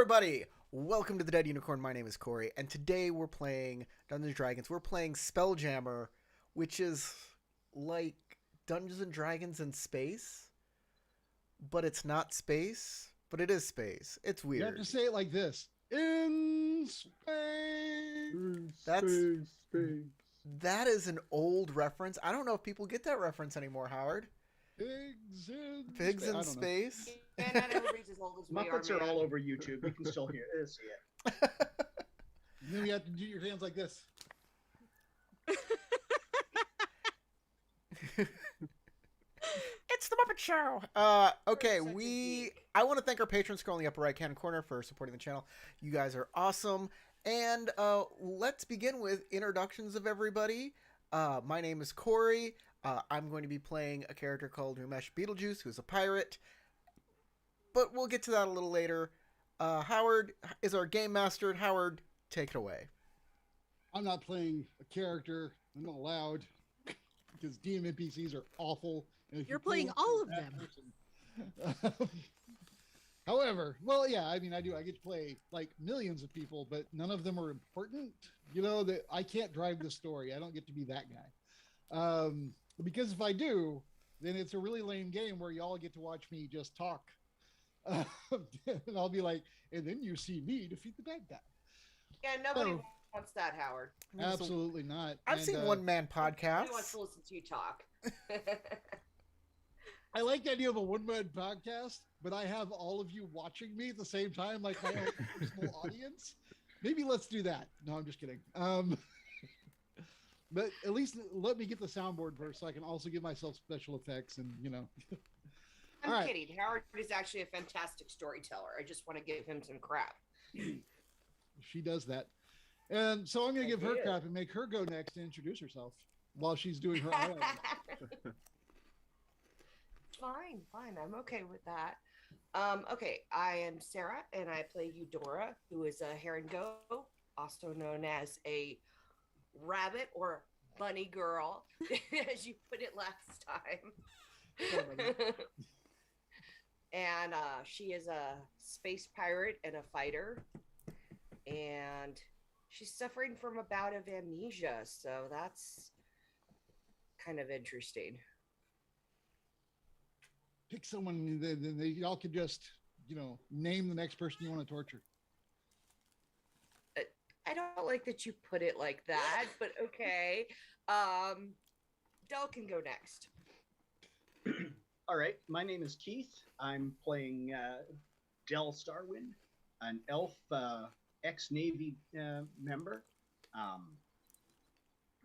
everybody! Welcome to the Dead Unicorn. My name is Corey, and today we're playing Dungeons & Dragons. We're playing Spelljammer, which is like Dungeons & Dragons in space, but it's not space, but it is space. It's You have weird. to say it like this. In space. That's Space. that is an old reference. I don't know if people get that reference anymore, Howard. Pigs in I don't know. space. Yeah, not everybody's as old as we Muppets are, are man. all over YouTube. You can still see it. And then you have to do your hands like this. It's the Muppet Show. Okay, Such a geek. I want to thank our patrons scrolling the upper right-hand corner for supporting the channel. You guys are awesome. And let's begin with introductions of everybody. My name is Corey. I'm going to be playing a character called Umesh Beetlejuice, who's a pirate. But we'll get to that a little later. Howard is our game master. Howard, take it away. I'm not playing a character. I'm not allowed because DM NPCs are awful. And if You're you pull playing one all for of that them. person- However, well, yeah, I mean, I do. I get to play like millions of people, but none of them are important. You know that I can't drive the story. I don't get to be that guy. Because if I do, then it's a really lame game where y'all get to watch me just talk. And I'll be like, and then you see me defeat the bad guy. Yeah, nobody So- wants that, Howard. Absolutely not. I've And, seen one-man Nobody wants podcasts. to listen to you talk. I like the idea of a one-man podcast, but I have all of you watching me at the same time, like my own personal audience. Maybe let's do that. No, I'm just kidding. But at least let me get the soundboard first, so I can also give myself special effects and I'm All right. kidding. Howard is actually a fantastic storyteller. I just want to give him some crap. She does that. And so I'm going to give her Idea. crap and make her go next and introduce herself while she's doing her own. Fine. I'm okay with that. Okay, I am Sarah, and I play Eudora, who is a heron goat, also known as a rabbit or bunny girl, as you put it last time. And she is a space pirate and a fighter, and she's suffering from a bout of amnesia, so that's kind of interesting. Pick someone, then y'all could just, name the next person you want to torture. I don't like that you put it like that, but okay. Del can go next. All right. My name is Keith. I'm playing Del Starwind, an elf ex-Navy member.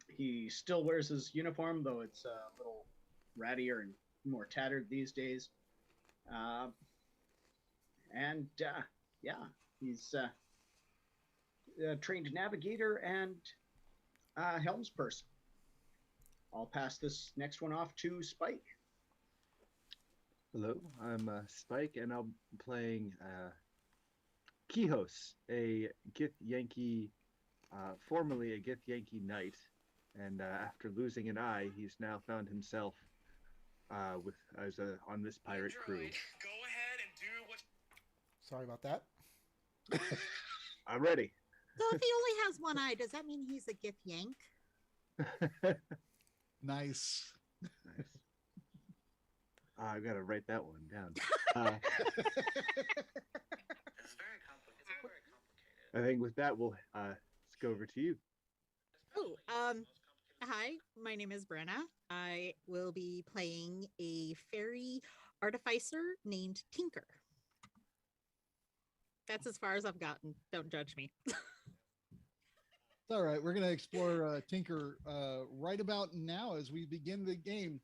He still wears his uniform, though it's a little rattier and more tattered these days. Yeah, he's a trained navigator and helms person. I'll pass this next one off to Spike. Hello, I'm Spike, and I'm playing Kihos, a Gith Yankee, formerly a Gith Yankee knight, and after losing an eye, he's now found himself on this pirate crew. Go ahead and do what. Sorry about that. I'm ready. So if he only has one eye, does that mean he's a Gith Yank? Nice. Nice. I've got to write that one down. It's very complicated. I think with that, we'll let's go over to you. Oh, hi, my name is Brenna. I will be playing a fairy artificer named Tinker. That's as far as I've gotten. Don't judge me. It's all right. We're going to explore Tinker right about now as we begin the game.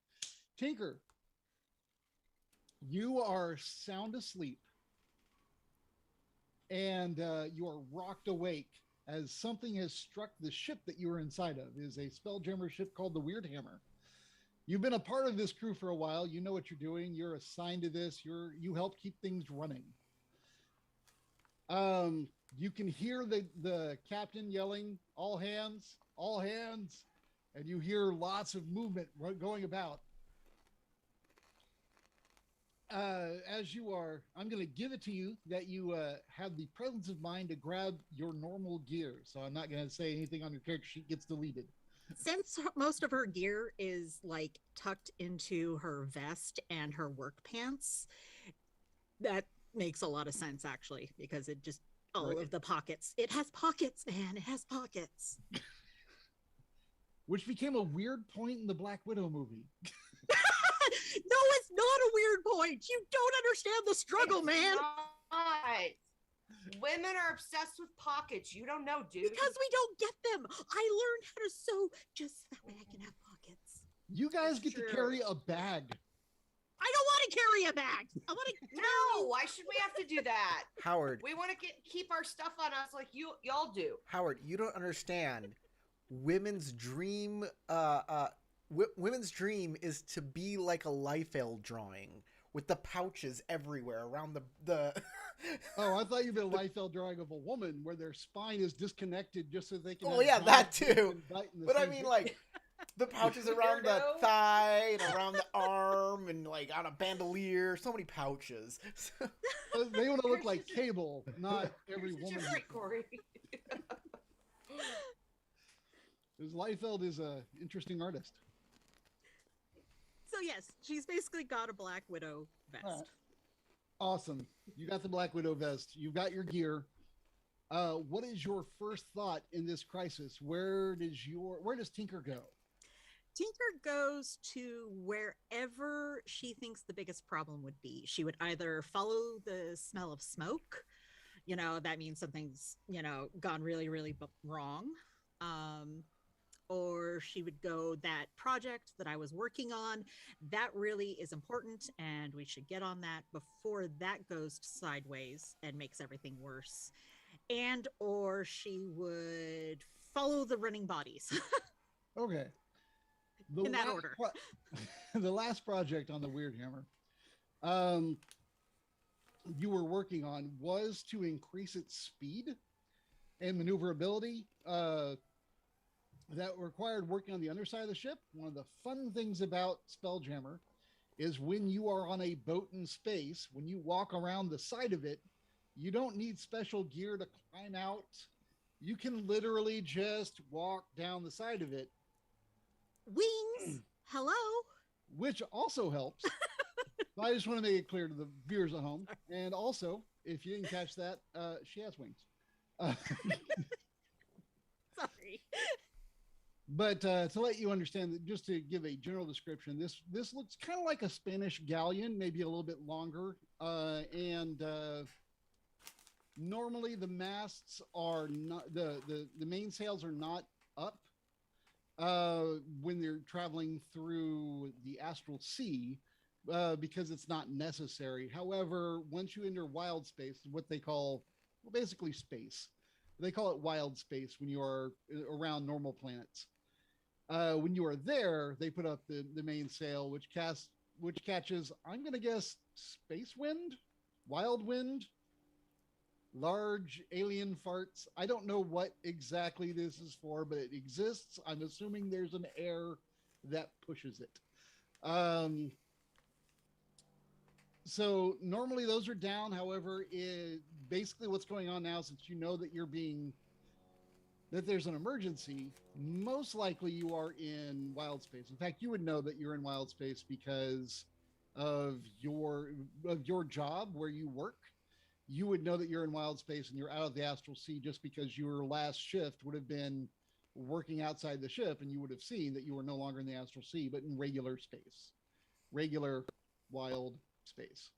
Tinker, you are sound asleep and you are rocked awake as something has struck the ship that you were inside of. It is a Spelljammer ship called the Weird Hammer. You've been a part of this crew for a while. You know what you're doing. You're assigned to this. You help keep things running. You can hear the captain yelling, all hands, and you hear lots of movement going about. as you are, I'm going to give it to you that you have the presence of mind to grab your normal gear. So I'm not going to say anything on your character sheet gets deleted. Since most of her gear is like tucked into her vest and her work pants, that makes a lot of sense actually, because it just all Right. of the pockets. It has pockets, man. It has pockets. Which became a weird point in the Black Widow movie. No, it's not a weird point. You don't understand the struggle, It's man. not. Women are obsessed with pockets. You don't know, dude. Because we don't get them. I learned how to sew just so that way I can have pockets. You guys get True. to carry a bag. I don't want to carry a bag. I want to No, why should we have to do that? Howard, We want to keep our stuff on us like y'all do. Howard, you don't understand. Women's dream, women's dream is to be like a Liefeld drawing with the pouches everywhere around the. Oh, I thought you meant a Liefeld drawing of a woman where their spine is disconnected just so they can. Oh have yeah, that giant too. and bite in the But I same mean, picture. like the pouches around the Weirdo. thigh and around the arm and like on a bandolier. So many pouches. They want to look like Cable, not every You're such woman. a freak, Corey. Because Liefeld is a interesting artist. So yes, she's basically got a Black Widow vest. All right. Awesome. You got the Black Widow vest. You've got your gear. What is your first thought in this crisis? Where does Tinker go? Tinker goes to wherever she thinks the biggest problem would be. She would either follow the smell of smoke, that means something's, gone really, really wrong. Or she would go, that project that I was working on, that really is important and we should get on that before that goes sideways and makes everything worse. And or she would follow the running bodies. Okay. In that last order. The last project on the Weird Hammer you were working on was to increase its speed and maneuverability. That required working on the underside of the ship. One of the fun things about Spelljammer is when you are on a boat in space, when you walk around the side of it, you don't need special gear to climb out. You can literally just walk down the side of it, Wings. Hello. which also helps. So I just want to make it clear to the viewers at home. And also, if you didn't catch that, she has wings. Sorry. But to let you understand that, just to give a general description, this looks kind of like a Spanish galleon, maybe a little bit longer. Normally the masts are not the mainsails are not up when they're traveling through the astral sea because it's not necessary. However, once you enter wild space, what they call basically space, they call it wild space when you are around normal planets. When you are there, they put up the mainsail, which catches, I'm going to guess, space wind, wild wind, large alien farts. I don't know what exactly this is for, but it exists. I'm assuming there's an air that pushes it. So normally those are down. However, basically what's going on now, since you know that that there's an emergency, most likely you are in wild space. In fact, you would know that you're in wild space because of your job where you work. You would know that you're in wild space and you're out of the astral sea just because your last shift would have been working outside the ship, and you would have seen that you were no longer in the astral sea, but in regular space, regular wild space.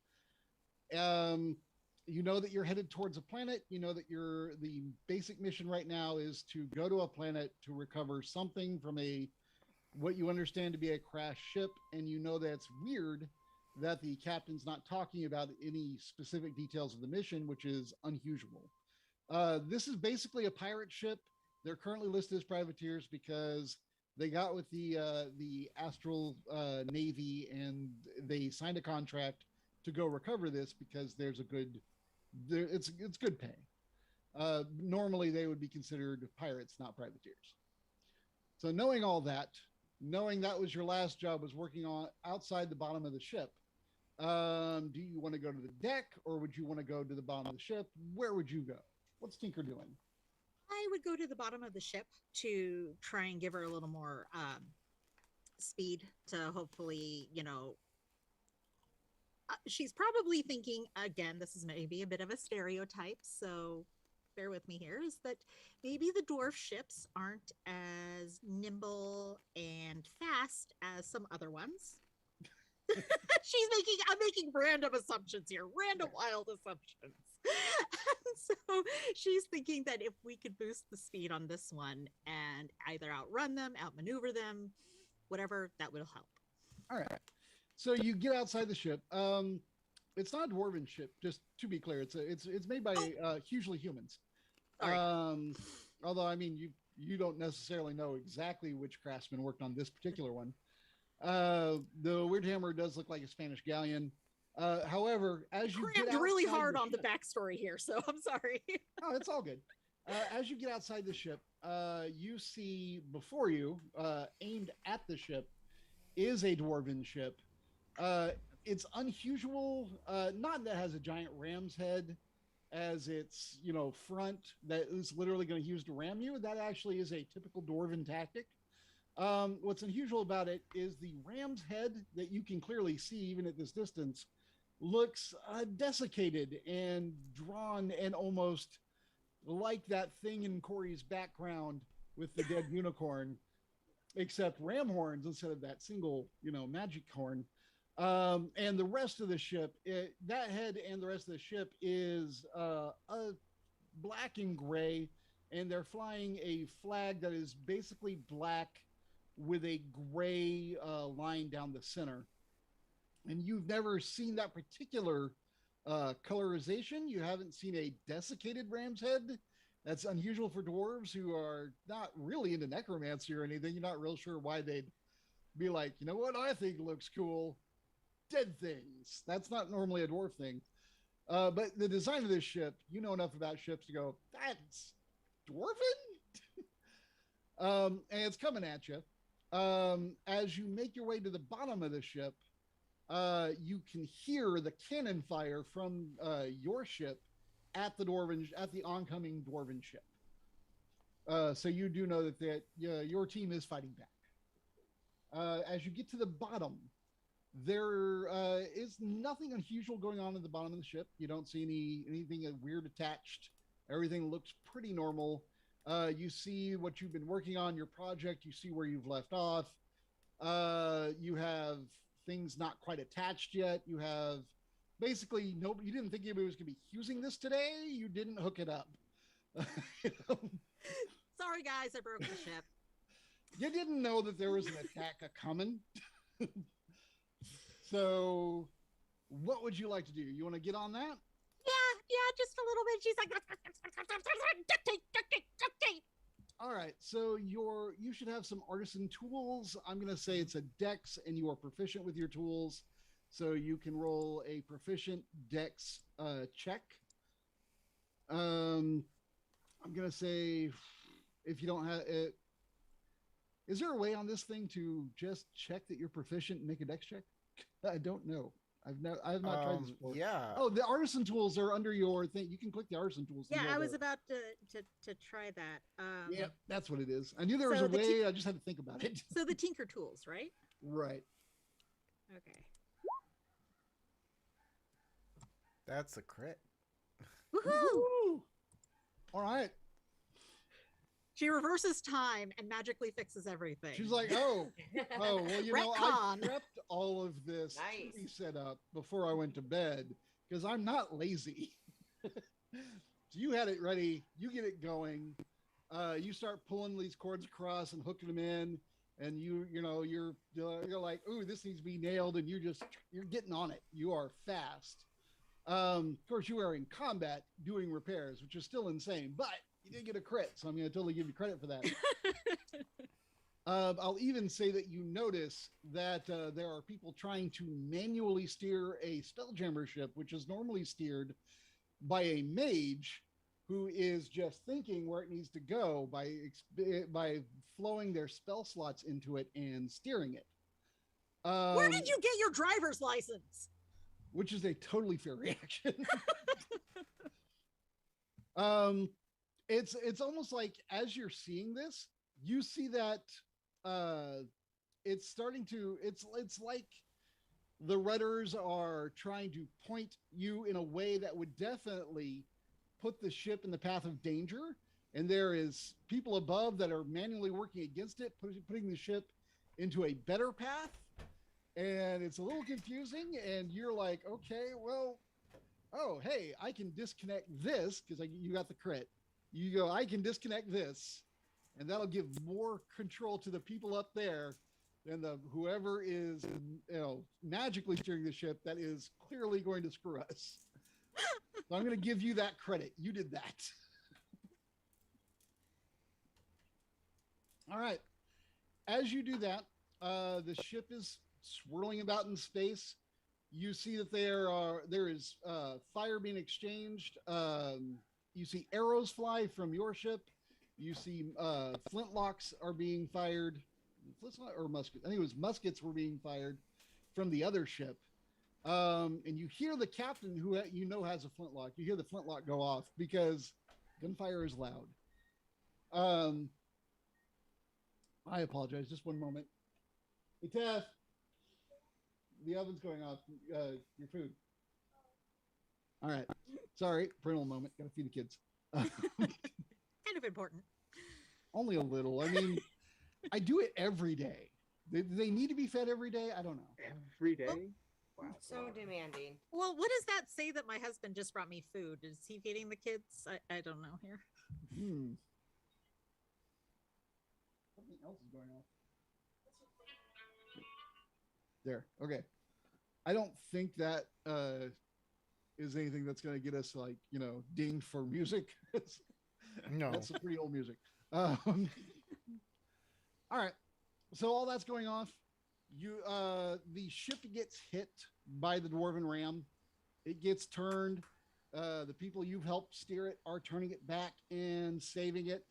You know that you're headed towards a planet. You know that the basic mission right now is to go to a planet to recover something from what you understand to be a crashed ship, and you know that's weird that the captain's not talking about any specific details of the mission, which is unusual. This is basically a pirate ship. They're currently listed as privateers because they got with the Astral Navy and they signed a contract to go recover this because it's good pay. Normally they would be considered pirates, not privateers. So knowing all that, knowing that was your last job, was working on outside the bottom of the ship, Do you want to go to the deck, or would you want to go to the bottom of the ship? Where would you go? What's Tinker doing? I would go to the bottom of the ship to try and give her a little more speed to hopefully, she's probably thinking, again, this is maybe a bit of a stereotype, so bear with me here, is that maybe the dwarf ships aren't as nimble and fast as some other ones. I'm making random assumptions here, random wild assumptions. So she's thinking that if we could boost the speed on this one and either outrun them, outmaneuver them, whatever, that will help. All right. So you get outside the ship. It's not a dwarven ship, just to be clear. It's made by hugely humans. Although I mean you don't necessarily know exactly which craftsman worked on this particular one. The Weirdhammer does look like a Spanish galleon. However, as you get really hard the on ship, the backstory here, so I'm sorry. Oh, it's all good. As you get outside the ship, you see before you, aimed at the ship, is a dwarven ship. It's unusual, not that it has a giant ram's head as its front that is literally going to use to ram you. That actually is a typical dwarven tactic. What's unusual about it is the ram's head that you can clearly see even at this distance looks desiccated and drawn and almost like that thing in Corey's background with the dead unicorn, except ram horns instead of that single, magic horn. And the rest of the ship, that head and the rest of the ship is a black and gray, and they're flying a flag that is basically black with a gray line down the center. And you've never seen that particular colorization. You haven't seen a desiccated ram's head. That's unusual for dwarves who are not really into necromancy or anything. You're not real sure why they'd be like, you know what I think looks cool? Dead things. That's not normally a dwarf thing. But the design of this ship, you know enough about ships to go, that's dwarven? And it's coming at you. As you make your way to the bottom of the ship, you can hear the cannon fire from your ship at the oncoming dwarven ship. So you do know that your team is fighting back. As you get to the bottom, there is nothing unusual going on at the bottom of the ship. You don't see anything weird attached. Everything looks pretty normal. You see what you've been working on, your project. You see where you've left off. You have things not quite attached yet. You have basically you didn't think anybody was going to be using this today. You didn't hook it up. Sorry, guys, I broke the ship. You didn't know that there was an attack coming. So what would you like to do? You want to get on that? Yeah, just a little bit. She's like, duct tape. All right, so you should have some artisan tools. I'm going to say it's a dex, and you are proficient with your tools, so you can roll a proficient dex check. I'm going to say if you don't have it, is there a way on this thing to just check that you're proficient and make a dex check? I don't know. I've not tried this before. Yeah. Oh, the artisan tools are under your thing. You can click the artisan tools. Yeah, I was about to try that. Yeah, that's what it is. I knew there was a way. I just had to think about it. So the tinker tools, right? Right. Okay. That's a crit. Woohoo! All right. She reverses time and magically fixes everything. She's like, well, I prepped all of this Nice. to be set up before I went to bed because I'm not lazy. So you had it ready. You get it going. You start pulling these cords across and hooking them in, and you're like, ooh, this needs to be nailed, and you're getting on it. You are fast. Of course, you are in combat doing repairs, which is still insane, but you did get a crit, so I'm going to totally give you credit for that. I'll even say that you notice that there are people trying to manually steer a Spelljammer ship, which is normally steered by a mage who is just thinking where it needs to go by flowing their spell slots into it and steering it. Where did you get your driver's license? which is a totally fair reaction. um, it's almost like as you're seeing this, you see that it's starting to it's like the rudders are trying to point you in a way that would definitely put the ship in the path of danger, and there is people above that are manually working against it, putting the ship into a better path. And it's a little confusing, and you're like, okay, well, oh, hey, I can disconnect this because you got the crit. You go, I can disconnect this, and that'll give more control to the people up there than the whoever is, magically steering the ship that is clearly going to screw us. So I'm going to give you that credit. You did that. All right. As you do that, the ship is swirling about in space. You see that there is fire being exchanged. You see arrows fly from your ship. You see flintlocks are being fired. Or muskets. I think it was muskets were being fired from the other ship. And you hear the captain, who has a flintlock. You hear the flintlock go off because gunfire is loud. I apologize. Just one moment. Hey, Tess. The oven's going off. Your food. All right. Sorry. Parental moment. Got to feed the kids. Kind of important. Only a little. I mean, I do it every day. Do they need to be fed every day? I don't know. Every day? Wow. So demanding. Well, what does that say that my husband just brought me food? Is he feeding the kids? I don't know here. Something else is going on. There. Okay. I don't think that is anything that's going to get us dinged for music. No. That's some pretty old music. All right. So all that's going off. The ship gets hit by the dwarven ram. It gets turned. The people you've helped steer it are turning it back and saving it.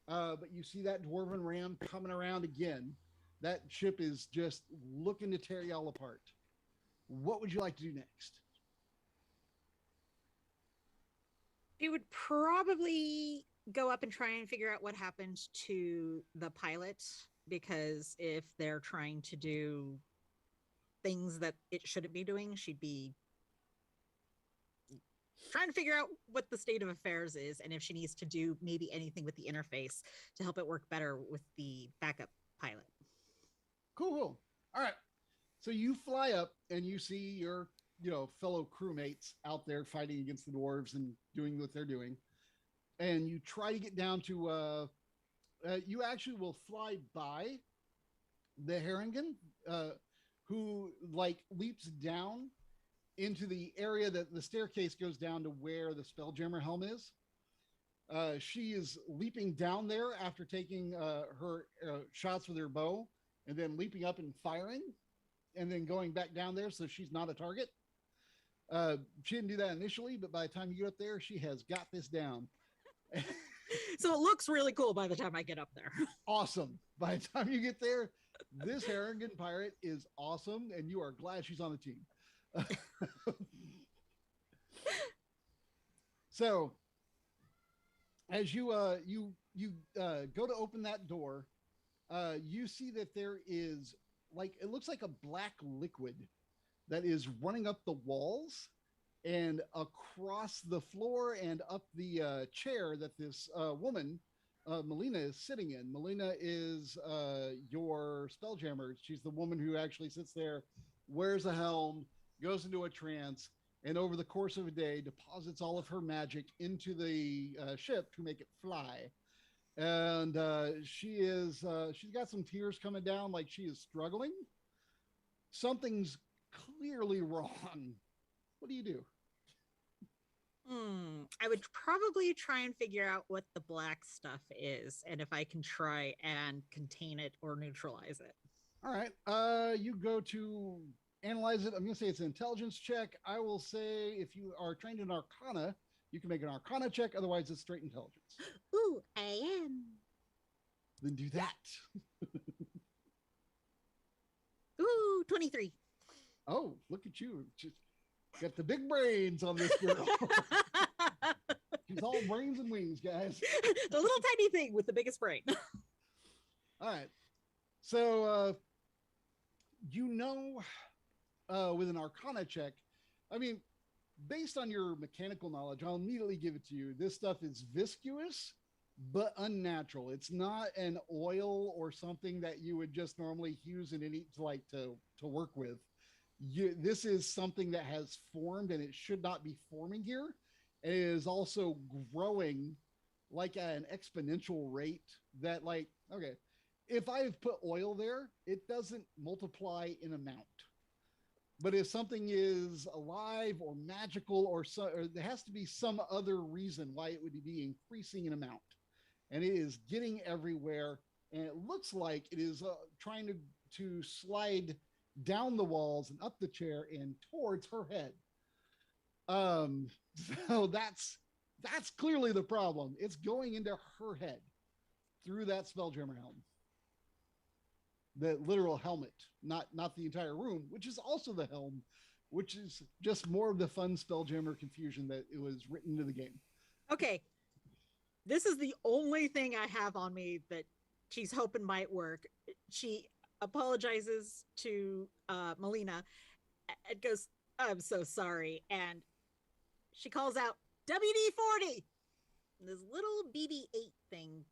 But you see that dwarven ram coming around again. That ship is just looking to tear y'all apart. What would you like to do next? We would probably go up and try and figure out what happened to the pilot, because if they're trying to do things that it shouldn't be doing, she'd be trying to figure out what the state of affairs is and if she needs to do maybe anything with the interface to help it work better with the backup pilot. Cool. All right. So you fly up and you see your, fellow crewmates out there fighting against the dwarves and doing what they're doing. And you try to get down to, you actually will fly by the Haringen, who leaps down into the area that the staircase goes down to where the Spelljammer helm is. She is leaping down there after taking her shots with her bow, and then leaping up and firing, and then going back down there so she's not a target. She didn't do that initially, but by the time you get up there, she has got this down. So it looks really cool by the time I get up there. Awesome. By the time you get there, this Haringen pirate is awesome, and you are glad she's on the team. So as you go to open that door, you see that there is it looks like a black liquid that is running up the walls and across the floor and up the chair that this woman, Melina, is sitting in. Melina is your Spelljammer. She's the woman who actually sits there, wears a helm, goes into a trance, and over the course of a day deposits all of her magic into the ship to make it fly. And she's got some tears coming down, like she is struggling. Something's clearly wrong. What do you do? I would probably try and figure out what the black stuff is and if I can try and contain it or neutralize it. All right. You go to analyze it. I'm going to say it's an intelligence check. I will say if you are trained in Arcana, you can make an Arcana check. Otherwise, it's straight intelligence. Ooh, I am. Then do that. Ooh, 23. Oh, look at you. Got the big brains on this girl. She's all brains and wings, guys. The little tiny thing with the biggest brain. All right. So, with an Arcana check, I mean, based on your mechanical knowledge, I'll immediately give it to you. This stuff is viscous, but unnatural. It's not an oil or something that you would just normally use in any to work with. This is something that has formed, and it should not be forming here. It is also growing like at an exponential rate that, like, okay, if I've put oil there, it doesn't multiply in amount. But if something is alive or magical or there has to be some other reason why it would be increasing in amount. And it is getting everywhere. And it looks like it is trying to slide down the walls and up the chair and towards her head. So that's clearly the problem. It's going into her head through that Spelljammer helm. The literal helmet, not the entire room, which is also the helm, which is just more of the fun Spelljammer confusion that it was written into the game. Okay. This is the only thing I have on me that she's hoping might work. She apologizes to Melina and goes, "I'm so sorry." And she calls out, "WD-40!" And this little BB-8 thing,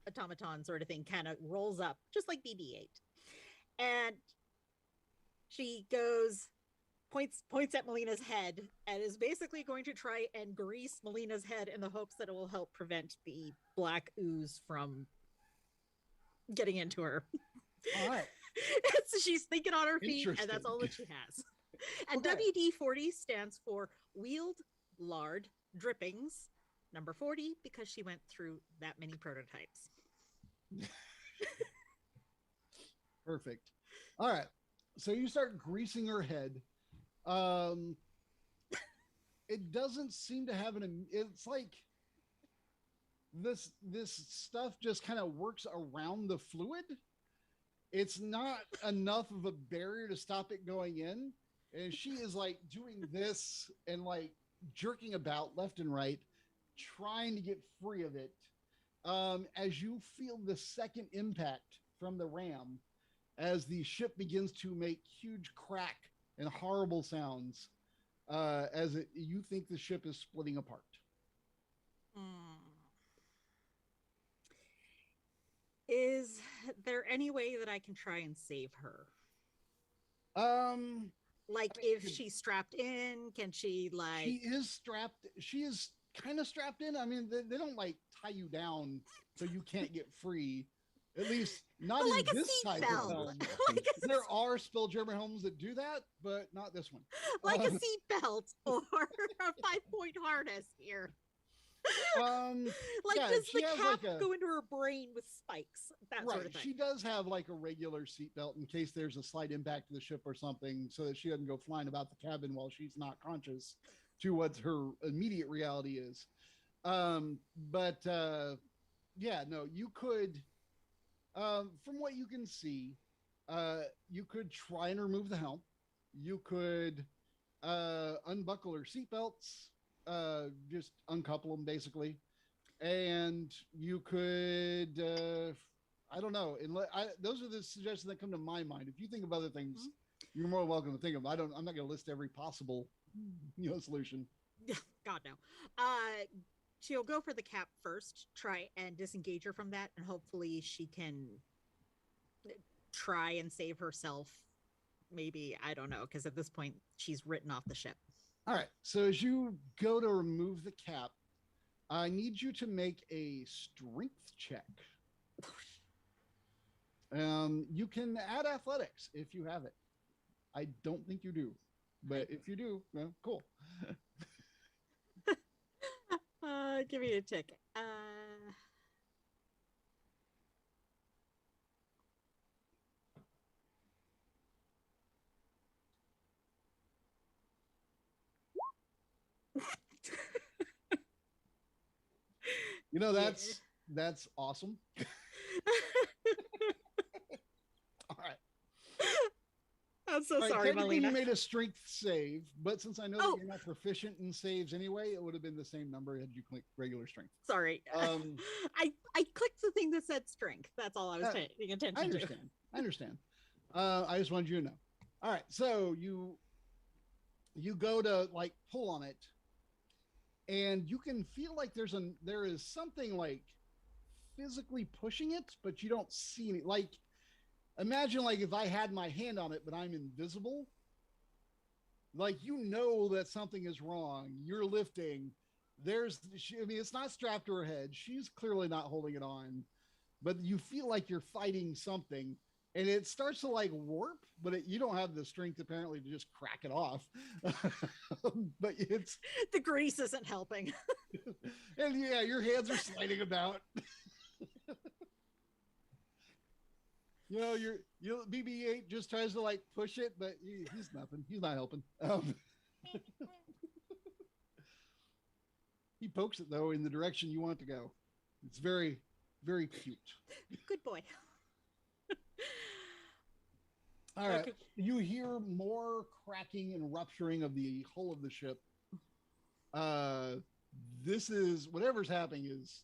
automaton sort of thing, kind of rolls up, just like BB-8. And she goes, points at Melina's head, and is basically going to try and grease Melina's head in the hopes that it will help prevent the black ooze from getting into her. All right. So she's thinking on her feet, and that's all that she has. And Okay. WD-40 stands for Wheeled Lard Drippings, number 40, because she went through that many prototypes. Perfect. All right. So you start greasing her head. It doesn't seem to have it's like this stuff just kind of works around the fluid. It's not enough of a barrier to stop it going in. And she is like doing this and like jerking about left and right, trying to get free of it. As you feel the second impact from the ram, as the ship begins to make huge crack and horrible sounds, you think the ship is splitting apart. Is there any way that I can try and save her? Like, if she's strapped in, can she, like... She is kind of strapped in. I mean, they don't like tie you down so you can't get free. At least not in like this type of helm. There are Spelljammer helms that do that, but not this one. Like a seatbelt or a 5-point harness here. Like, yeah, does she the has cap like a- go into her brain with spikes? That sort of thing. She does have like a regular seatbelt in case there's a slight impact to the ship or something, so that she doesn't go flying about the cabin while she's not conscious to what her immediate reality is. Yeah, no, you could, from what you can see, you could try and remove the helm. You could unbuckle her seatbelts, just uncouple them basically, and you could, I don't know. Those are the suggestions that come to my mind. If you think of other things, you're more welcome to think of them. I'm not going to list every possible, solution. God no. She'll go for the cap first, try and disengage her from that, and hopefully she can try and save herself. Maybe, I don't know, because at this point she's written off the ship. All right. So as you go to remove the cap, I need you to make a strength check. You can add athletics if you have it. I don't think you do, but if you do, well, cool. Give me a tick. That's awesome. All right. so All right, sorry, technically Melina. you made a strength save, but since I know Oh. that you're not proficient in saves anyway, it would have been the same number had you clicked regular strength. Sorry. Um, I clicked the thing that said strength. That's all I was paying attention I understand. I understand. I just wanted you to know. All right, so you go to like pull on it, and you can feel like there is something like physically pushing it, but you don't see any. Like, imagine like if I had my hand on it, but I'm invisible. Like, you know that something is wrong. You're lifting. I mean, it's not strapped to her head. She's clearly not holding it on, but you feel like you're fighting something, and it starts to like warp, but you don't have the strength apparently to just crack it off. But it's The grease isn't helping. and yeah, your hands are sliding about. You know, BB-8 just tries to like push it, but he's nothing. He's not helping. He pokes it though in the direction you want it to go. It's very, very cute. Good boy. All right. Okay. You hear more cracking and rupturing of the hull of the ship. This is whatever's happening is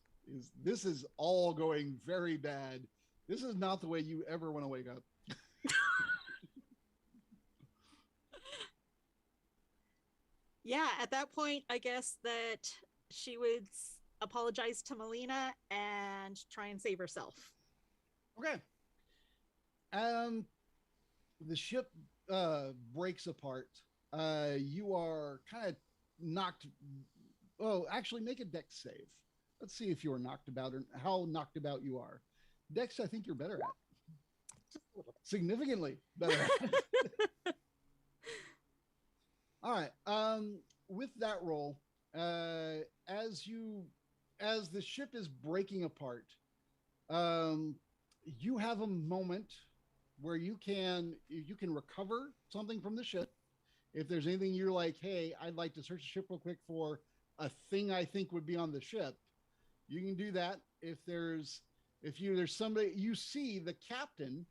this is all going very bad. This is not the way you ever want to wake up. Yeah, at that point, I guess that she would apologize to Melina and try and save herself. Okay. The ship breaks apart. You are kind of knocked. Oh, actually, make a dex save. Let's see if you are knocked about or how knocked about you are. Dex, I think you're better at. Just a little bit. Significantly better at. All right. With that roll, as the ship is breaking apart, you have a moment where you can recover something from the ship. If there's anything you're like, hey, I'd like to search the ship real quick for a thing I think would be on the ship, you can do that. If there's somebody you see the captain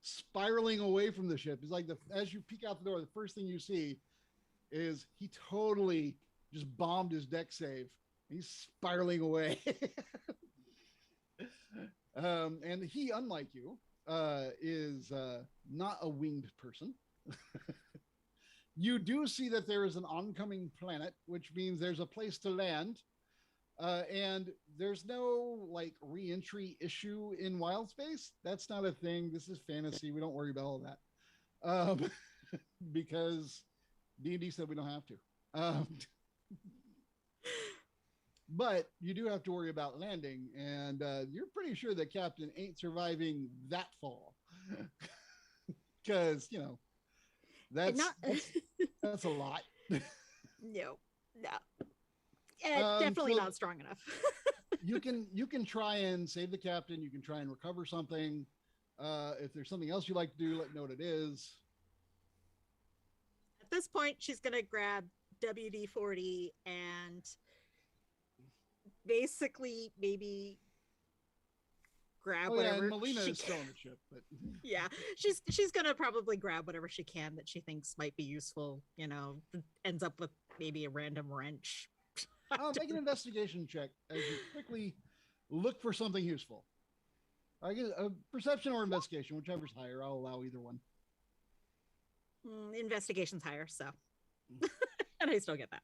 spiraling away from the ship, is like as you peek out the door, the first thing you see is he totally just bombed his deck save. He's spiraling away. And he, unlike you, is not a winged person. You do see that there is an oncoming planet, which means there's a place to land. And there's no like re-entry issue in wild space. That's not a thing. This is fantasy. We don't worry about all that. Because D&D said we don't have to. But you do have to worry about landing, and you're pretty sure the captain ain't surviving that fall. Because, that's a lot. No. Definitely so not strong enough. you can try and save the captain. You can try and recover something. If there's something else you'd like to do, let me know what it is. At this point, she's going to grab WD-40 and basically maybe grab whatever and Melina she is still can. on the ship, but Yeah, she's gonna probably grab whatever she can that she thinks might be useful. Ends up with maybe a random wrench. make an investigation check as you quickly look for something useful. I guess a perception or investigation, whichever's higher. I'll allow either one. Investigation's higher, so and I still get that.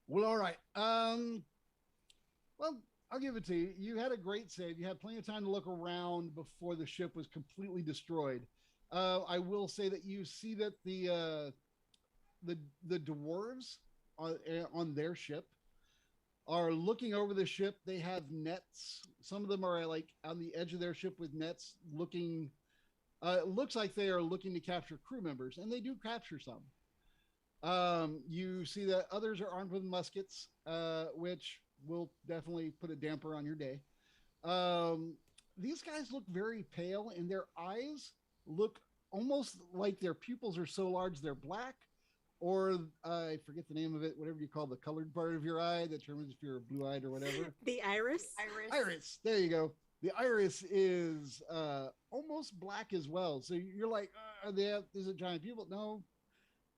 Well, all right. Well, I'll give it to you. You had a great save. You had plenty of time to look around before the ship was completely destroyed. I will say that you see that the dwarves on their ship are looking over the ship. They have nets. Some of them are like on the edge of their ship with nets looking. It looks like they are looking to capture crew members, and they do capture some. You see that others are armed with muskets, which will definitely put a damper on your day. These guys look very pale, and their eyes look almost like their pupils are so large they're black, or I forget the name of it, whatever you call the colored part of your eye that determines if you're blue-eyed or whatever. The iris. Iris. There you go. The iris is almost black as well. So you're like, are they have, is it giant people? No,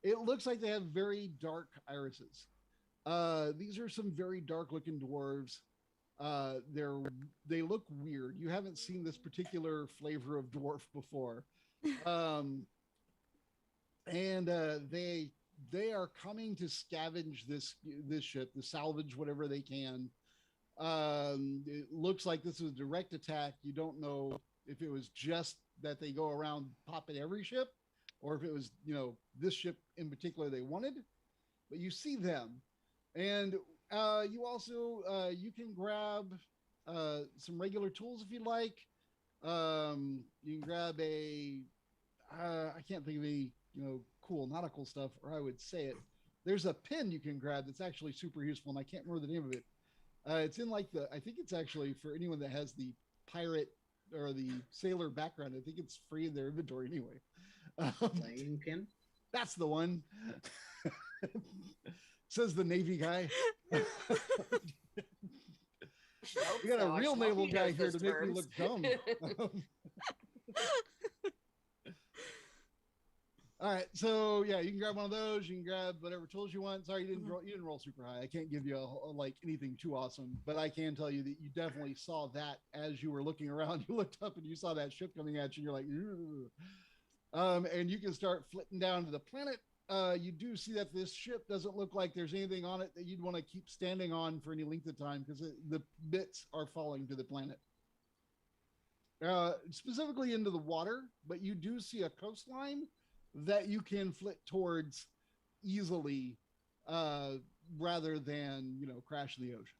it looks like they have very dark irises. These are some very dark looking dwarves. They look weird. You haven't seen this particular flavor of dwarf before. Um, and they are coming to scavenge this ship, to salvage whatever they can. It looks like this is a direct attack. You don't know if it was just that they go around popping every ship, or if it was, this ship in particular they wanted. But you see them, and you also you can grab some regular tools if you like. You can grab a I can't think of any cool nautical stuff, or I would say it. There's a pin you can grab that's actually super useful, and I can't remember the name of it. It's in like I think it's actually for anyone that has the pirate or the sailor background. I think it's free in their inventory anyway. Laying pin. That's the one. Says the Navy guy. We got a real naval guy here to make me look dumb. All right, so yeah, you can grab one of those. You can grab whatever tools you want. Sorry, you didn't roll super high. I can't give you like anything too awesome, but I can tell you that you definitely saw that as you were looking around. You looked up and you saw that ship coming at you. And you're like, and you can start flitting down to the planet. You do see that this ship doesn't look like there's anything on it that you'd want to keep standing on for any length of time, because the bits are falling to the planet. Specifically into the water, but you do see a coastline that you can flit towards easily, rather than crash in the ocean.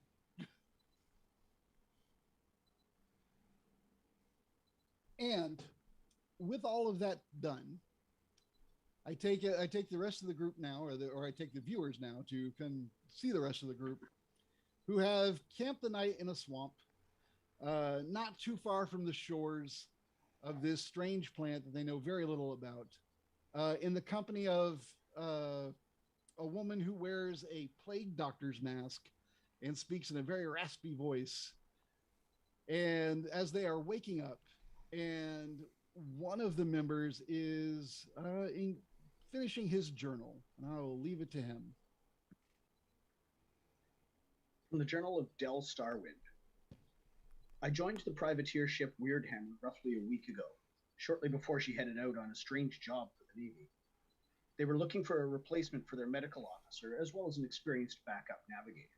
And with all of that done, I take the rest of the group now, or I take the viewers now to come see the rest of the group, who have camped the night in a swamp, not too far from the shores of this strange plant that they know very little about, in the company of a woman who wears a plague doctor's mask and speaks in a very raspy voice. And as they are waking up, and one of the members is finishing his journal, and I will leave it to him. From the Journal of Del Starwind. I joined the privateer ship Weirdhammer roughly a week ago, shortly before she headed out on a strange job for the Navy. They were looking for a replacement for their medical officer, as well as an experienced backup navigator.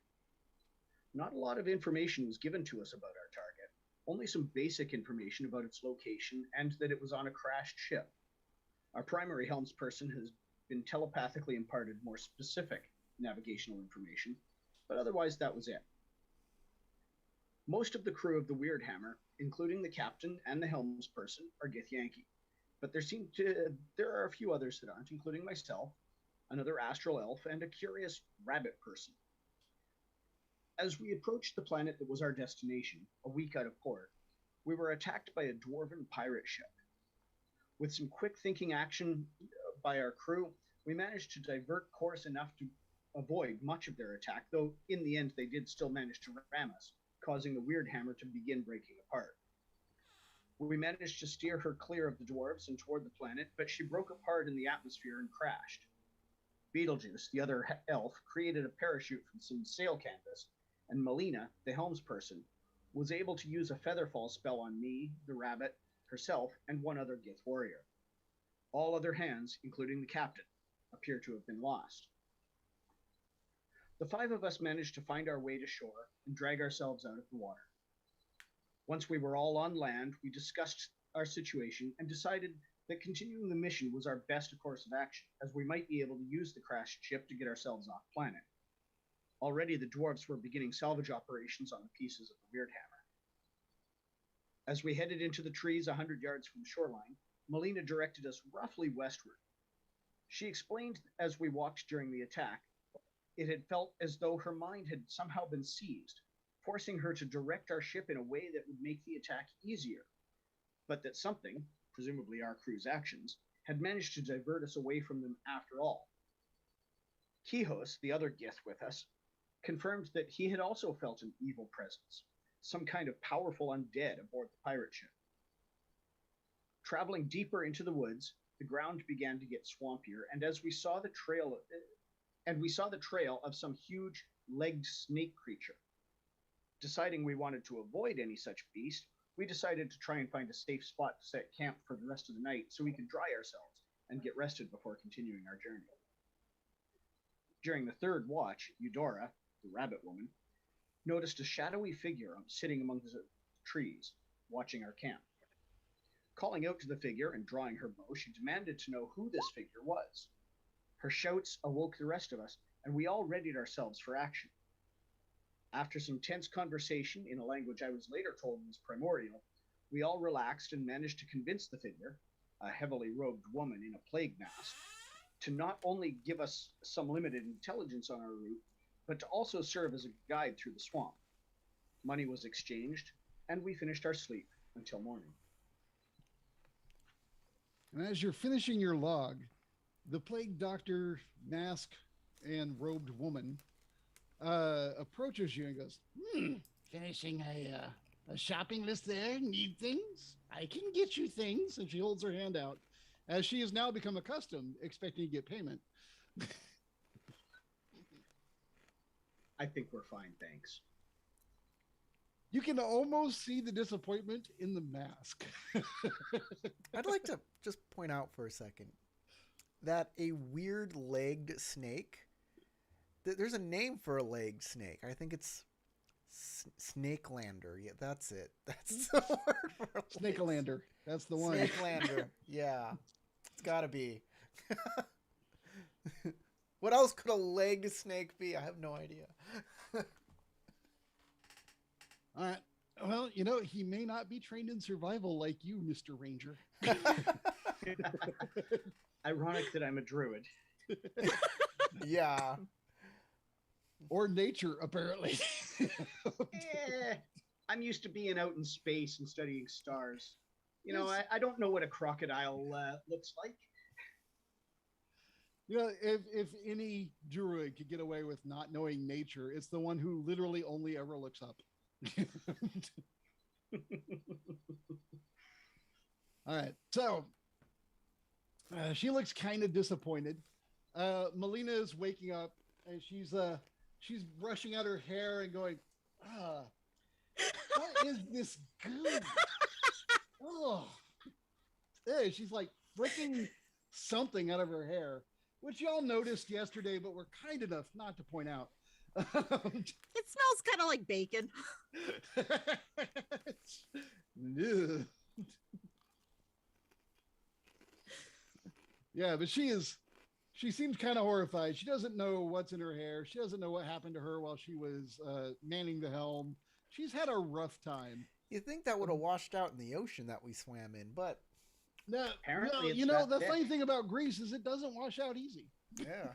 Not a lot of information was given to us about our target, only some basic information about its location and that it was on a crashed ship. Our primary helmsperson has been telepathically imparted more specific navigational information, but otherwise that was it. Most of the crew of the Weirdhammer, including the captain and the helmsperson, are Githyanki, but there are a few others that aren't, including myself, another astral elf, and a curious rabbit person. As we approached the planet that was our destination, a week out of port, we were attacked by a dwarven pirate ship. With some quick thinking action by our crew, we managed to divert course enough to avoid much of their attack, though in the end they did still manage to ram us, causing the Weirdhammer to begin breaking apart. We managed to steer her clear of the dwarves and toward the planet, but she broke apart in the atmosphere and crashed. Beetlejuice, the other elf, created a parachute from some sail canvas, and Melina, the helmsperson, was able to use a featherfall spell on me, the rabbit, herself, and one other Gith warrior. All other hands, including the captain, appear to have been lost. The five of us managed to find our way to shore and drag ourselves out of the water. Once we were all on land, we discussed our situation and decided that continuing the mission was our best course of action, as we might be able to use the crashed ship to get ourselves off planet. Already the dwarves were beginning salvage operations on the pieces of the Weirdhammer. As we headed into the trees 100 yards from the shoreline, Melina directed us roughly westward. She explained as we walked during the attack, it had felt as though her mind had somehow been seized, forcing her to direct our ship in a way that would make the attack easier, but that something, presumably our crew's actions, had managed to divert us away from them after all. Kihos, the other Gith with us, confirmed that he had also felt an evil presence, some kind of powerful undead aboard the pirate ship. Traveling deeper into the woods, the ground began to get swampier, and as we saw the trail of some huge legged snake creature. Deciding we wanted to avoid any such beast, we decided to try and find a safe spot to set camp for the rest of the night so we could dry ourselves and get rested before continuing our journey. During the third watch, Eudora, the rabbit woman, noticed a shadowy figure sitting among the trees, watching our camp. Calling out to the figure and drawing her bow, she demanded to know who this figure was. Her shouts awoke the rest of us, and we all readied ourselves for action. After some tense conversation in a language I was later told was primordial, we all relaxed and managed to convince the figure, a heavily robed woman in a plague mask, to not only give us some limited intelligence on our route, but to also serve as a guide through the swamp. Money was exchanged, and we finished our sleep until morning. And as you're finishing your log, the plague doctor, mask, and robed woman approaches you and goes, finishing a shopping list there? Need things? I can get you things. And she holds her hand out, as she has now become accustomed, expecting to get payment. I think we're fine, thanks. You can almost see the disappointment in the mask. I'd like to just point out for a second that a weird legged snake, there's a name for a legged snake. I think it's Snakelander. Yeah, that's it. That's the word for a Snakealander. That's the one. Snakelander. Yeah, it's got to be. What else could a legged snake be? I have no idea. All right. Well, you know, he may not be trained in survival like you, Mr. Ranger. Ironic that I'm a druid. Yeah. Or nature, apparently. I'm used to being out in space and studying stars. You know, I don't know what a crocodile looks like. You know, if any druid could get away with not knowing nature, it's the one who literally only ever looks up. All right. So she looks kind of disappointed. Melina is waking up and she's brushing out her hair and going, what is this goo? Oh, hey, she's like freaking something out of her hair, which y'all noticed yesterday, but were kind enough not to point out. It smells kind of like bacon. Yeah, but she seems kind of horrified. She doesn't know what's in her hair. She doesn't know what happened to her while she was manning the helm. She's had a rough time. You think that would have washed out in the ocean that we swam in, but No, Apparently it's you know, that the thick. funny thing about Greece is it doesn't wash out easy. yeah.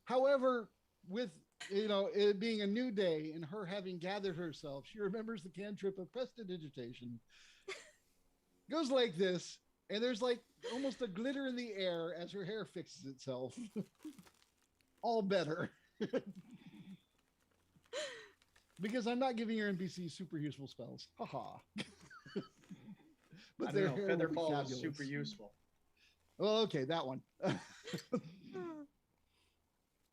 However, with it being a new day and her having gathered herself, she remembers the cantrip of prestidigitation. Goes like this, and there's like almost a glitter in the air as her hair fixes itself. All better. Because I'm not giving your NPC super useful spells. Haha. I don't know, Featherfall is super useful. Well, okay, that one.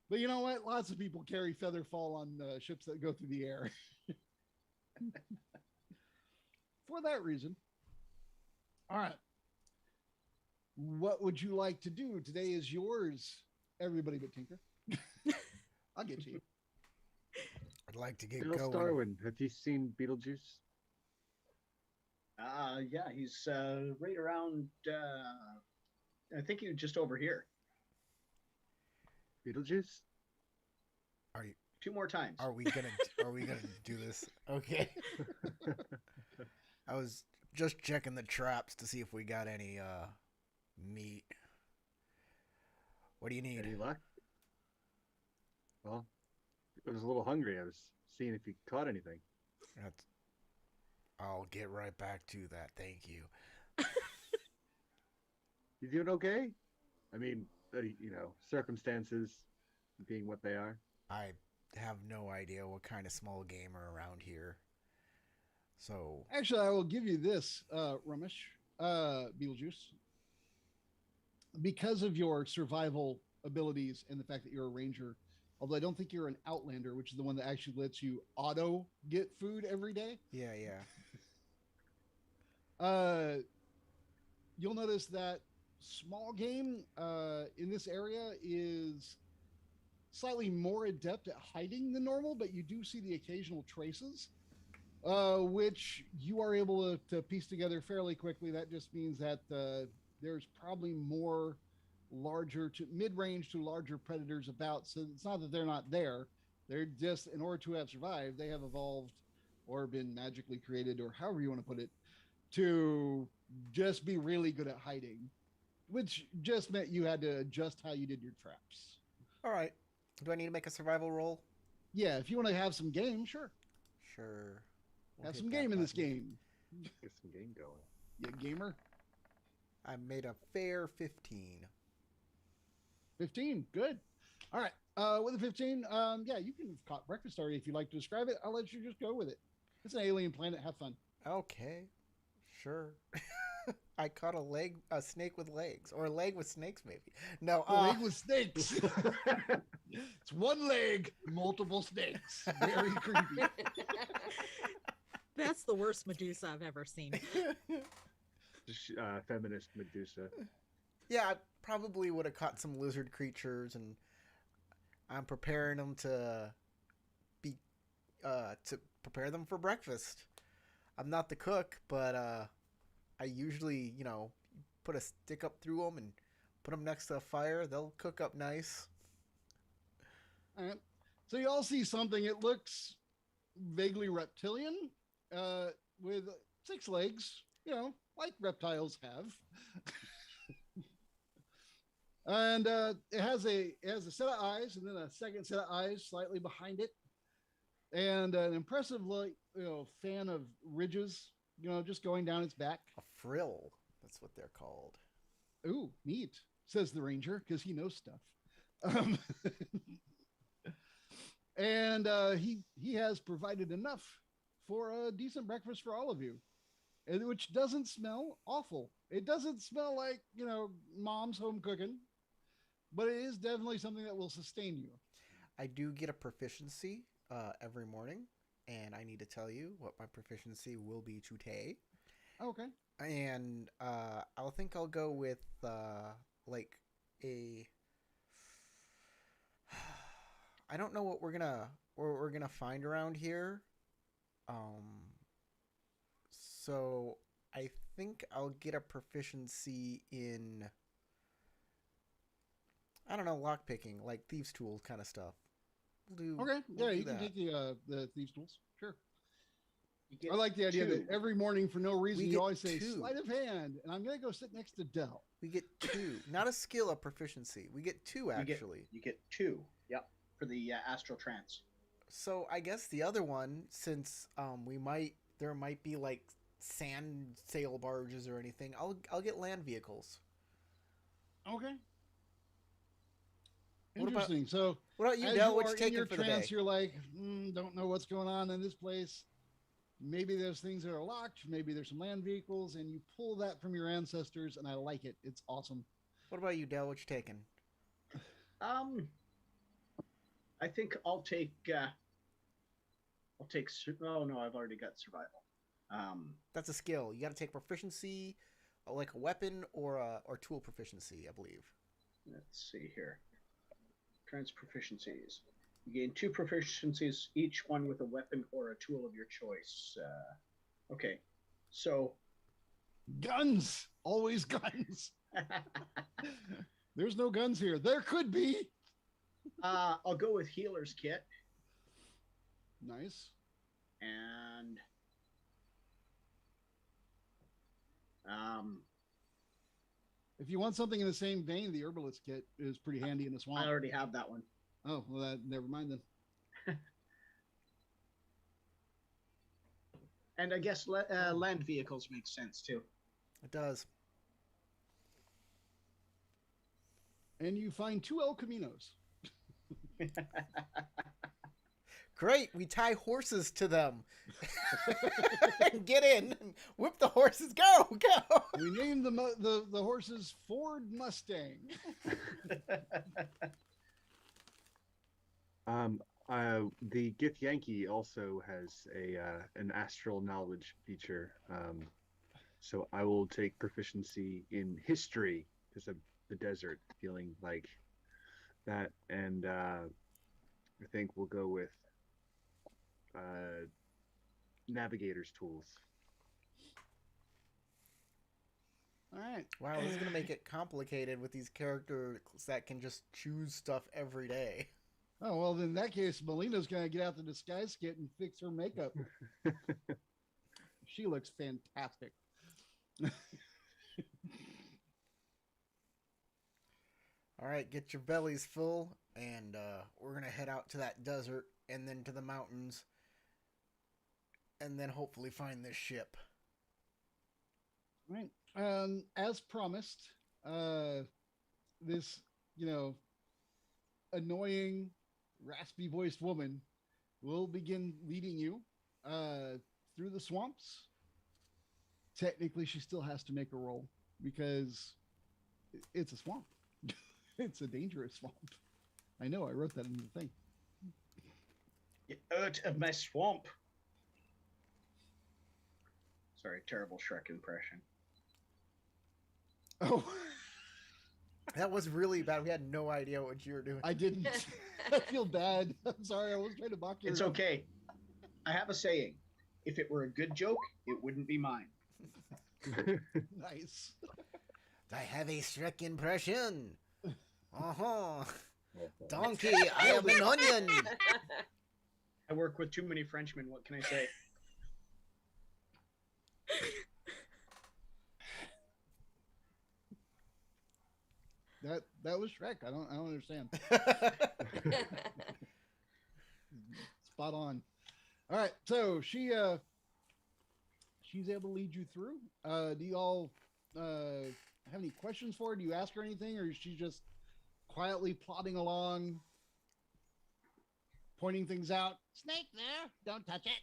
But you know what? Lots of people carry Featherfall on ships that go through the air. For that reason. All right. What would you like to do? Today is yours, everybody but Tinker. I'll get to you. I'd like to get Bill going. Starwin, have you seen Beetlejuice? Yeah, he's right around. I think he was just over here. Beetlejuice? Are you? 2 more times. Are we gonna do this? Okay. I was just checking the traps to see if we got any meat. What do you need? Any luck? Well, I was a little hungry. I was seeing if you caught anything. I'll get right back to that. Thank you. You doing okay? I mean, circumstances being what they are. I have no idea what kind of small game are around here. So Actually, I will give you this, Ramesh, Beetlejuice. because of your survival abilities and the fact that you're a ranger, although I don't think you're an outlander, which is the one that actually lets you auto get food every day. Yeah, yeah. Uh, you'll notice that small game in this area is slightly more adept at hiding than normal, but you do see the occasional traces, which you are able to piece together fairly quickly. That just means that there's probably more larger to mid-range to larger predators about. So it's not that they're not there. They're just, in order to have survived, they have evolved or been magically created, or however you want to put it, to just be really good at hiding, which just meant you had to adjust how you did your traps. All right. Do I need to make a survival roll? Yeah, if you want to have some game, sure. Sure. We'll Have hit some that game in this button. game. Get some game going. Yeah, gamer. I made a fair 15. 15. Good. All right. With a 15, yeah, you can have caught breakfast already if you'd like to describe it. I'll let you just go with it. It's an alien planet. Have fun. Okay. Sure. I caught a snake with legs, or a leg with snakes, maybe. No, A leg with snakes. It's one leg, multiple snakes. Very creepy. That's the worst Medusa I've ever seen. Feminist Medusa. yeah, I probably would have caught some lizard creatures, and I'm preparing them to prepare them for breakfast. I'm not the cook, but I usually, put a stick up through them and put them next to a fire. They'll cook up nice. All right. So you all see something. It looks vaguely reptilian, with 6 legs, like reptiles have. And it has a set of eyes, and then a second set of eyes slightly behind it, and an impressive fan of ridges, just going down its back. A frill. That's what they're called. Ooh, neat, says the ranger, because he knows stuff. Um, and he has provided enough for a decent breakfast for all of you, which doesn't smell awful. It doesn't smell like mom's home cooking, but it is definitely something that will sustain you. I do get a proficiency every morning, and I need to tell you what my proficiency will be today. Okay. And I'll go with like a. I don't know what we're gonna find around here. So I think I'll get a proficiency in. I don't know, lockpicking, like thieves' tools kind of stuff. Okay. Yeah, you can take the thieves' tools. Sure. I like the idea that every morning, for no reason, you always say sleight of hand, and I'm gonna go sit next to Dell. We get 2, not a skill, a proficiency. We get 2 actually. You get 2. Yep, for the astral trance. So I guess the other one, since there might be like sand sail barges or anything, I'll get land vehicles. Okay. What about- Interesting. So What about you, as Del? you What are you in taking your for the trance, day? you're like, don't know what's going on in this place. Maybe there's things that are locked. Maybe there's some land vehicles, and you pull that from your ancestors, and I like it. It's awesome. What about you, Del? What you taking? I think I'll take. Oh no, I've already got survival. That's a skill. You got to take proficiency, like a weapon or tool proficiency, I believe. Let's see here. Trans proficiencies. You gain 2 proficiencies, each one with a weapon or a tool of your choice. Okay, so Guns, always guns. There's no guns here. There could be. I'll go with healer's kit Nice. and If you want something in the same vein, the herbalist kit is pretty handy in the swamp. I already have that one. Oh, well, never mind then. And I guess land vehicles make sense too. It does. And you find 2 El Caminos. Great, we tie horses to them. And get in, and whip the horses. Go, go. We named the horses Ford Mustang. The Gith Yankee also has an astral knowledge feature. So I will take proficiency in history because of the desert, feeling like that, and I think we'll go with navigator's tools. All right. Wow, this is gonna make it complicated with these characters that can just choose stuff every day. Oh, well, then in that case, Melina's going to get out the disguise kit and fix her makeup. She looks fantastic. All right, get your bellies full, and we're gonna head out to that desert, and then to the mountains, and then hopefully find this ship. Right. As promised, this, annoying, raspy voiced woman will begin leading you through the swamps. Technically, she still has to make a roll because it's a swamp. It's a dangerous swamp. I know, I wrote that in the thing. Get out of my swamp. Sorry, terrible Shrek impression. Oh, That was really bad. We had no idea what you were doing. I didn't. I feel bad. I'm sorry. I was trying to mock you. It's okay. I have a saying. If it were a good joke, it wouldn't be mine. Nice. I have a Shrek impression. Uh-huh. Donkey, I am an onion. I work with too many Frenchmen. What can I say? That was Shrek. I don't understand. Spot on. All right, so she's able to lead you through. Do you all have any questions for her? Do you ask her anything, or is she just quietly plodding along, pointing things out? Snake there, don't touch it.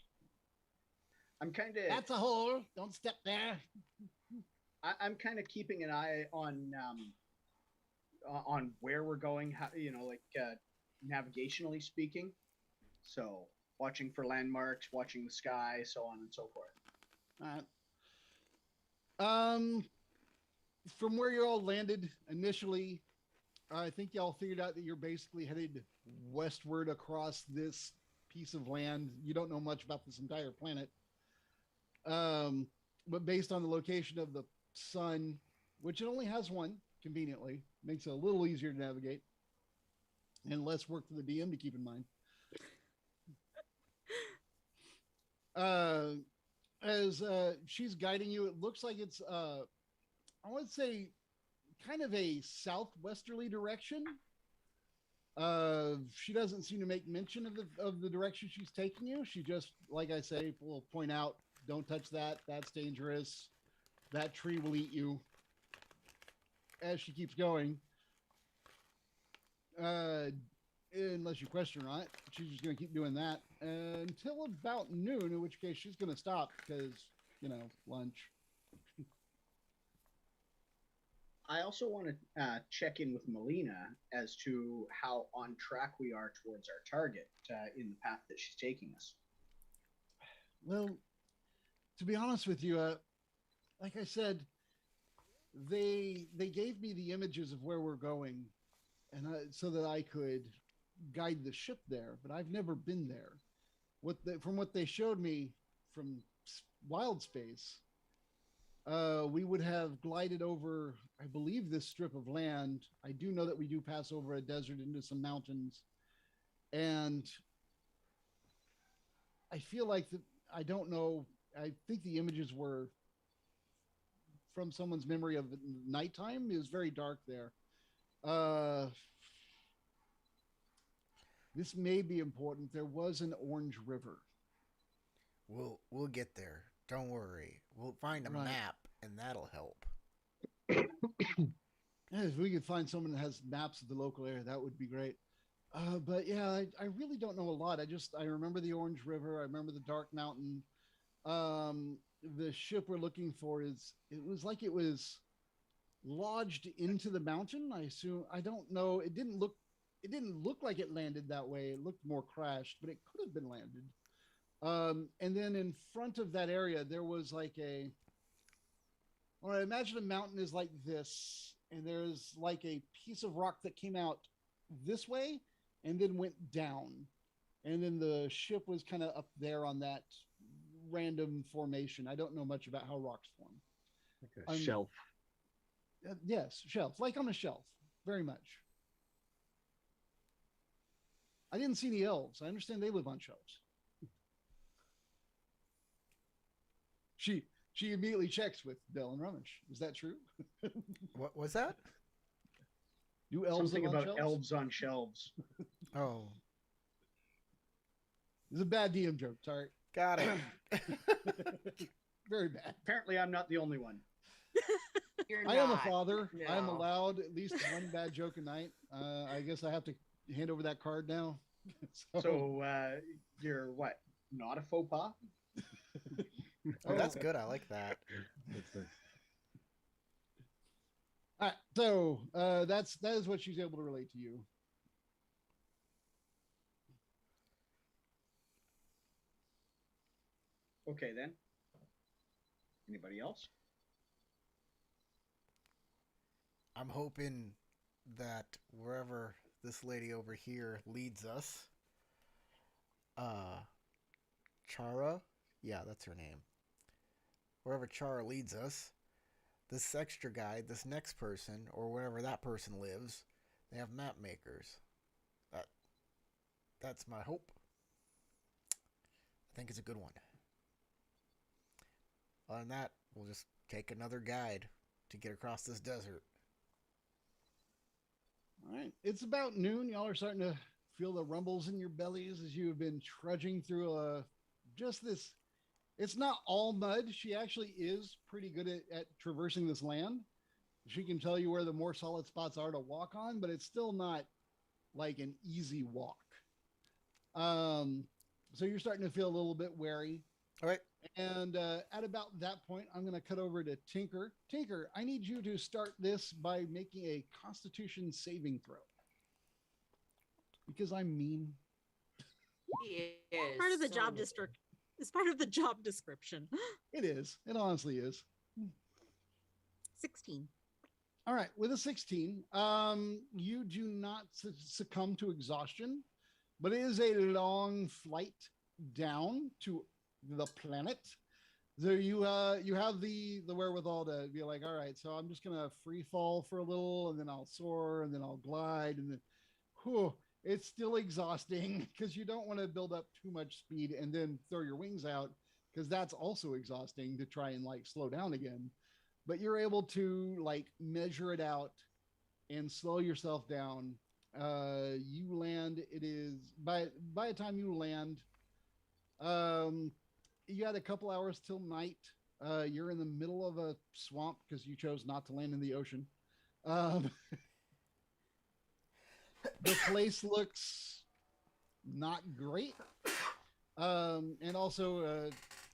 I'm kind of. That's a hole. Don't step there. I'm kind of keeping an eye on where we're going. How, navigationally speaking. So watching for landmarks, watching the sky, so on and so forth. All right. From where you all landed initially, I think y'all figured out that you're basically headed westward across this piece of land. You don't know much about this entire planet. But based on the location of the sun, which it only has one, conveniently, makes it a little easier to navigate and less work for the DM to keep in mind. As she's guiding you, it looks like it's I would say kind of a southwesterly direction. She doesn't seem to make mention of the direction she's taking you. She just, like I say, will point out, don't touch that. That's dangerous. That tree will eat you. As she keeps going, unless you question her on it, she's just going to keep doing that until about noon, in which case she's going to stop because, lunch. I also want to check in with Melina as to how on track we are towards our target in the path that she's taking us. Well, to be honest with you, like I said, they gave me the images of where we're going, and so that I could guide the ship there. But I've never been there. From what they showed me from wild space, we would have glided over, I believe, this strip of land. I do know that we do pass over a desert into some mountains, and I feel like I don't know. I think the images were from someone's memory of nighttime. It was very dark there. This may be important. There was an orange river. We'll get there. Don't worry. We'll find a Right. map, and that'll help. If we could find someone that has maps of the local area, that would be great. But yeah, I really don't know a lot. I remember the Orange River. I remember the Dark Mountain. The ship we're looking for it was like it was lodged into the mountain. I assume, I don't know. It didn't look like it landed that way. It looked more crashed, but it could have been landed. And then in front of that area, there was like well, I imagine a mountain is like this, and there's like a piece of rock that came out this way and then went down. And then the ship was kind of up there on that random formation. I don't know much about how rocks form. Like a shelf. Yes, shelf, like on a shelf, very much. I didn't see any elves. I understand they live on shelves. She immediately checks with Dell and Rummage. Is that true? What was that? Do elves Something live on about shelves? elves on shelves. Oh, It's a bad DM joke. Sorry. got it. Very bad. Apparently, I'm not the only one. You're I am a not. father. I am No. allowed at least one bad joke a night. I guess I have to hand over that card now. So you're what? Not a faux pas? Oh, that's good. I like that. That's nice. all right. So that is what she's able to relate to you. Okay, then. Anybody else? I'm hoping that wherever this lady over here leads us, Chara, yeah, that's her name. Wherever Chara leads us, this extra guy, this next person, or wherever that person lives, they have map makers. That's my hope. I think it's a good one. Other than that, we'll just take another guide to get across this desert. All right. It's about noon. Y'all are starting to feel the rumbles in your bellies as you have been trudging through just this. It's not all mud. She actually is pretty good at traversing this land. She can tell you where the more solid spots are to walk on, but it's still not like an easy walk. So you're starting to feel a little bit wary. All right. And at about that point, I'm going to cut over to Tinker. Tinker, I need you to start this by making a Constitution saving throw. Because I'm mean. He is Part of the so job mean. district is part of the job description. It is. It honestly is. 16. All right. With a 16, you do not succumb to exhaustion, but it is a long flight down to the planet. So you have the wherewithal to be like, all right, so I'm just gonna free fall for a little, and then I'll soar, and then I'll glide, and then, whew, it's still exhausting because you don't want to build up too much speed and then throw your wings out because that's also exhausting to try and like slow down again. But you're able to like measure it out and slow yourself down. You land. It is by the time you land, you had a couple hours till night. You're in the middle of a swamp because you chose not to land in the ocean. The place looks not great. And also,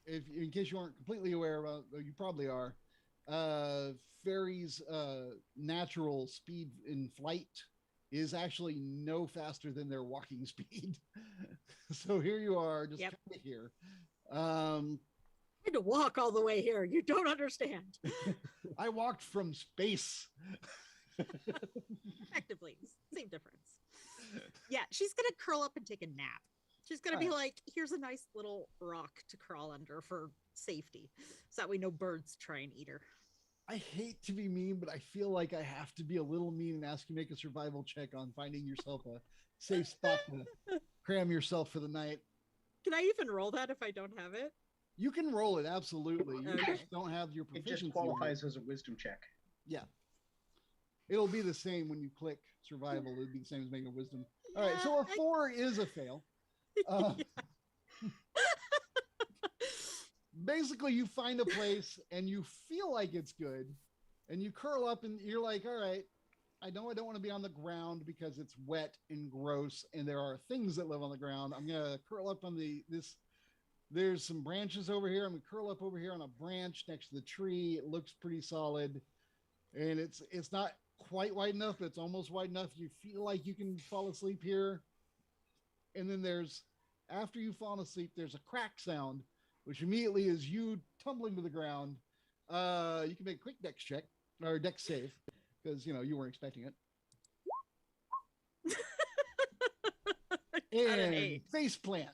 if in case you aren't completely aware, you probably are. Fairies' natural speed in flight is actually no faster than their walking speed. So here you are, just Yep. kind of here. I had to walk all the way here. You don't understand. I walked from space. Effectively, same difference. Yeah, she's gonna curl up and take a nap. She's gonna be Alright. like, here's a nice little rock to crawl under for safety, so that way no birds try and eat her. I hate to be mean, but I feel like I have to be a little mean and ask you to make a survival check on finding yourself a safe spot to cram yourself for the night. Can I even roll that if I don't have it? You can roll it, absolutely. You Okay. just don't have your It proficiency. just qualifies as a wisdom check. Yeah. It'll be the same when you click survival. It'll be the same as making a wisdom. All right, so a 4 is a fail. Basically, you find a place and you feel like it's good, and you curl up and you're like, all right, I know I don't want to be on the ground because it's wet and gross, and there are things that live on the ground. I'm gonna curl up on this. There's some branches over here. I'm gonna curl up over here on a branch next to the tree. It looks pretty solid, and it's not quite wide enough, but it's almost wide enough. You feel like you can fall asleep here. And then after you've fallen asleep, there's a crack sound, which immediately is you tumbling to the ground. You can make a quick dex check or dex save because you weren't expecting it. And face plant.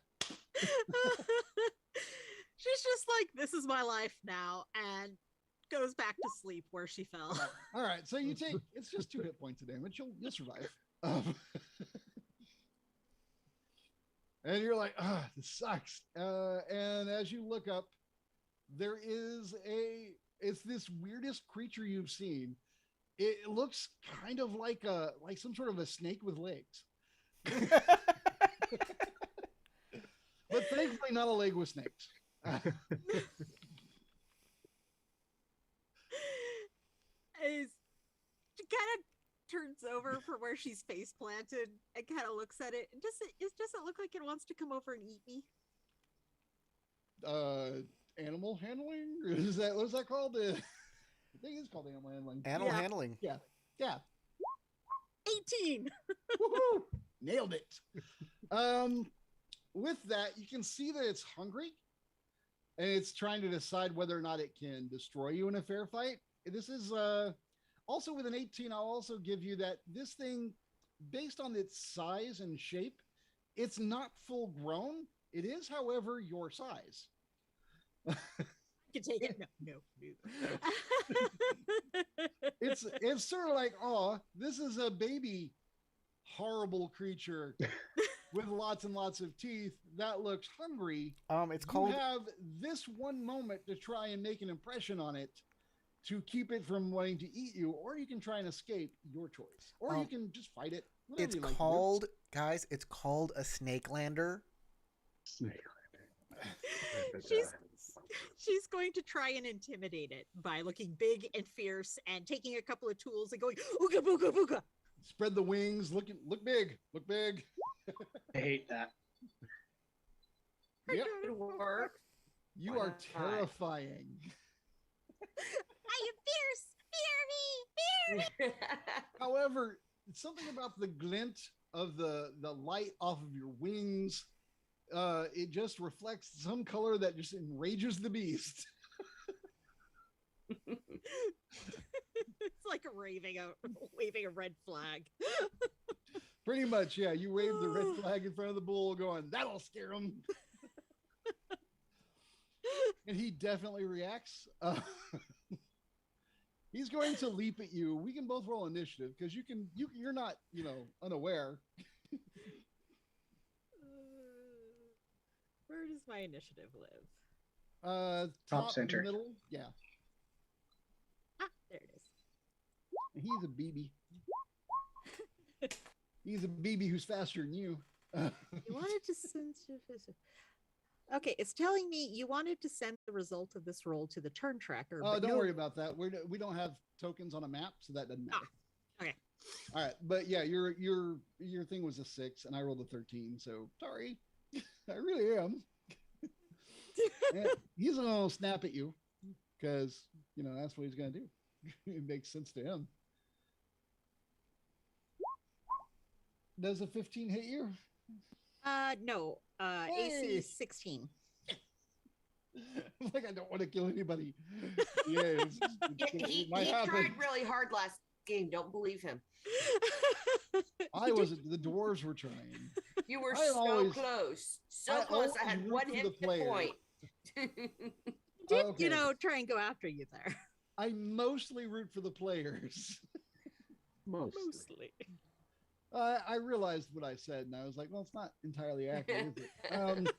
She's just like, this is my life now, and goes back to sleep where she fell. All right, so it's just 2 hit points of damage. You'll survive. And you're like, this sucks. And as you look up, it's this weirdest creature you've seen. It looks kind of like some sort of a snake with legs. But thankfully not a leg with snakes. She kind of turns over from where she's face planted and kind of looks at it. It doesn't look like it wants to come over and eat me. Animal handling? What is that called? I think it's called animal handling. Animal handling. Yeah. 18. Woohoo! Nailed it. With that, you can see that it's hungry, and it's trying to decide whether or not it can destroy you in a fair fight. This is also with an 18. I'll also give you that this thing, based on its size and shape, it's not full grown. It is, however, your size. I can take it. No. It's sort of like, oh, this is a baby horrible creature with lots and lots of teeth that looks hungry. It's called. You have this one moment to try and make an impression on it to keep it from wanting to eat you, or you can try and escape. Your choice, or you can just fight it. It's called, guys. It's called a Snakelander. She's going to try and intimidate it by looking big and fierce and taking a couple of tools and going ooga booga booga. Spread the wings. Look big. Look big. I hate that. Yep. It worked. You Why are not? terrifying. I am fierce. Fear me. However, it's something about the glint of the light off of your wings. It just reflects some color that just enrages the beast. It's like waving a red flag. Pretty much, yeah. You wave the red flag in front of the bull, going, "That'll scare him." And he definitely reacts. He's going to leap at you. We can both roll initiative because you're not, unaware. Where does my initiative live? Top center. middle. Yeah. Ah, there it is. He's a BB. He's a BB who's faster than you. You wanted to send. Okay, it's telling me you wanted to send the result of this roll to the turn tracker. Oh, but don't no- worry about that. We don't have tokens on a map, so that doesn't matter. Okay. All right, but yeah, your thing was a 6, and I rolled a 13. So sorry, I really am. And he's gonna snap at you because that's what he's gonna do. It makes sense to him. Does a 15 hit you? No. Hey. AC 16. Like I don't want to kill anybody. Yeah, He might happen. tried really hard last game. Don't believe him. I wasn't. The dwarves were trying. You were I so always- close. So I close. I always had root one for hit the player. point. Did Okay. try and go after you there? I mostly root for the players. Mostly. I realized what I said, and I was like, well, it's not entirely accurate, is it?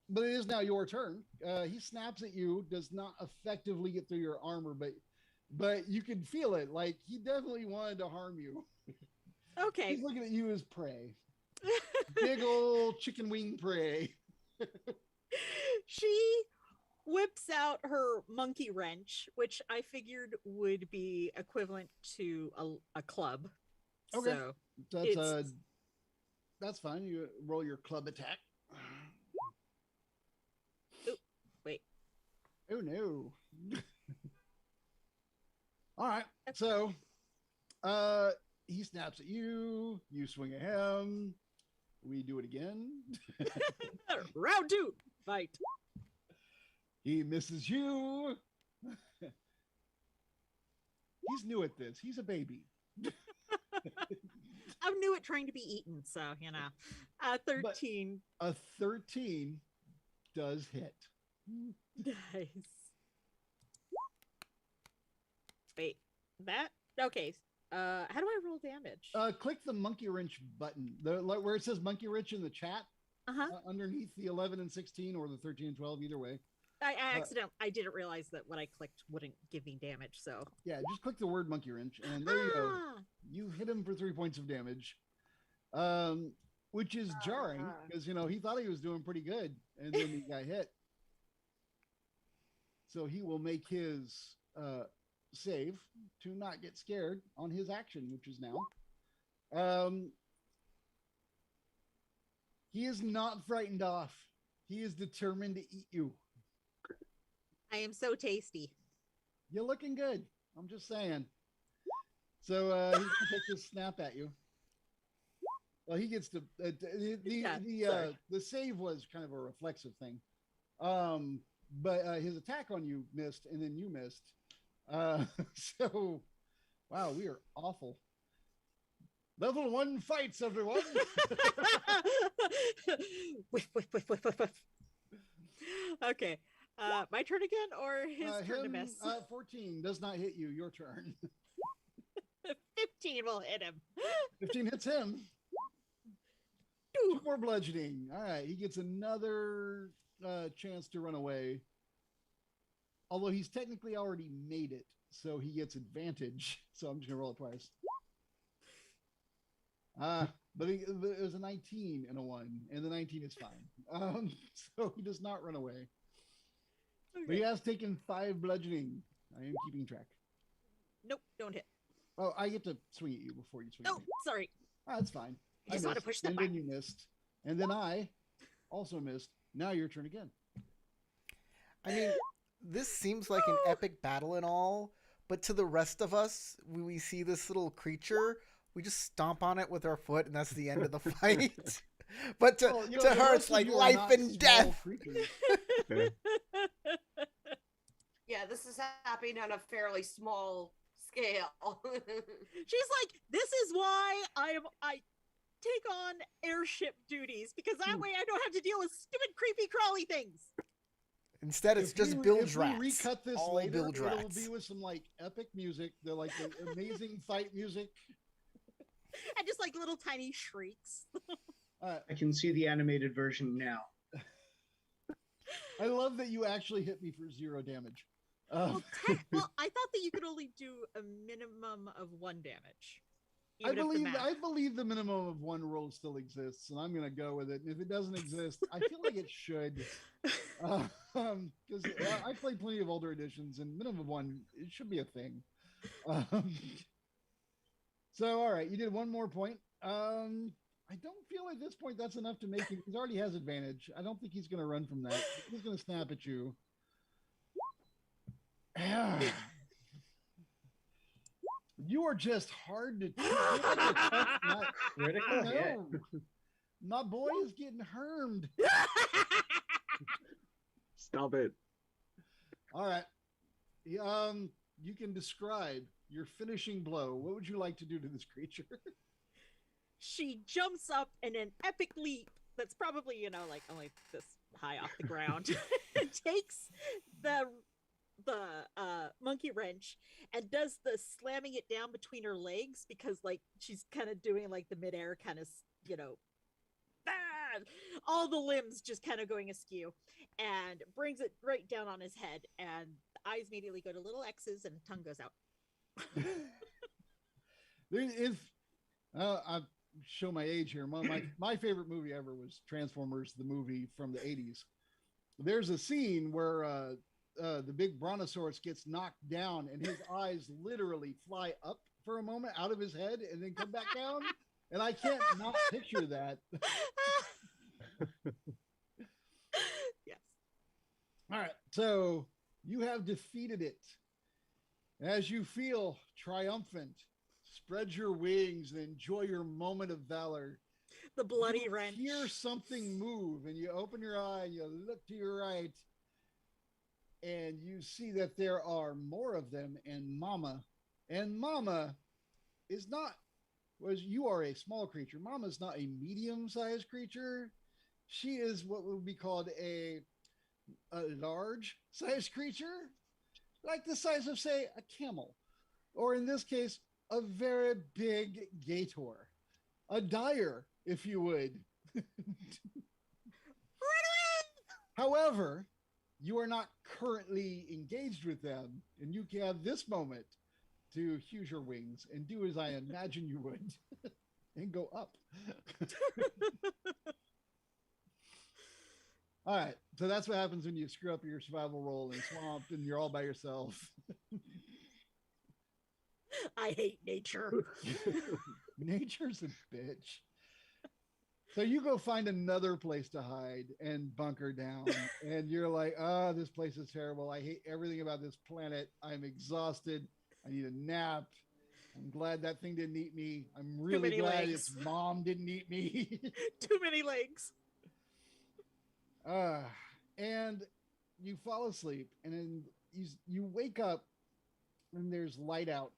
But it is now your turn. He snaps at you, does not effectively get through your armor, but you can feel it. Like, he definitely wanted to harm you. Okay. He's looking at you as prey. Big old chicken wing prey. She whips out her monkey wrench, which I figured would be equivalent to a club. Okay. So That's that's fine. You roll your club attack. wait. Oh no. All right. So he snaps at you, you swing at him. We do it again. Round 2, fight. He misses you. He's new at this. He's a baby. I'm new at trying to be eaten, so 13. But a 13 does hit. Nice. Wait, that okay. How do I roll damage? Click the monkey wrench button, where it says monkey wrench in the chat. Underneath the 11 and 16, or the 13 and 12, either way. I didn't realize that what I clicked wouldn't give me damage. So yeah, just click the word monkey wrench, and there you go. You hit him for 3 points of damage, which is jarring because he thought he was doing pretty good, and then he got hit. So he will make his save to not get scared on his action, which is now. He is not frightened off. He is determined to eat you. I am so tasty. You're looking good. I'm just saying. So he's gonna take this snap at you. Well, he gets to the save was kind of a reflexive thing, but his attack on you missed, and then you missed. So, wow, we are awful. Level 1 fights, everyone. Whiff. Okay. My turn again, or his turn to miss? 14 does not hit you. Your turn. 15 will hit him. 15 hits him. 2 more bludgeoning. All right, he gets another chance to run away. Although he's technically already made it, so he gets advantage. So I'm just gonna roll it twice. But it was a 19 and a 1, and the 19 is fine. So he does not run away. Okay. But he has taken 5 bludgeoning. I am keeping track. Nope, don't hit. Oh, I get to swing at you before you swing at me. Sorry. That's fine. You just want to push the button. And then you missed. And then I also missed. Now your turn again. I mean, this seems like an epic battle and all, but to the rest of us, when we see this little creature, we just stomp on it with our foot, and that's the end of the fight. But to her, it's like life and death. Yeah, this is happening on a fairly small scale. She's like, this is why I take on airship duties, because that way I don't have to deal with stupid, creepy, crawly things. Instead, it's just Bilge Rats. If we recut this all later, Bilge Rats. It'll be with some epic music. They're the amazing fight music. And just little tiny shrieks. I can see the animated version now. I love that you actually hit me for 0 damage. Well, I thought that you could only do a minimum of 1 damage. I believe the minimum of 1 roll still exists, and I'm going to go with it. And if it doesn't exist, I feel like it should. Because I played plenty of older editions, and minimum of 1, it should be a thing. So, all right, you did 1 more point. I don't feel at this point that's enough to make him. He already has advantage. I don't think he's going to run from that. He's going to snap at you. You are just hard to not critical. No. My boy is getting hermed. Stop it. All right. You can describe your finishing blow. What would you like to do to this creature? She jumps up in an epic leap that's probably, only this high off the ground. Takes the monkey wrench and does the slamming it down between her legs, because she's kind of doing the midair kind of, all the limbs just kind of going askew, and brings it right down on his head, and the eyes immediately go to little X's and the tongue goes out. I show my age here. My favorite movie ever was Transformers, the movie from the 80s. there's a scene where the big brontosaurus gets knocked down and his eyes literally fly up for a moment out of his head and then come back down. And I can't not picture that. Yes. All right. So you have defeated it. As you feel triumphant, spread your wings and enjoy your moment of valor. The bloody You wrench. hear something move and you open your eye, you look to your right, and you see that there are more of them. And Mama is not, was you are a small creature. Mama is not a medium-sized creature. She is what would be called a large-sized creature, like the size of, say, a camel, or in this case, a very big gator, a dire, if you would. However, you are not currently engaged with them, and you can have this moment to use your wings and do as I imagine you would and go up. All right, so that's what happens when you screw up your survival roll in swamp and you're all by yourself. I hate nature. Nature's a bitch. So you go find another place to hide and bunker down, and you're like, "Ah, this place is terrible. I hate everything about this planet. I'm exhausted. I need a nap. I'm glad that thing didn't eat me. I'm really glad legs. its mom didn't eat me." Too many legs. And you fall asleep, and then you wake up, and there's light out,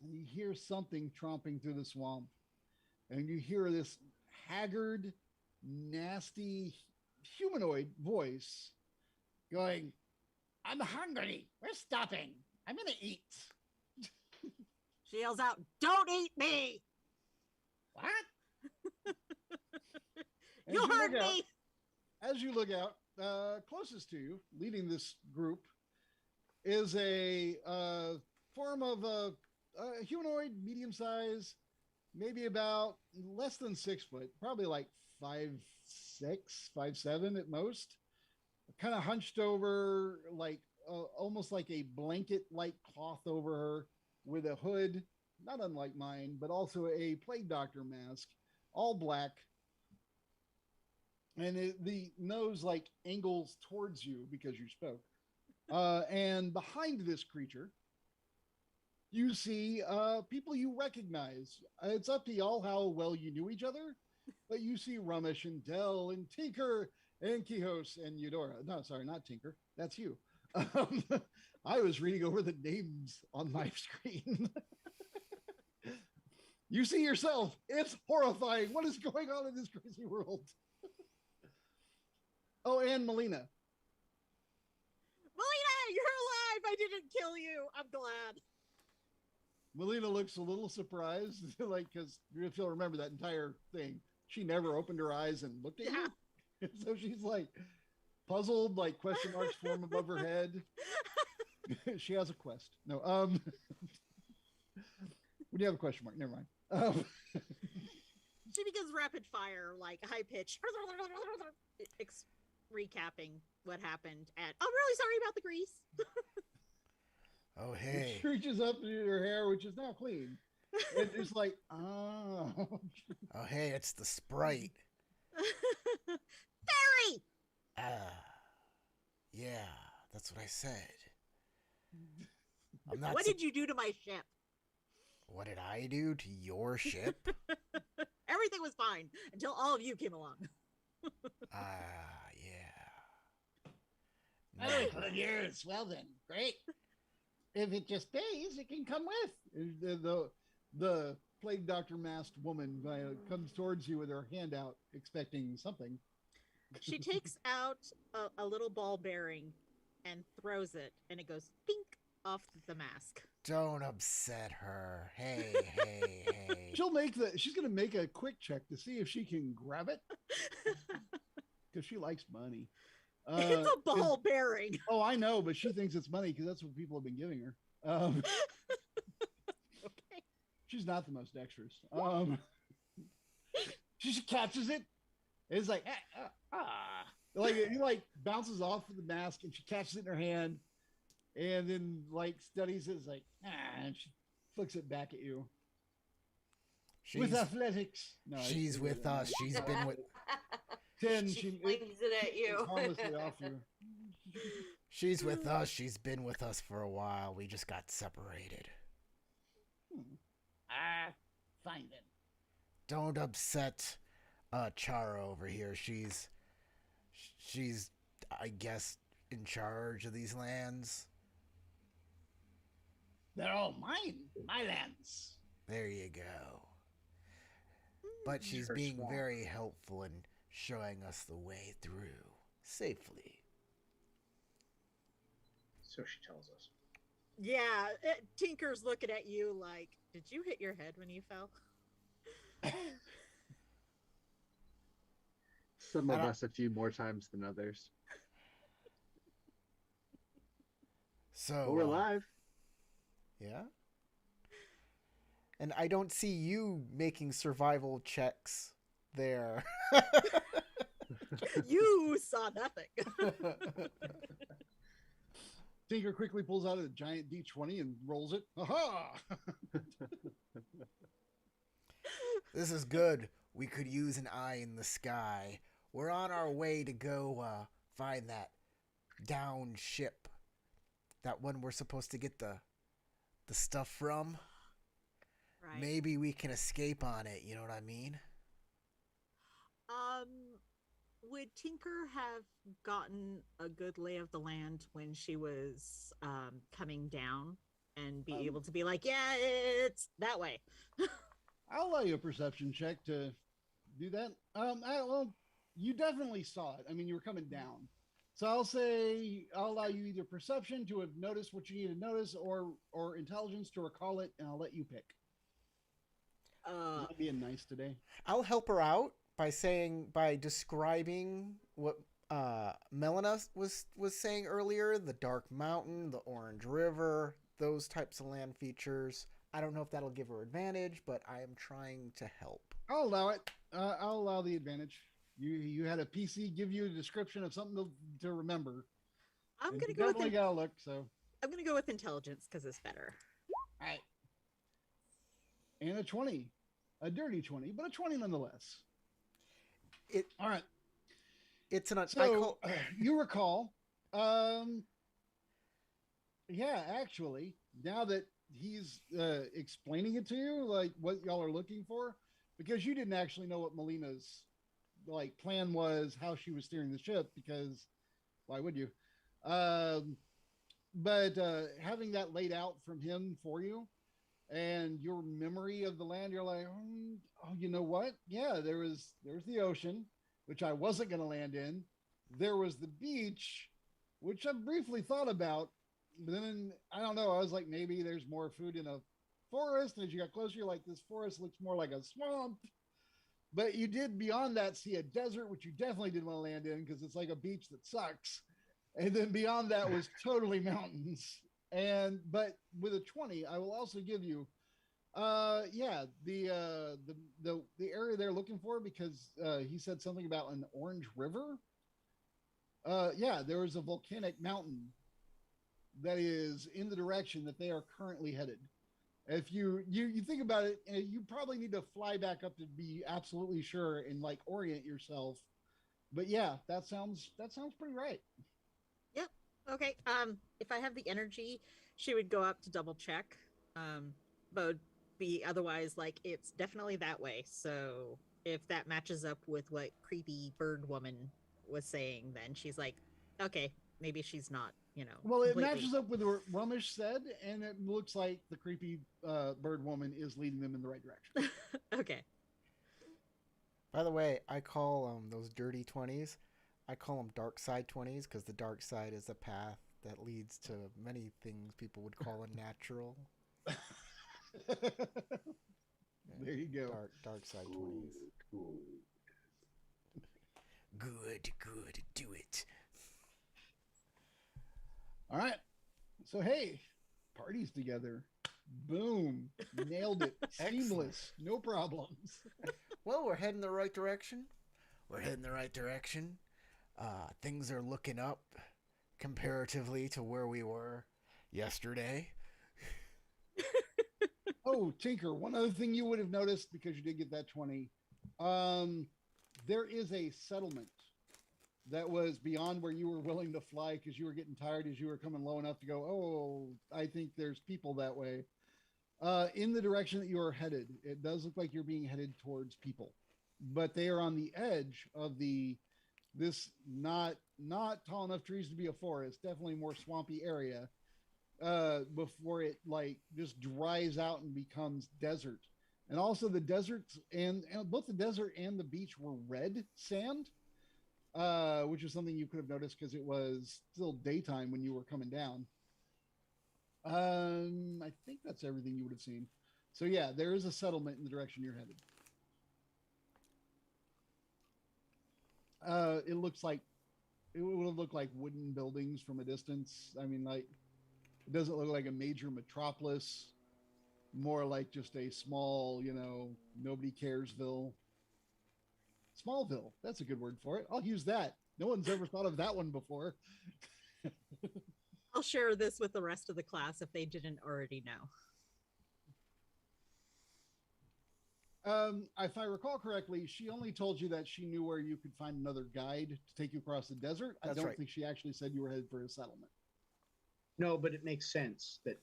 and you hear something tromping through the swamp, and you hear this haggard, nasty humanoid voice going, "I'm hungry. We're stopping. I'm gonna eat." She yells out, "Don't eat me! What? You heard me!" As you look out, closest to you, leading this group, is a form of a humanoid, medium size, maybe about less than 6 foot, probably like 5'6", 5'7" at most. Kind of hunched over, like almost like a blanket-like cloth over her, with a hood, not unlike mine, but also a plague doctor mask, all black. And the nose like angles towards you because you spoke. And behind this creature, you see people you recognize. It's up to y'all how well you knew each other, but you see Rumish and Dell and Tinker and Quijos and Eudora. No, sorry, not Tinker. That's you. I was reading over the names on my screen. You see yourself. It's horrifying. What is going on in this crazy world? Oh, and Melina. Melina, you're alive! I didn't kill you. I'm glad. Melina looks a little surprised, like, because if you'll remember that entire thing, she never opened her eyes and looked at you. So she's like puzzled, like question marks form above her head. She has a quest. No, when you have a question mark, never mind. She begins rapid fire, like high pitch, recapping what happened at. I'm really sorry about the grease. Oh, hey. She reaches up to her hair, which is now clean. And it's like, oh. Oh, hey, it's the Sprite. Fairy! Yeah, that's what I said. I'm not What did you do to my ship? What did I do to your ship? Everything was fine until all of you came along. Yeah. Oh, yours. Well then, great. If it just pays, it can come with. The plague doctor masked woman comes towards you with her hand out, expecting something. She takes out a little ball bearing and throws it, and it goes pink off the mask. Don't upset her. Hey, hey, hey. She's gonna make a quick check to see if she can grab it. Because she likes money. It's a ball bearing. Oh, I know, but she thinks it's money because that's what people have been giving her. Okay. She's not the most dexterous. She catches it. It's like, Like he like bounces off of the mask and she catches it in her hand and then like studies it, like and she flicks it back at you with She's athletics. No, she's with us. She's been with 10. She flings it at you. It's harmlessly off you. she's with us. She's been with us for a while. We just got separated. Fine then. Don't upset Chara over here. She's I guess in charge of these lands. They're all mine, my lands. There you go. But she's Her being swamp. very helpful in showing us the way through safely. So she tells us. Yeah, Tinker's looking at you like, did you hit your head when you fell? Some I of don't- us a few more times than others. So But we're alive. Yeah. And I don't see you making survival checks there. You saw nothing. Tinker quickly pulls out a giant D20 and rolls it. Aha! This is good. We could use an eye in the sky. We're on our way to go find that down ship. That one we're supposed to get the stuff from. Right. Maybe we can escape on it, you know what I mean? Would Tinker have gotten a good lay of the land when she was coming down and be able to be like, yeah, it's that way? I'll allow you a perception check to do that. Well, you definitely saw it. I mean, you were coming down. So I'll allow you either perception to have noticed what you need to notice or intelligence to recall it, and I'll let you pick. I'm being nice today. I'll help her out by describing what Melina was saying earlier, the Dark Mountain, the Orange River, those types of land features. I don't know if that'll give her advantage, but I am trying to help. I'll allow it. I'll allow the advantage. You had a PC give you a description of something to remember. I'm And gonna you go with definitely gotta look. So I'm gonna go with intelligence because it's better. all right, and a 20, a dirty 20, but a 20 nonetheless. All right. It's an So you recall, yeah, actually, now that he's explaining it to you, like what y'all are looking for, because you didn't actually know what Melina's like plan was, how she was steering the ship, because why would you? But having that laid out from him for you, and your memory of the land, you're like, oh, you know what? Yeah, there's the ocean, which I wasn't going to land in. There was the beach, which I briefly thought about, but then I don't know. I was like, maybe there's more food in a forest. And as you got closer, you're like, this forest looks more like a swamp. But you did beyond that see a desert, which you definitely didn't want to land in because it's like a beach that sucks. And then beyond that was totally mountains. But with a 20, I will also give you yeah, the area they're looking for, because he said something about an orange river. Yeah, there is a volcanic mountain that is in the direction that they are currently headed. If you think about it, you probably need to fly back up to be absolutely sure and like orient yourself. But yeah, that sounds pretty right. Yep. Okay. If I have the energy, she would go up to double check. But would be otherwise like it's definitely that way. So if that matches up with what creepy bird woman was saying, then she's like, okay, maybe she's not, Well, it completely- matches up with what Rummish said, and it looks like the creepy bird woman is leading them in the right direction. Okay. By the way, I call those dirty 20s, I call them dark side 20s because the dark side is a path that leads to many things people would call unnatural. There you go. Dark side 20s. Good, do it. All right. So hey, parties together. Boom. Nailed it. Excellent. Seamless. No problems. Well, we're heading the right direction. Things are looking up comparatively to where we were yesterday. Oh, Tinker, one other thing you would have noticed because you did get that 20. There is a settlement that was beyond where you were willing to fly because you were getting tired as you were coming low enough to go, oh, I think there's people that way. In the direction that you are headed, it does look like you're being headed towards people, but they are on the edge of this not tall enough trees to be a forest, definitely more swampy area, before it like just dries out and becomes desert. And also the deserts and both the desert and the beach were red sand, which is something you could have noticed because it was still daytime when you were coming down. I think that's everything you would have seen. So yeah, there is a settlement in the direction you're headed. It looks like it would look like wooden buildings from a distance. I mean, like it doesn't look like a major metropolis. More like just a small, nobody caresville. Smallville. That's a good word for it. I'll use that. No one's ever thought of that one before. I'll share this with the rest of the class if they didn't already know. If I recall correctly, she only told you that she knew where you could find another guide to take you across the desert. That's I don't right. think she actually said you were headed for a settlement. No, but it makes sense that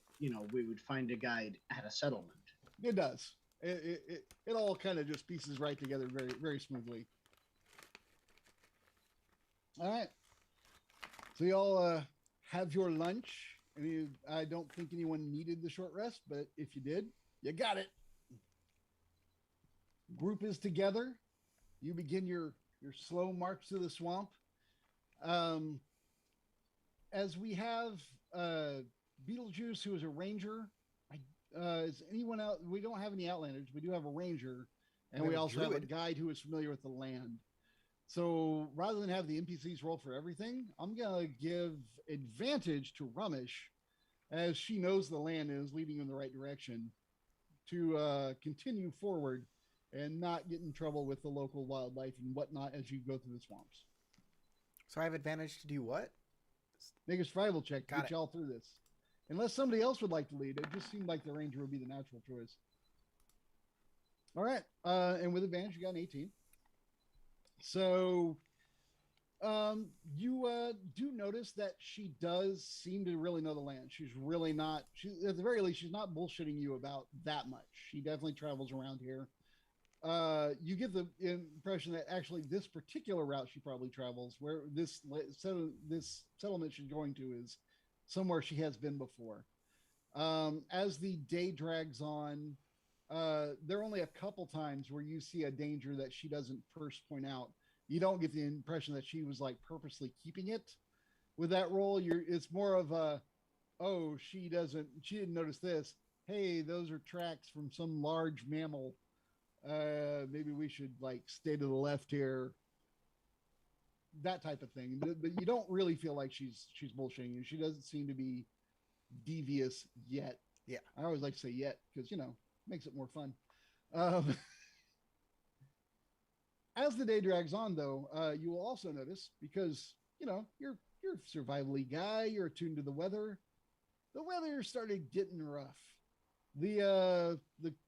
we would find a guide at a settlement. It does. It all kind of just pieces right together very, very smoothly. All right. So y'all have your lunch. I don't think anyone needed the short rest, but if you did, you got it. Group is together. You begin your slow march to the swamp. As we have Beetlejuice, who is a ranger. Is anyone out? We don't have any Outlanders. We do have a ranger, and we also have a guide who is familiar with the land. So rather than have the NPCs roll for everything, I'm gonna give advantage to Rumish, as she knows the land and is leading you in the right direction, to continue forward and not get in trouble with the local wildlife and whatnot as you go through the swamps. So I have advantage to do what? Make a survival check to Got get it. y'all through this. Unless somebody else would like to lead, it just seemed like the ranger would be the natural choice. All right, and with advantage, you got an 18. So you do notice that she does seem to really know the land. She's really not. At the very least, she's not bullshitting you about that much. She definitely travels around here. You get the impression that actually this particular route she probably travels, where this settlement she's going to, is somewhere she has been before. As the day drags on, there are only a couple times where you see a danger that she doesn't first point out. You don't get the impression that she was like purposely keeping it with that roll. It's more of a, oh, she didn't notice this. Hey, those are tracks from some large mammal. Maybe we should like stay to the left here. That type of thing. But you don't really feel like she's bullshitting you. She doesn't seem to be devious yet. Yeah. I always like to say yet because makes it more fun. As the day drags on, though, you will also notice, because you're a survivally guy, you're attuned to the weather. The weather started getting rough. The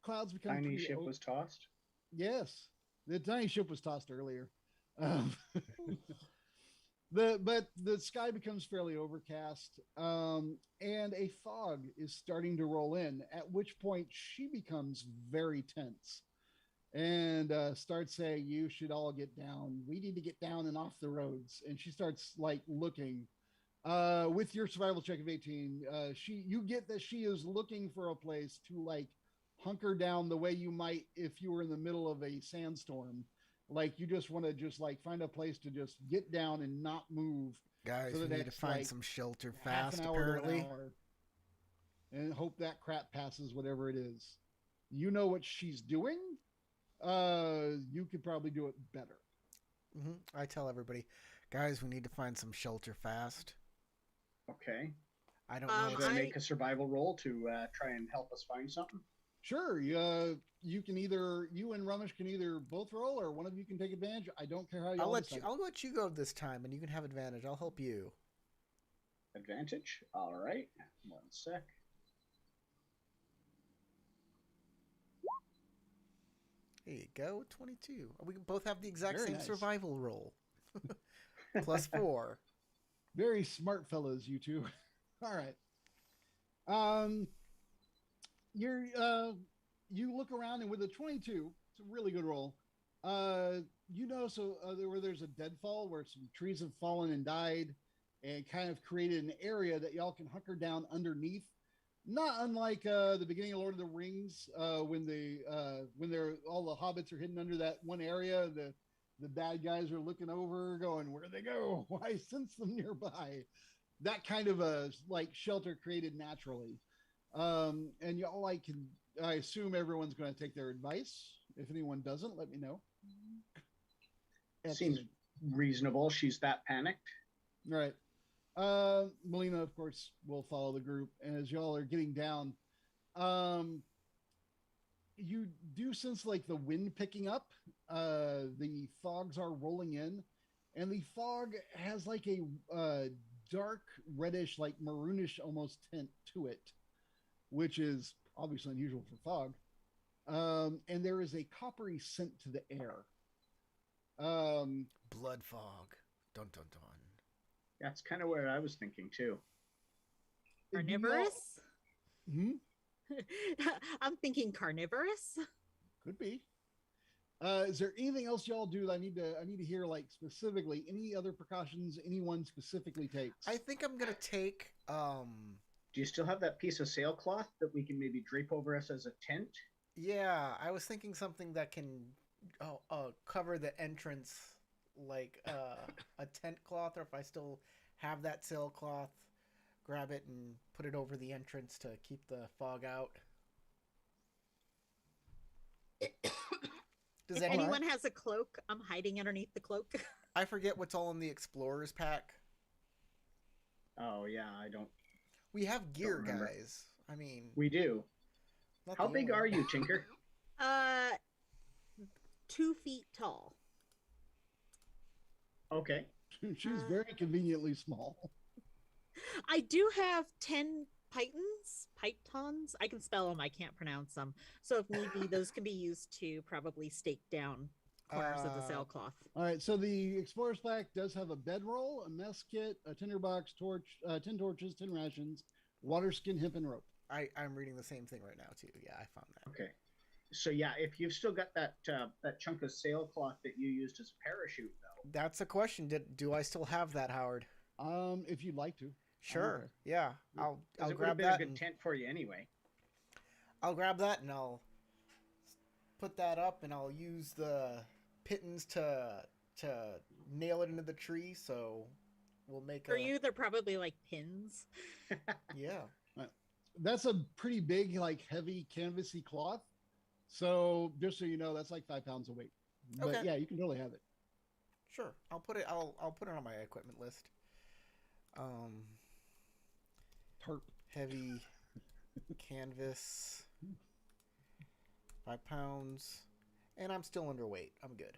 clouds become Tiny ship was tossed. Yes, the tiny ship was tossed earlier. But the sky becomes fairly overcast, and a fog is starting to roll in, at which point she becomes very tense and starts saying, you should all get down. We need to get down and off the roads. And she starts like looking, with your survival check of 18, you get that she is looking for a place to like hunker down the way you might if you were in the middle of a sandstorm. Like you just want to just like find a place to just get down and not move. Guys, we need to find some shelter half fast, an hour to an apparently. hour, and hope that crap passes, whatever it is. You know what she's doing. You could probably do it better. I tell everybody, guys, we need to find some shelter fast. Okay. I don't know. Should I make a survival roll to try and help us find something? Sure. You can either you and Rumish can either both roll, or one of you can take advantage. I don't care how y'all decide. I'll let you go this time, and you can have advantage. I'll help you. Advantage. All right. 1 sec. There you go. 22. We both have the exact Very same nice. survival roll. +4. Very smart fellows, you two. All right. Um, you look around, and with a 22, it's a really good roll. There's a deadfall where some trees have fallen and died, and kind of created an area that y'all can hunker down underneath. Not unlike the beginning of Lord of the Rings, when all the hobbits are hidden under that one area. The bad guys are looking over, going, "Where'd they go? I sense them nearby." That kind of a shelter created naturally. And y'all I assume everyone's going to take their advice. If anyone doesn't, let me know. Seems reasonable. She's that panicked. All right. Melina, of course, will follow the group. And as y'all are getting down, you do sense the wind picking up. The fogs are rolling in, and the fog has a dark reddish, maroonish almost tint to it, which is obviously unusual for fog. And there is a coppery scent to the air. Blood fog. Dun dun dun. That's kind of where I was thinking too. Carnivorous? Hmm? I'm thinking carnivorous. Could be. Is there anything else y'all do that I need to hear, specifically? Any other precautions anyone specifically takes? I think I'm gonna take. Do you still have that piece of sailcloth that we can maybe drape over us as a tent? Yeah, I was thinking something that can cover the entrance, a tent cloth, or if I still have that sailcloth, grab it and put it over the entrance to keep the fog out. Does If anyone has a cloak, I'm hiding underneath the cloak. I forget what's all in the explorer's pack. Oh yeah, I don't. We have gear, remember. guys. I mean, We do. not How the big only- are you, Tinker? 2 feet tall. Okay. She's very conveniently small. I do have 10 pythons. I can spell them, I can't pronounce them. So if need be, those can be used to probably stake down corners of the sailcloth. All right, so the explorer's pack does have a bedroll, a mess kit, a tinderbox, 10 torches, 10 rations, water skin, hemp, and rope. I'm reading the same thing right now too. Yeah, I found that. Okay. So yeah, if you've still got that chunk of sailcloth that you used as a parachute, though. That's a question. Do I still have that, Howard? If you'd like to. Sure. Yeah. I'll It would grab have been that. a good tent for you anyway. I'll grab that and I'll put that up, and I'll use the pittons to nail it into the tree. So we'll make For you, they're probably like pins. Yeah. That's a pretty big, heavy canvasy cloth. So just so you know, that's 5 pounds of weight. But Okay. yeah, you can totally have it. Sure. I'll put it on my equipment list. Tarp. Heavy canvas, 5 pounds, and I'm still underweight. I'm good.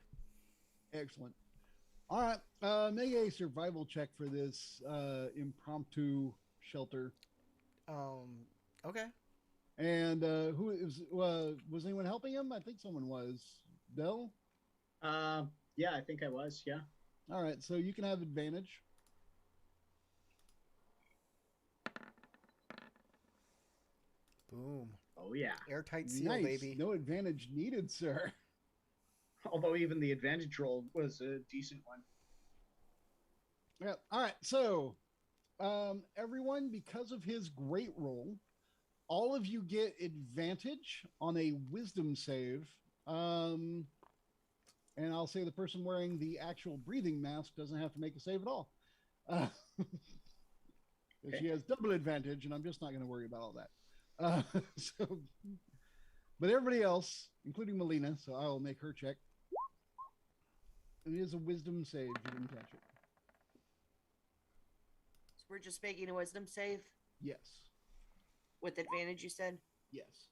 Excellent. All right. Make a survival check for this impromptu shelter. Okay. And was anyone helping him? I think someone was. Dell? Yeah, I think I was. Yeah. All right, so you can have advantage. Boom. Oh yeah. Airtight seal, Nice. baby. No advantage needed, sir. Although even the advantage roll was a decent one. Yeah. All right. So, everyone, because of his great roll, all of you get advantage on a wisdom save. And I'll say the person wearing the actual breathing mask doesn't have to make a save at all. Okay. She has double advantage, and I'm just not going to worry about all that. But everybody else, including Melina, so I will make her check. It is a wisdom save. You didn't catch it. So we're just making a wisdom save Yes. with advantage, you said? Yes.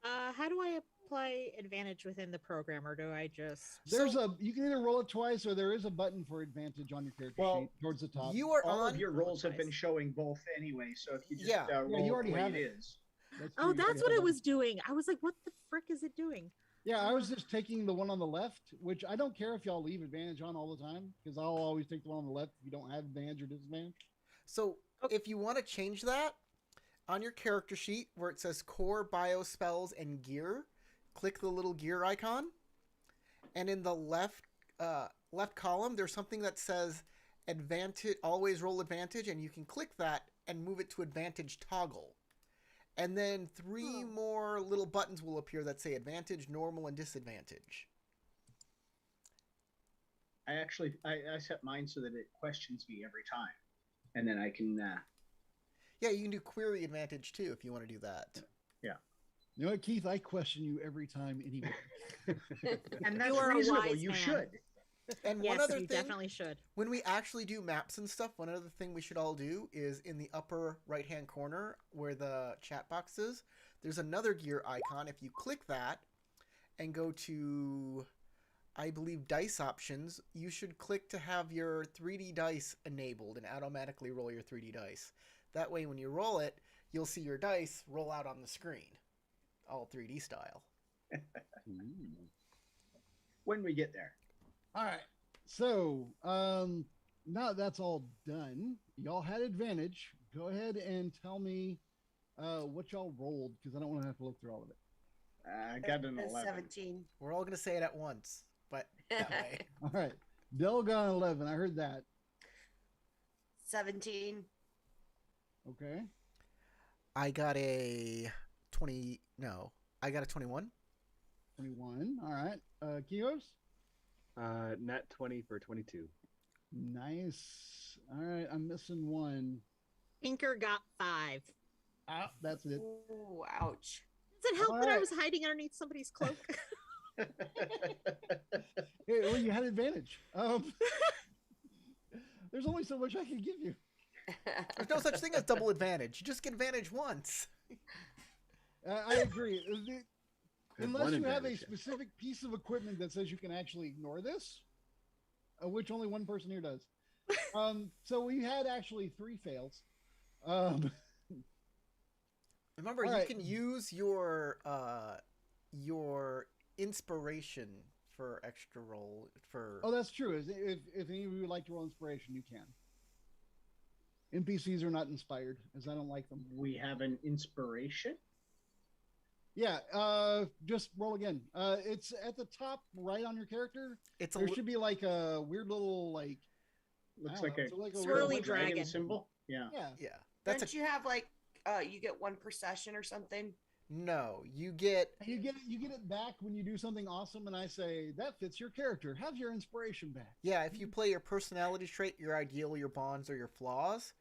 How do I apply advantage within the program, or do I just? You can either roll it twice, or there is a button for advantage on your character Well, sheet towards the top. You are All on. of your rolls have been Twice. showing both anyway, so if you just Yeah. roll you already the way have it it. is. That's Oh, true, you already that's what have it that. was doing. I was like, what the frick is it doing? Yeah, I was just taking the one on the left, which I don't care if y'all leave advantage on all the time, because I'll always take the one on the left if you don't have advantage or disadvantage. So Okay. if you want to change that, on your character sheet where it says core, bio, spells, and gear, click the little gear icon, and in the left column there's something that says advantage, always roll advantage, and you can click that and move it to advantage toggle. And then three more little buttons will appear that say advantage, normal, and disadvantage. I set mine so that it questions me every time, and then I can. Yeah, you can do query advantage too if you want to do that. You know what, Keith? I question you every time anyway. And that's You are a reasonable. wise You man. should. And Yes, one other you thing, definitely should. when we actually do maps and stuff, one other thing we should all do is in the upper right-hand corner where the chat box is, there's another gear icon. If you click that and go to, I believe, dice options, you should click to have your 3D dice enabled and automatically roll your 3D dice. That way, when you roll it, you'll see your dice roll out on the screen, all 3D style. When we get there. All right. So now that's all done, y'all had advantage. Go ahead and tell me what y'all rolled, because I don't want to have to look through all of it. I got an 11. 17. We're all going to say it at once, but that way. All right. Dell got an 11. I heard that. 17. Okay. I got a 20. No, I got a 21. 21. All right. Kios? Nat 20 for 22. Nice. All right. I'm missing one. Tinker got 5. Ah, that's it. Ooh, ouch. Does it help All that I right. was hiding underneath somebody's cloak? Hey, well, you had advantage. There's only so much I can give you. There's no such thing as double advantage. You just get advantage once. I agree. There's Unless one you have a advantage, yeah. specific piece of equipment that says you can actually ignore this, which only one person here does. So we had actually 3 fails. Remember, All you right. can use your inspiration for extra roll for. Oh, that's true. If any of you would like to roll inspiration, you can. NPCs are not inspired, as I don't like them. We have an inspiration. Yeah, just roll again. It's at the top right on your character. It's There should be like a weird little like Looks I like don't know, a it's like Swirly weird- dragon. symbol. Yeah. Yeah. yeah. That's Don't you have like you get 1 per session or something? no. You get You get it back when you do something awesome, and I say that fits your character. Have your inspiration back. yeah. If you play your personality trait, your ideal, your bonds, or your flaws,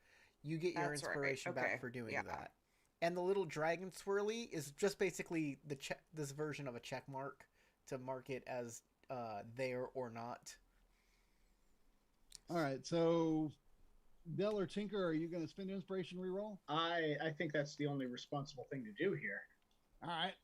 you get your That's right. inspiration Okay. back for doing Yeah. that. And the little dragon swirly is just basically this version of a check mark to mark it as there or not. All right, so Dell or Tinker, are you going to spend inspiration reroll? I think that's the only responsible thing to do here. All right.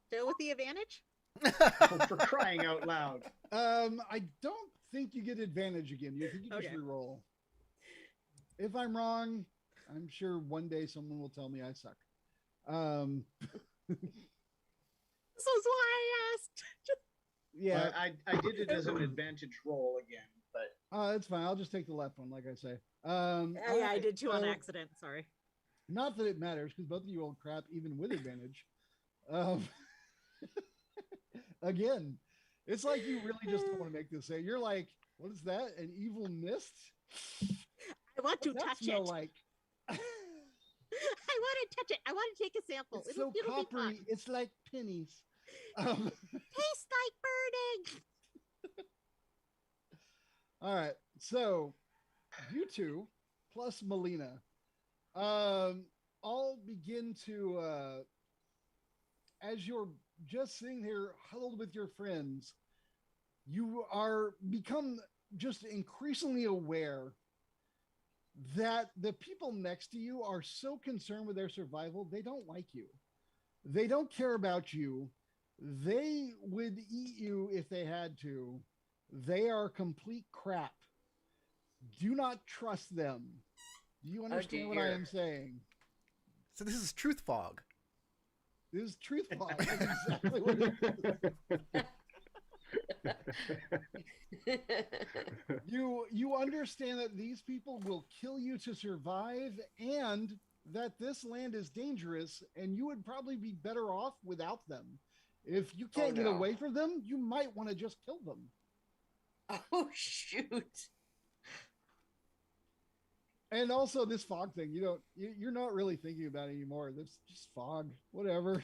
Still with the advantage? Oh, for crying out loud. I don't think you get advantage again. You think you just Okay. reroll. If I'm wrong, I'm sure one day someone will tell me I suck. This is why I asked. Yeah, I did it as an advantage roll again, but it's fine. I'll just take the left one, like I say. Yeah, I did too on so- accident. Sorry. Not that it matters, because both of you rolled crap, even with advantage. Um, again, it's like you really just don't want to make this say. You're like, what is that? An evil mist? I want to What's that touch smell it. like? I want to touch it. I want to take a sample. It's so It'll be fun. coppery. It's like pennies. Tastes like burning. All right. So you two plus Melina all begin to as you're just sitting here huddled with your friends, you are become just increasingly aware that the people next to you are so concerned with their survival, they don't like you. They don't care about you. They would eat you if they had to. They are complete crap. Do not trust them. Do you understand what I dear. am saying? So this is truth fog. This is truth fog. That's exactly what it is. You understand that these people will kill you to survive, and that this land is dangerous, and you would probably be better off without them. If you can't get no. away from them, you might want to just kill them. Oh shoot. And also this fog thing, you're not really thinking about it anymore. That's just fog, whatever.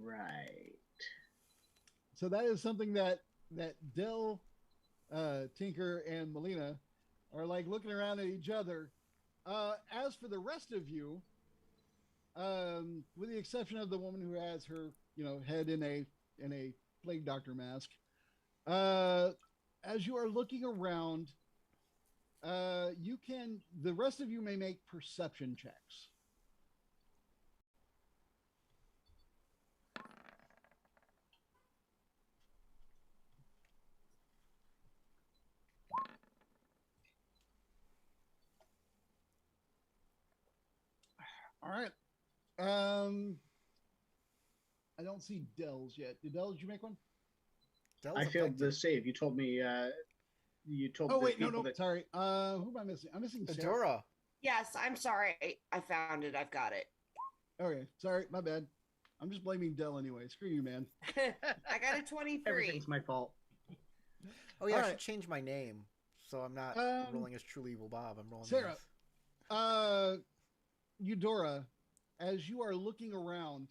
Right. So that is something that Dell, Tinker, and Melina are like looking around at each other. As for the rest of you, with the exception of the woman who has her, head in a plague doctor mask, as you are looking around, the rest of you may make perception checks. All right. I don't see Dell's yet. Did you make one? Dell's I failed affected. the save. You told me. You told. Oh the wait, no, people that- sorry. Who am I missing? I'm missing Sarah. Adora. Yes, I'm sorry. I found it. I've got it. Okay, sorry, my bad. I'm just blaming Dell anyway. Screw you, man. I got a 23. Everything's my fault. Oh yeah, All I right. should change my name, so I'm not rolling as Truly Evil Bob. I'm rolling Sarah. as Eudora, as you are looking around,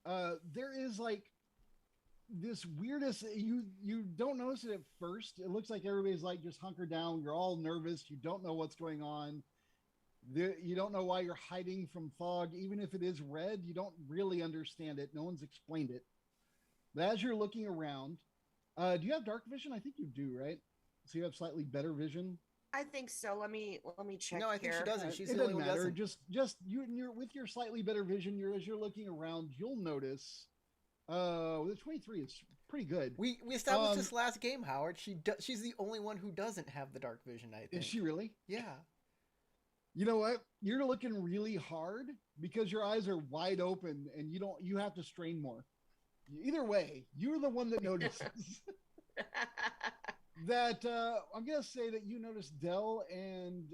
there is like this weirdest. You don't notice it at first. It looks like everybody's like just hunkered down. You're all nervous. You don't know what's going on. You don't know why you're hiding from fog. Even if it is red, you don't really understand it. No one's explained it. But as you're looking around, do you have dark vision? I think you do, right? So you have slightly better vision. I think so. Let me check. No, I think she here. doesn't. She's It the only doesn't one who matter. doesn't. Just you and your with your slightly better vision. As you're looking around, you'll notice. The 23 is pretty good. We established this last game, Howard. She's the only one who doesn't have the dark vision. I think. Is she really? Yeah. You know what? You're looking really hard because your eyes are wide open and you have to strain more. Either way, you're the one that notices. That I'm gonna say that you noticed Dell and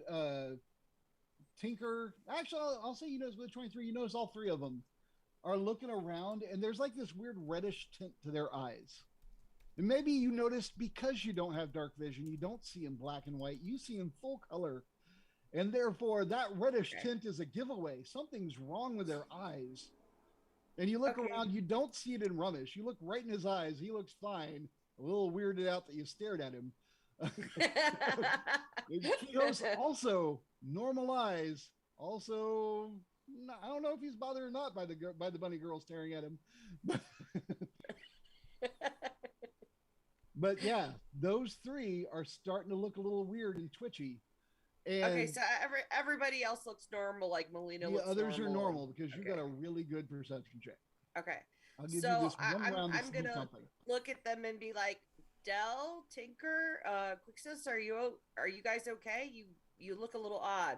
Tinker. Actually, I'll say you notice with 23. You notice all three of them are looking around, and there's like this weird reddish tint to their eyes. And maybe you noticed because you don't have dark vision, you don't see in black and white. You see in full color, and therefore that reddish tint is a giveaway. Something's wrong with their eyes. And you look around, you don't see it in Rummish. You look right in his eyes. He looks fine. A little weirded out that you stared at him. Kios also normal eyes. Also, I don't know if he's bothered or not by the bunny girl staring at him. But yeah, those three are starting to look a little weird and twitchy. And okay, so everybody else looks normal, like Melina looks normal. The others are normal because you got a really good perception check. Okay. I'll give So you this one round. I'm gonna look at them and be like, Dell, Tinker, Quixis, are you guys okay? You look a little odd.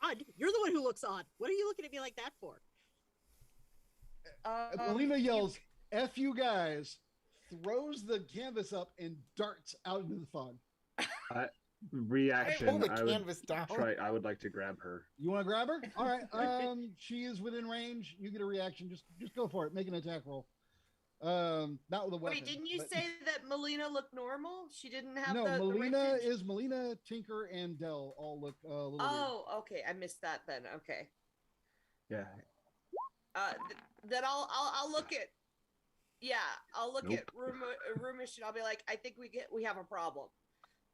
Odd? You're the one who looks odd. What are you looking at me like that for? Melina yells, "F you guys!" throws the canvas up and darts out into the fog. Reaction. Pull the I canvas down. I would like to grab her. You want to grab her? All right. She is within range. You get a reaction. Just go for it. Make an attack roll. Not with a weapon. Wait, didn't you say that Melina looked normal? She didn't have Melina is Melina, Tinker, and Dell all look a little weird. Okay. I missed that then. Okay. Yeah. Then I'll look at. Yeah, I'll look at Roomish and I'll be like, I think we have a problem.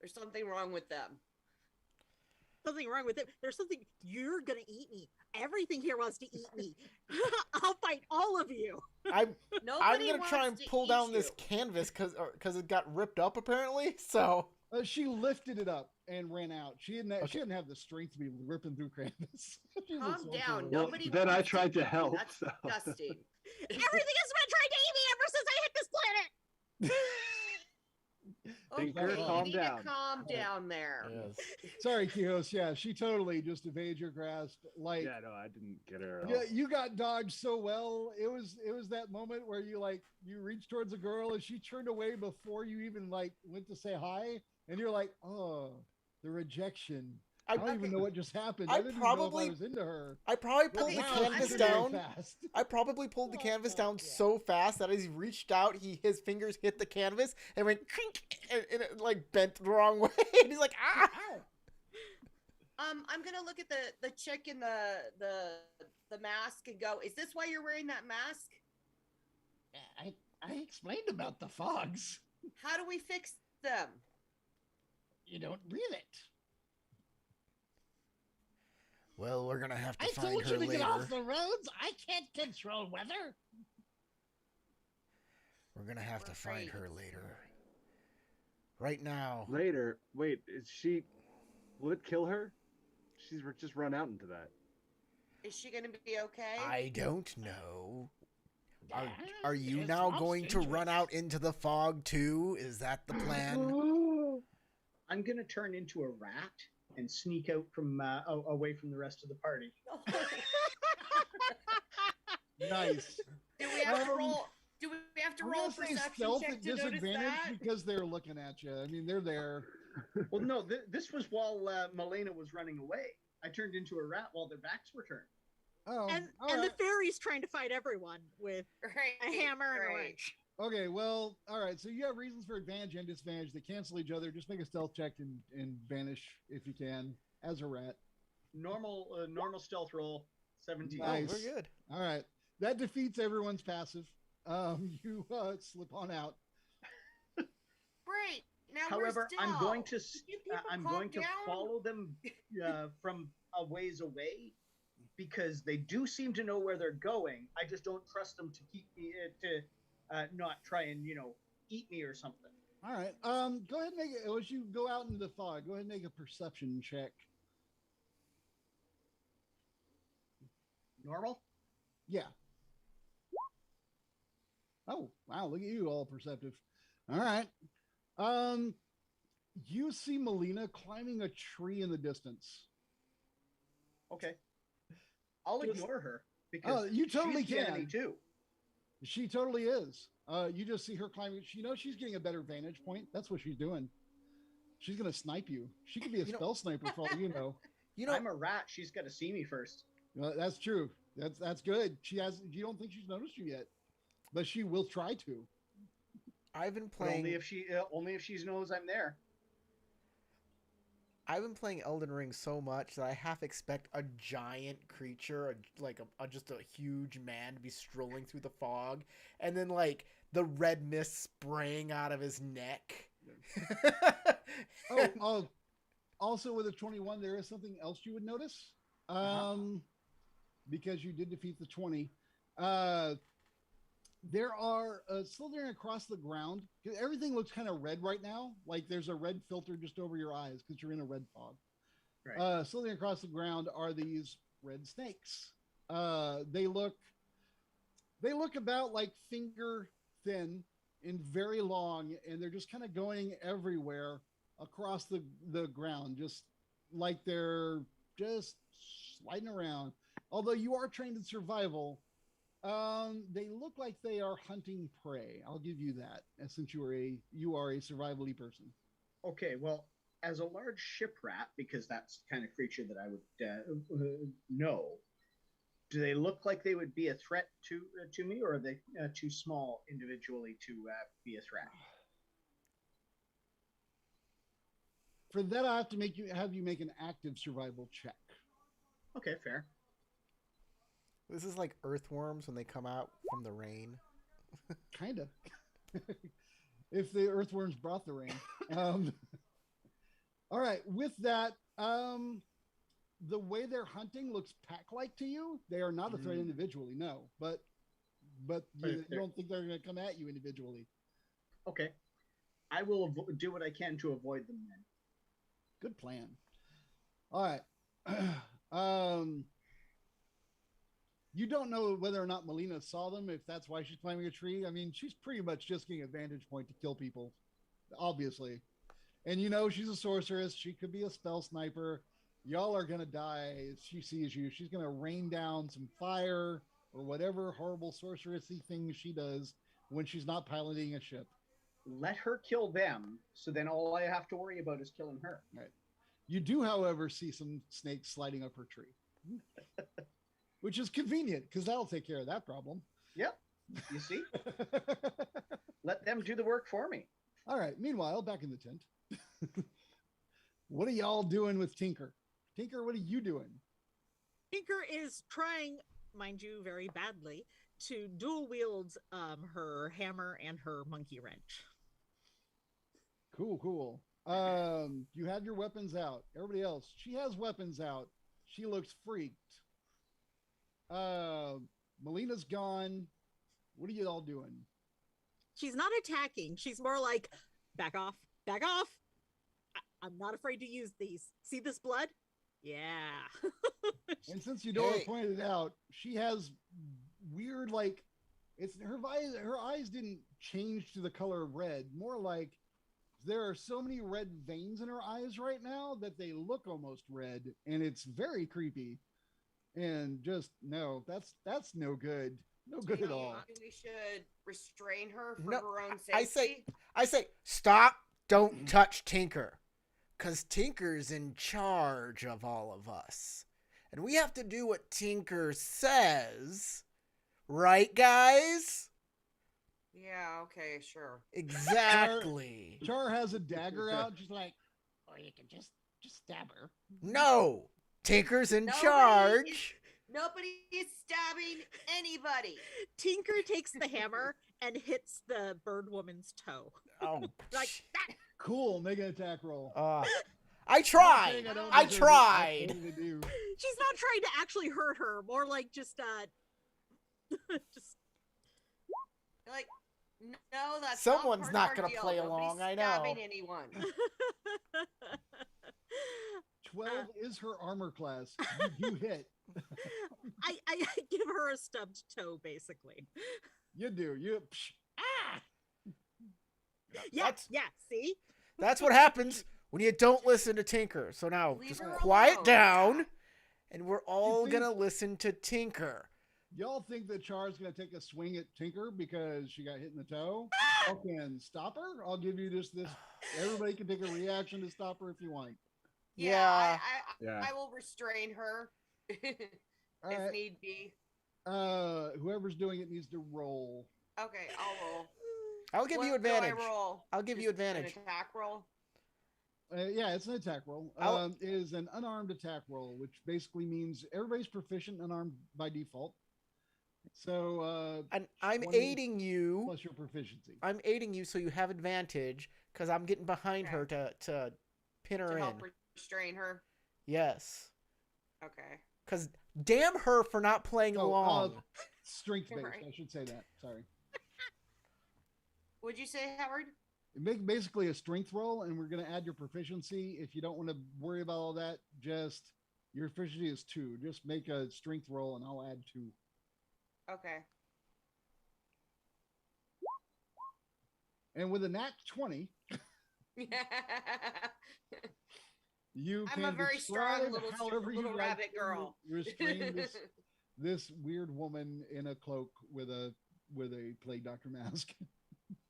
There's something wrong with them. something wrong with it. There's something. You're gonna eat me. Everything here wants to eat me. I'll fight all of you. I'm Nobody gonna try and wants to pull eat down you. this canvas because it got ripped up apparently. So She lifted it up and ran out. She didn't. Okay. She didn't have the strength to be ripping through canvas. She was Calm so down. cool. Well, Nobody then I wants tried to eat you. help, That's so. disgusting. Everything has been trying to eat me ever since I hit this planet. Tinker, Okay, you calm need down. to calm down there. yes. Sorry, Kios. Yeah, she totally just evaded your grasp. Like, Yeah, no, I didn't get her at all. yeah, you got dodged so well. It was that moment where you reached towards a girl and she turned away before you even went to say hi, and you're like, oh, the rejection. I don't even know what just happened. I didn't even know if I was into her. I probably pulled Okay, the so canvas I'm down. Fast. I probably pulled the canvas down Yeah. so fast that as he reached out, his fingers hit the canvas and went crink, and it like bent the wrong way. And he's like, ah! I'm gonna look at the chick in the mask and go, is this why you're wearing that mask? I explained about the fogs. How do we fix them? You don't breathe it. Well, we're gonna have to I find told her you to later. get off the roads. I can't control weather. We're gonna have We're to find afraid. her later. Right now, Later, wait, is she? Will it kill her? She's just run out into that. Is she gonna be okay? I don't know. Are, Yeah, are you it's now not going to run dangerous. out into the fog too? Is that the plan? I'm gonna turn into a rat and sneak out from away from the rest of the party. Nice. Do we have to Um, roll? Do we have to I'm roll a gonna say perception stealth check at to notice disadvantage that? because they're looking at you. I mean, they're there. Well, no, this was while Milena was running away. I turned into a rat while their backs were turned. Oh, And all and right. the fairy's trying to fight everyone with Right, a hammer and a right. wrench. Okay, well, all right. So you have reasons for advantage and disadvantage. They cancel each other. Just make a stealth check and vanish if you can as a rat. Normal stealth roll, 17. Oh, Nice. very good. All right, that defeats everyone's passive. You slip on out. Great. Now However, where's I'm going Del? to Could you people I'm calm going to down? follow them from a ways away because they do seem to know where they're going. I just don't trust them to keep me to not try and eat me or something. All right. Go ahead and make it as you go out into the fog. Go ahead and make a perception check. Normal? Yeah. Oh, wow, look at you, all perceptive. All right. You see Melina climbing a tree in the distance. Okay. I'll Just- ignore her Oh, because you totally she's the enemy can. too. She totally is. You just see her climbing. She knows she's getting a better vantage point. That's what she's doing. She's gonna snipe you. She could be a You know- spell sniper for all you know. You know, I'm a rat. She's got to see me first. That's true. That's good. She has. You don't think she's noticed you yet, but she will try to. I've been But only playing. if she knows I'm there. I've been playing Elden Ring so much that I half expect a giant creature, just a huge man, to be strolling through the fog, and then like the red mist spraying out of his neck. Oh, also with a 21, there is something else you would notice. Because you did defeat the 20. There are slithering across the ground. Everything looks kind of red right now. Like there's a red filter just over your eyes because you're in a red fog. Right. Slithering across the ground are these red snakes. They look about like finger thin and very long, and they're just kind of going everywhere across the ground, just like they're just sliding around. Although you are trained in survival, they look like they are hunting prey. I'll give you that, since you are a survival-y person. Okay, well, as a large ship rat, because that's the kind of creature that I would know, do they look like they would be a threat to me, or are they too small individually to be a threat? For that, I have to have you make an active survival check. Okay, fair. This is like earthworms when they come out from the rain. Kind of. If the earthworms brought the rain. All right. With that, the way they're hunting looks pack-like to you. They are not a threat individually, no. But you don't think they're going to come at you individually. Okay. I will do what I can to avoid them then. Good plan. All right. You don't know whether or not Melina saw them, if that's why she's climbing a tree. I mean, she's pretty much just getting a vantage point to kill people, obviously. And you know, she's a sorceress. She could be a spell sniper. Y'all are going to die if she sees you. She's going to rain down some fire or whatever horrible sorceressy thing she does when she's not piloting a ship. Let her kill them, so then all I have to worry about is killing her. Right. You do, however, see some snakes sliding up her tree, which is convenient because that'll take care of that problem. Yep. You see? Let them do the work for me. All right. Meanwhile, back in the tent, what are y'all doing with Tinker? Tinker, what are you doing? Tinker is trying, mind you, very badly, to dual wield her hammer and her monkey wrench. Cool. You have your weapons out. Everybody else, she has weapons out. She looks freaked. Melina's gone. What are you all doing? She's not attacking. She's more like, back off. I'm not afraid to use these. See this blood? Yeah. And since Eudora pointed out, she has weird, like, it's her eyes didn't change to the color of red. More like there are so many red veins in her eyes right now that they look almost red, and it's very creepy. And just no, that's no good. No good at all. We should restrain her for No, her own safety. I say, stop! Don't touch Tinker, because Tinker's in charge of all of us, and we have to do what Tinker says, right, guys? Yeah. Okay. Sure. Exactly. Char has a dagger out. She's like, or you can just stab her. No, Tinker's in charge. Nobody is stabbing anybody. Tinker takes the hammer and hits the bird woman's toe. Oh, Like that. Cool. Make an attack roll. I tried. I She's tried. Not trying to actually hurt her. More like just Like, no, that's Someone's part not of gonna our deal. play Nobody's along, I know. Stabbing anyone. 12 is her armor class. You hit. I give her a stubbed toe, basically. You do. Yeah. See? That's what happens when you don't listen to Tinker. So now, Leave just her quiet alone. down, and we're all think- gonna listen to Tinker. Y'all think that Char's going to take a swing at Tinker because she got hit in the toe? Y'all can stop her. I'll give you this. Everybody can take a reaction to stop her if you want. Yeah. Yeah. I will restrain her All if right. need be. Whoever's doing it needs to roll. Okay, I'll roll. I'll give you What do I advantage. roll? I'll give you Just advantage. An attack roll. Yeah, it's an attack roll. I'll- It is an unarmed attack roll, which basically means everybody's proficient unarmed by default. So, And I'm 20 aiding you. plus your proficiency. I'm aiding you so you have advantage because I'm getting behind her to pin her To in. help restrain her. Yes. Okay. Because damn her for not playing along. Strength based. Right. I should say that. Sorry. Would you say, Howard? Make basically a strength roll, and we're going to add your proficiency. If you don't want to worry about all that, just your proficiency is 2. Just make a strength roll, and I'll add 2. Okay. And with a nat 20, you I'm can a very strong describe little however you like rabbit to girl. restrain this weird woman in a cloak with a plague doctor mask.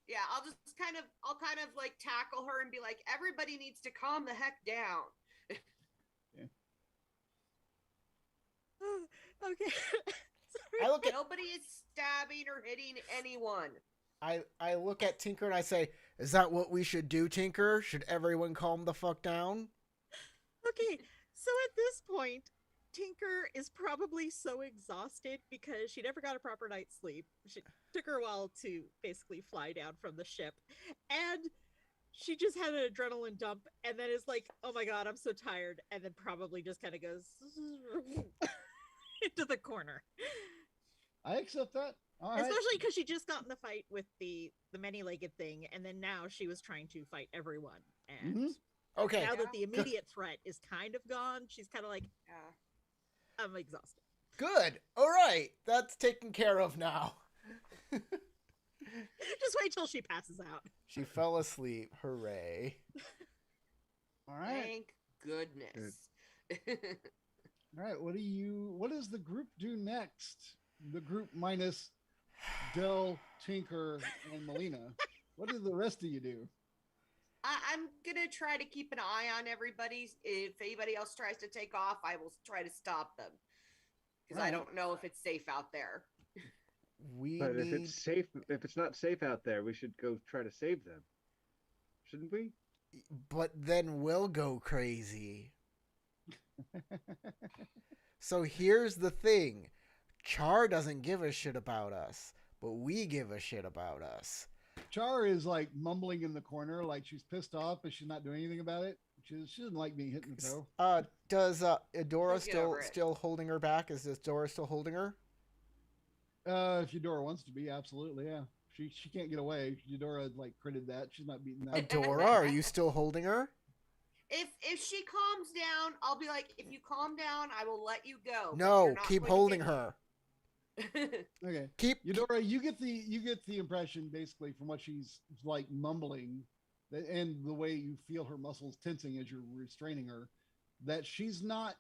Yeah, I'll kind of like tackle her and be like, everybody needs to calm the heck down. Okay. I look at Nobody is stabbing or hitting anyone. I look at Tinker and I say, "Is that what we should do, Tinker? Should everyone calm the fuck down?" Okay, so at this point, Tinker is probably so exhausted because she never got a proper night's sleep. It took her a while to basically fly down from the ship. And she just had an adrenaline dump and then is like, oh my god, I'm so tired, and then probably just kind of goes into the corner. I accept that. All right. Especially because she just got in the fight with the many-legged thing, and then now she was trying to fight everyone. And Okay. now that the immediate threat is kind of gone, she's kind of like, Yeah. I'm exhausted. Good. All right. That's taken care of now. Just wait till she passes out. She fell asleep. Hooray. All right. Thank goodness. All right. What does the group do next? The group minus Del, Tinker, and Melina. What do the rest of you do? I'm gonna try to keep an eye on everybody. If anybody else tries to take off, I will try to stop them because I Right. don't know if it's safe out there. But if it's safe, if it's not safe out there, we should go try to save them, shouldn't we? But then we'll go crazy. So here's the thing. Char doesn't give a shit about us, but we give a shit about us. Char is like mumbling in the corner, like she's pissed off, but she's not doing anything about it. She doesn't like being hit in the toe. Does Adora We'll get over it. still holding her back? Is Dora still holding her? If Eudora wants to be, absolutely, yeah. She can't get away. Eudora like critted that. She's not beating that. Adora, are you still holding her? If she calms down, I'll be like, if you calm down, I will let you go. but No, you're not keep going to holding hit her. me. Okay. Keep Eudora, you get the impression basically from what she's like mumbling, and the way you feel her muscles tensing as you're restraining her, that she's not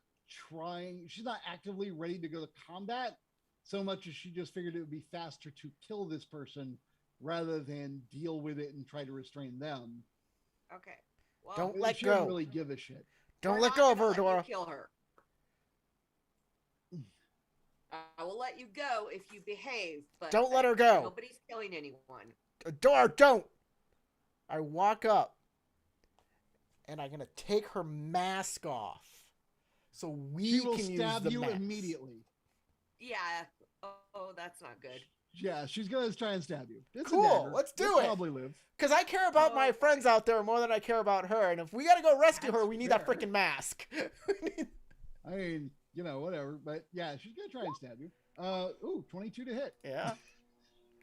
actively ready to go to combat so much as she just figured it would be faster to kill this person rather than deal with it and try to restrain them. Okay. Well, Don't let She doesn't go. really give a shit. Don't we're let not go of gonna her, let you Dora. Kill her. I will let you go if you behave, but Don't let her go. Nobody's killing anyone. Dora, don't. I walk up, and I'm gonna take her mask off, so we She will can use stab the you mask. Yeah. immediately. Oh, that's not good. Yeah, she's gonna try and stab you. It's a Cool, dagger. let's do You'll it. Probably live. Because I care about my friends out there more than I care about her, and if we gotta go rescue her, That's we need that fair. freaking mask. I mean, whatever. But yeah, she's gonna try and stab you. 22 to hit. Yeah.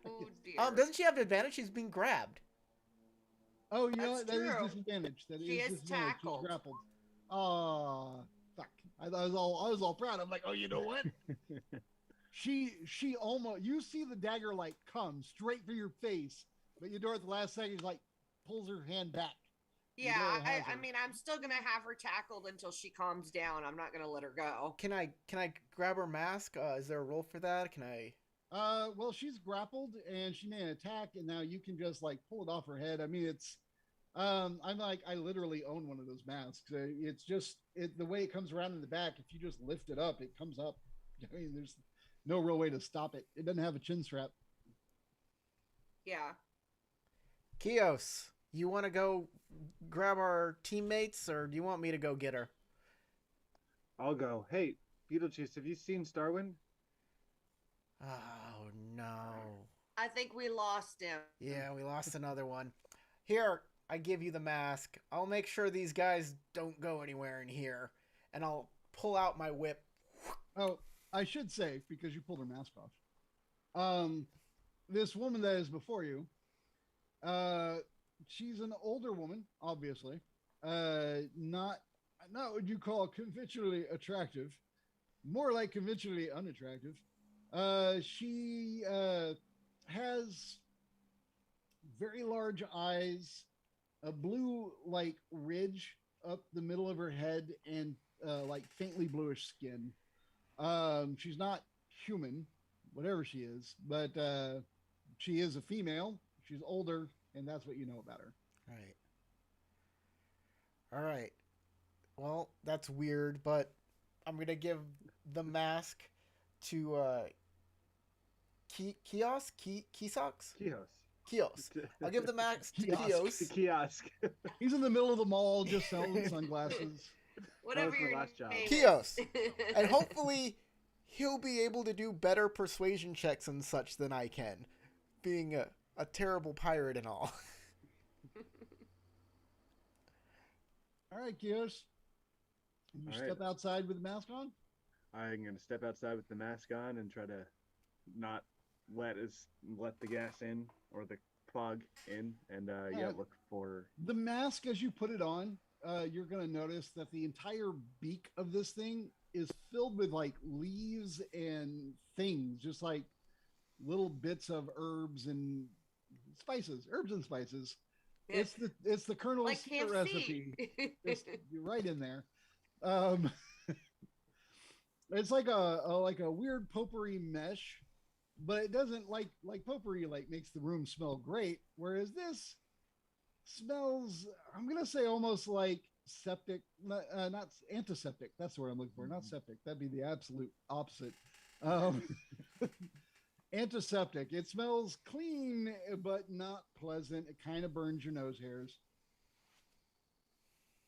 Oh dear. Doesn't she have advantage? She's being grabbed. Oh, you know That's what? That is true. disadvantage. That She is is disadvantage. tackled. She's grappled. Oh, fuck! I was all proud. I'm like, oh, you know what? she almost. You see the dagger like come straight for your face, but Eudora at the last second like pulls her hand back. Yeah, Eudora has I her. mean, I'm still gonna have her tackled until she calms down. I'm not gonna let her go. Can I grab her mask? Is there a role for that? Can I? Well, she's grappled and she made an attack, and now you can just like pull it off her head. I mean, it's, I'm like, I literally own one of those masks. It's just the way it comes around in the back. If you just lift it up, it comes up. I mean, there's no real way to stop it. It doesn't have a chin strap. Yeah. Kios, you want to go grab our teammates, or do you want me to go get her? I'll go. Hey, Beetlejuice, have you seen Starwind? Oh no. I think we lost him. Yeah, we lost another one. Here, I give you the mask. I'll make sure these guys don't go anywhere in here, and I'll pull out my whip. Oh, I should say, because you pulled her mask off. This woman that is before you, she's an older woman, obviously. Not what you call conventionally attractive, more like conventionally unattractive. She has very large eyes, a blue like ridge up the middle of her head, and like faintly bluish skin. She's not human, whatever she is, but she is a female. She's older, and that's what you know about her. Right. All right. Well, that's weird, but I'm gonna give the mask to Kios. I'll give the mask to Kiosk. Kios. The kiosk. He's in the middle of the mall just selling sunglasses. Whatever was my your last job. name Kios. is. And hopefully he'll be able to do better persuasion checks and such than I can, being a terrible pirate and all. All right, Kios. You All step right. outside with the mask on. I'm gonna step outside with the mask on and try to not let the gas in or the fog in, and look for. The mask, as you put it on, you're going to notice that the entire beak of this thing is filled with like leaves and things, just like little bits of herbs and spices, herbs and spices. It's the Colonel's Like secret KFC. recipe. You're right in there. Um, it's like a weird potpourri mesh, but it doesn't like potpourri like makes the room smell great. Whereas this smells, I'm gonna say almost like septic, not antiseptic. That's what I'm looking for. Not septic. That'd be the absolute opposite. Um, antiseptic. It smells clean, but not pleasant. It kind of burns your nose hairs.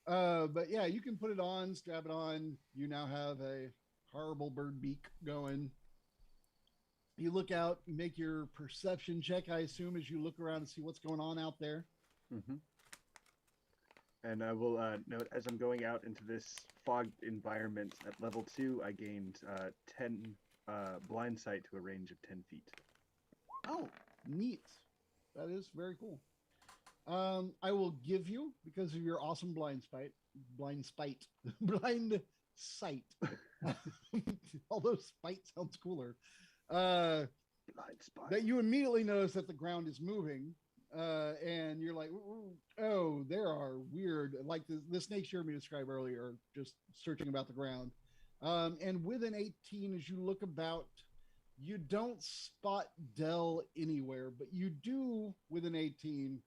But yeah, you can put it on, strap it on. You now have a horrible bird beak going. You look out, you make your perception check, I assume, as you look around and see what's going on out there. Mm-hmm. And I will note as I'm going out into this fogged environment at level 2, I gained 10 blind sight to a range of 10 feet. Oh, neat. That is very cool. I will give you, because of your awesome blind sight. Although spite sounds cooler. Blind spot. That you immediately notice that the ground is moving. And you're like, oh, there are weird, like the snakes you heard me describe earlier, just searching about the ground. And with an 18, as you look about, you don't spot Dell anywhere, but you do, with an 18,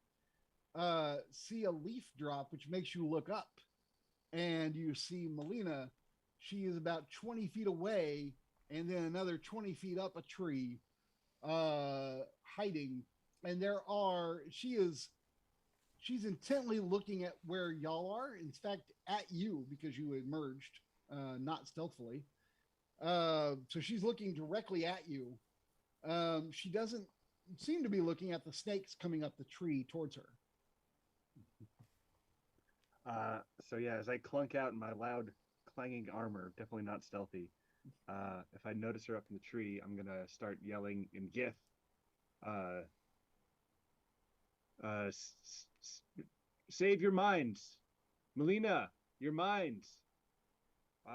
see a leaf drop, which makes you look up. And you see Melina. She is about 20 feet away, and then another 20 feet up a tree, hiding. And she's intently looking at where y'all are. In fact, at you, because you emerged, not stealthily. So she's looking directly at you. She doesn't seem to be looking at the snakes coming up the tree towards her. So yeah, as I clunk out in my loud clanging armor, definitely not stealthy. If I notice her up in the tree, I'm gonna start yelling in Gith. Save your minds, Melina. Your minds.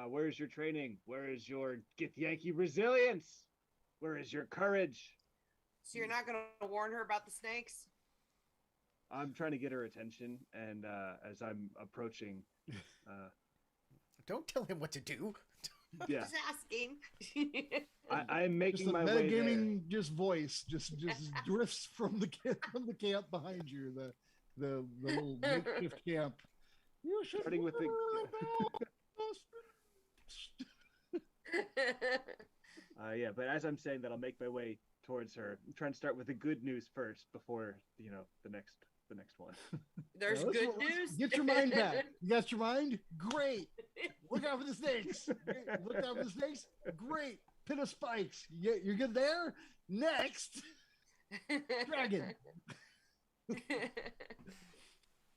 Where is your training? Where is your Gith Yankee resilience? Where is your courage? So you're not going to warn her about the snakes? I'm trying to get her attention, and as I'm approaching, Don't tell him what to do. yeah, Just asking. I'm making Just my the way there. metagaming just voice just drifts from the camp behind you, the little makeshift camp. You should Starting with the yeah, but as I'm saying that, I'll make my way towards her. I'm trying to start with the good news first before the next one. There's Now, good let's news. Get your mind back. You got your mind? Great. Look out for the snakes. Look out for the snakes? Great. Pit of spikes. You're good there? Next. Dragon.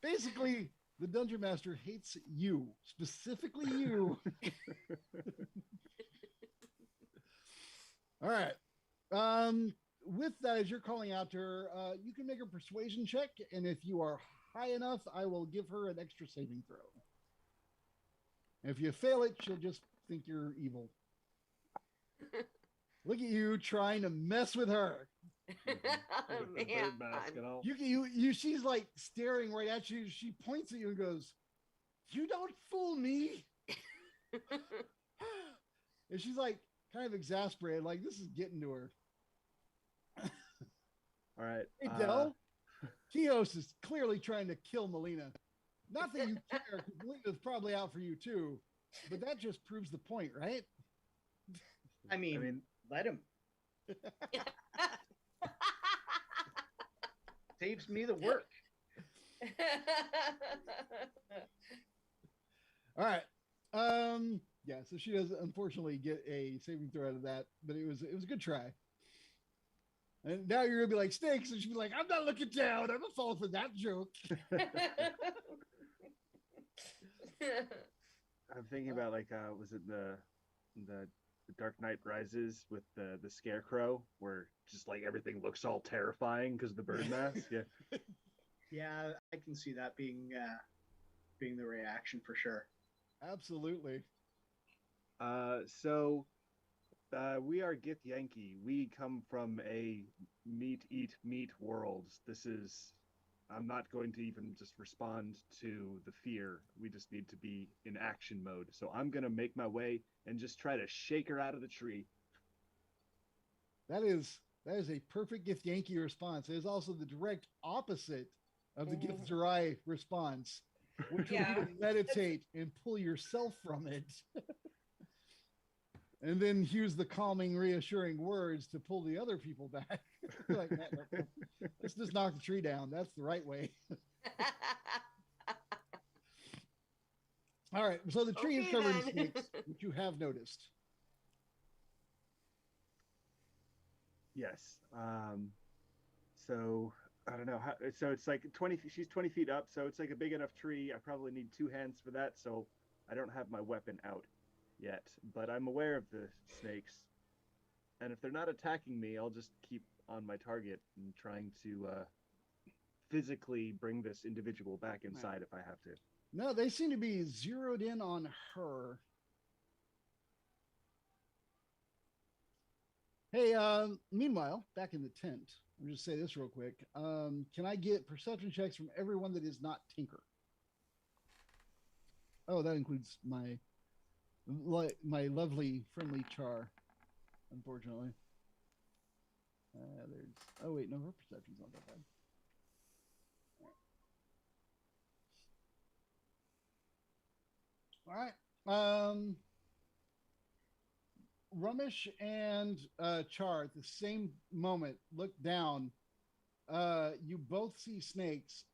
Basically, the Dungeon Master hates you. Specifically you. All right. With that, as you're calling out to her, you can make a persuasion check, and if you are high enough, I will give her an extra saving throw. If you fail it, she'll just think you're evil. Look at you trying to mess with her. The bird mask and all. She's like staring right at you. She points at you and goes, "You don't fool me." And she's like kind of exasperated, like this is getting to her. All right. Hey, Del. Kios is clearly trying to kill Melina. Not that you care, because Melina's probably out for you too, but that just proves the point, right? I mean, let him. Saves me the work. All right. Yeah, so she does unfortunately get a saving throw out of that, but it was a good try. And now you're gonna be like snakes, and she'll be like, "I'm not looking down. I'm not falling for that joke." I'm thinking about like was it the Dark Knight Rises with the scarecrow where just like everything looks all terrifying because of the bird mask. Yeah. Yeah, I can see that being the reaction for sure. Absolutely. So we are Gith Yankee. We come from a meat eat meat world. This is I'm not going to even just respond to the fear. We just need to be in action mode. So I'm going to make my way and just try to shake her out of the tree. That is a perfect Gift Yankee response. It is also the direct opposite of the Gift Jirai response, which Yeah. would be to meditate and pull yourself from it. And then use the calming, reassuring words to pull the other people back. Like, no. Let's just knock the tree down. That's the right way. All right. So the tree is Okay, covered in then. snakes, which you have noticed. Yes. So I don't know how. So it's like 20. She's 20 feet up. So it's like a big enough tree. I probably need 2 hands for that. So I don't have my weapon out yet, but I'm aware of the snakes, and if they're not attacking me, I'll just keep on my target and trying to physically bring this individual back inside if I have to. No, they seem to be zeroed in on her. Hey, meanwhile, back in the tent, I'll just say this real quick. Can I get perception checks from everyone that is not Tinker? Oh, that includes my lovely, friendly Char, unfortunately. There's. Oh, wait, no, her perception's not that bad. All right. Rumish and Char at the same moment look down. You both see snakes.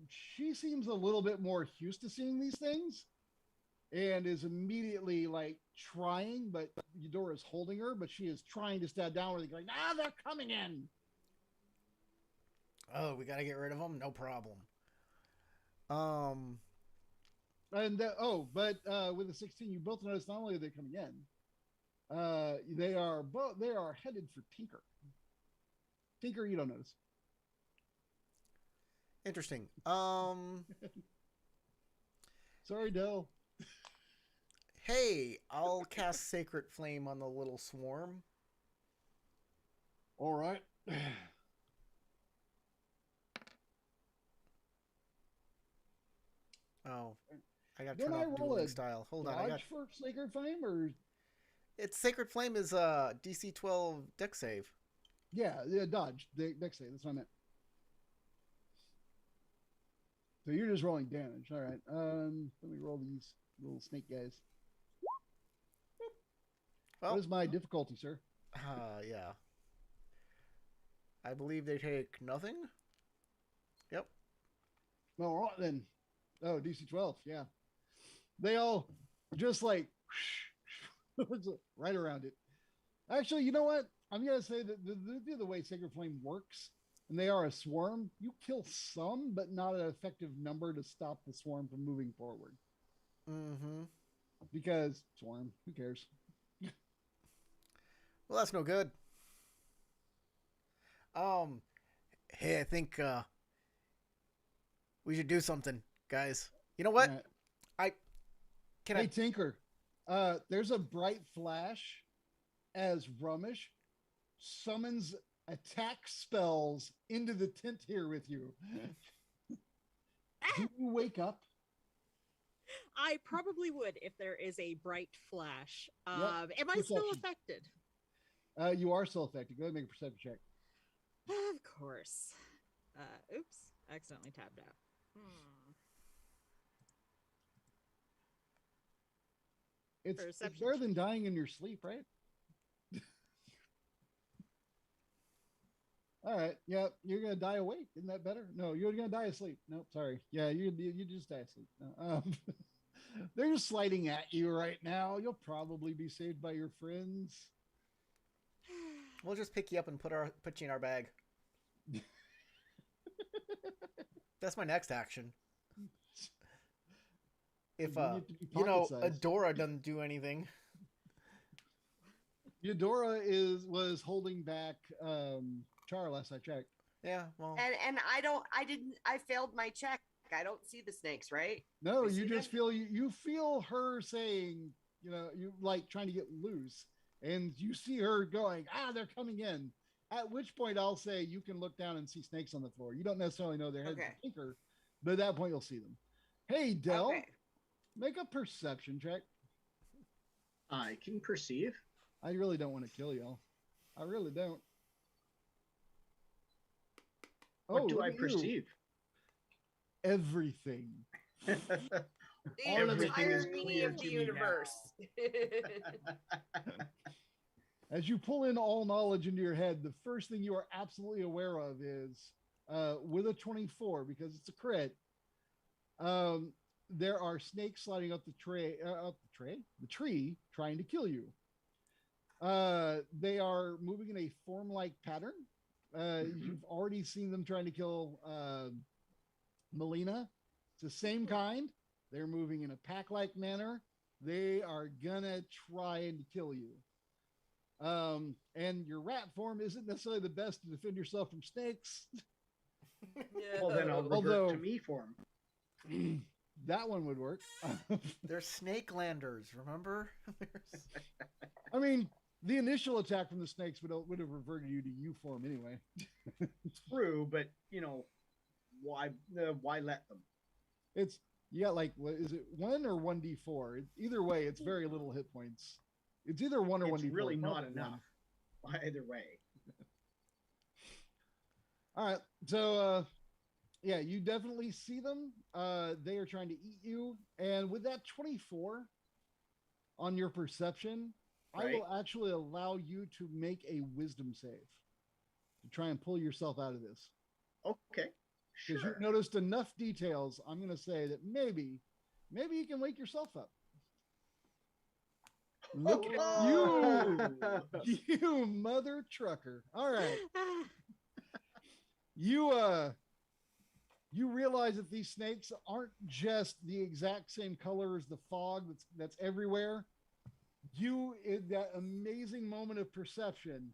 She seems a little bit more used to seeing these things and is immediately like trying, but Eudora's holding her, but she is trying to stab down with it, going, they're coming in. Oh, we got to get rid of them? No problem. And with the 16, you both notice not only are they coming in, they are headed for Tinker. Tinker, you don't notice. Interesting. Sorry, Dell. Hey, I'll cast Sacred Flame on the little swarm. All right. Oh, I got to Don't turn I off roll dueling a style. Hold on, dodge for Sacred Flame, or It's Sacred Flame is DC 12 deck save. yeah, dodge dex save. That's what I meant. So you're just rolling damage. All right. Let me roll these little snake guys. Well, what is my difficulty, sir? Yeah. I believe they take nothing. Yep. All right then. Oh, DC 12. Yeah. They all just like right around it. Actually, you know what? I'm gonna say that the way Sacred Flame works, and they are a swarm. You kill some, but not an effective number to stop the swarm from moving forward. Mm-hmm. Because swarm, who cares? Well, that's no good. Hey, I think we should do something, guys. You know what? Hey, Tinker. There's a bright flash as Rumish summons attack spells into the tent here with you. Do you wake up? I probably would if there is a bright flash. Yep. Am I still affected? You are still affected. Go ahead and make a perception check. Of course. Oops. Accidentally tabbed out. It's better than dying in your sleep, right? All right. Yeah, you're gonna die awake. Isn't that better? No, you're gonna die asleep. Nope. Sorry. Yeah, you just die asleep. No, they're just sliding at you right now. You'll probably be saved by your friends. We'll just pick you up and put you in our bag. That's my next action. if You need to be pocket sized. Adora doesn't do anything. Eudora was holding back Char last I checked. Yeah, well, And I failed my check. I don't see the snakes, right? No, I you see just them? feel you feel her saying, you like trying to get loose, and you see her going, they're coming in. At which point I'll say you can look down and see snakes on the floor. You don't necessarily know their heads Okay. are tinker, but at that point you'll see them. Hey Del, Okay. make a perception check. I can perceive. I really don't want to kill y'all. I really don't. What do look I at you. perceive? Everything. The All of it entire is meaning clear of to the me now. universe. As you pull in all knowledge into your head, the first thing you are absolutely aware of is with a 24, because it's a crit, there are snakes sliding up the tree, trying to kill you. They are moving in a form-like pattern. You've already seen them trying to kill Melina. It's the same kind. They're moving in a pack-like manner. They are gonna try and kill you. And your rat form isn't necessarily the best to defend yourself from snakes. Well, then I'll revert Although- to me form. That one would work. they're Snakelanders, remember? I mean, the initial attack from the snakes would have reverted you to U form anyway. True, but why let them? It's you got like what is it 1 or 1d4? Either way, it's very little hit points. It's either 1 or 1d4. It's really not Probably enough. Either way. All right, so yeah, you definitely see them. They are trying to eat you, and with that 24 on your perception, I Right. will actually allow you to make a wisdom save to try and pull yourself out of this. Okay. Because Sure. you've noticed enough details, I'm going to say that maybe you can wake yourself up. Look at Oh! you mother trucker. All right. You realize that these snakes aren't just the exact same color as the fog that's everywhere. You, in that amazing moment of perception,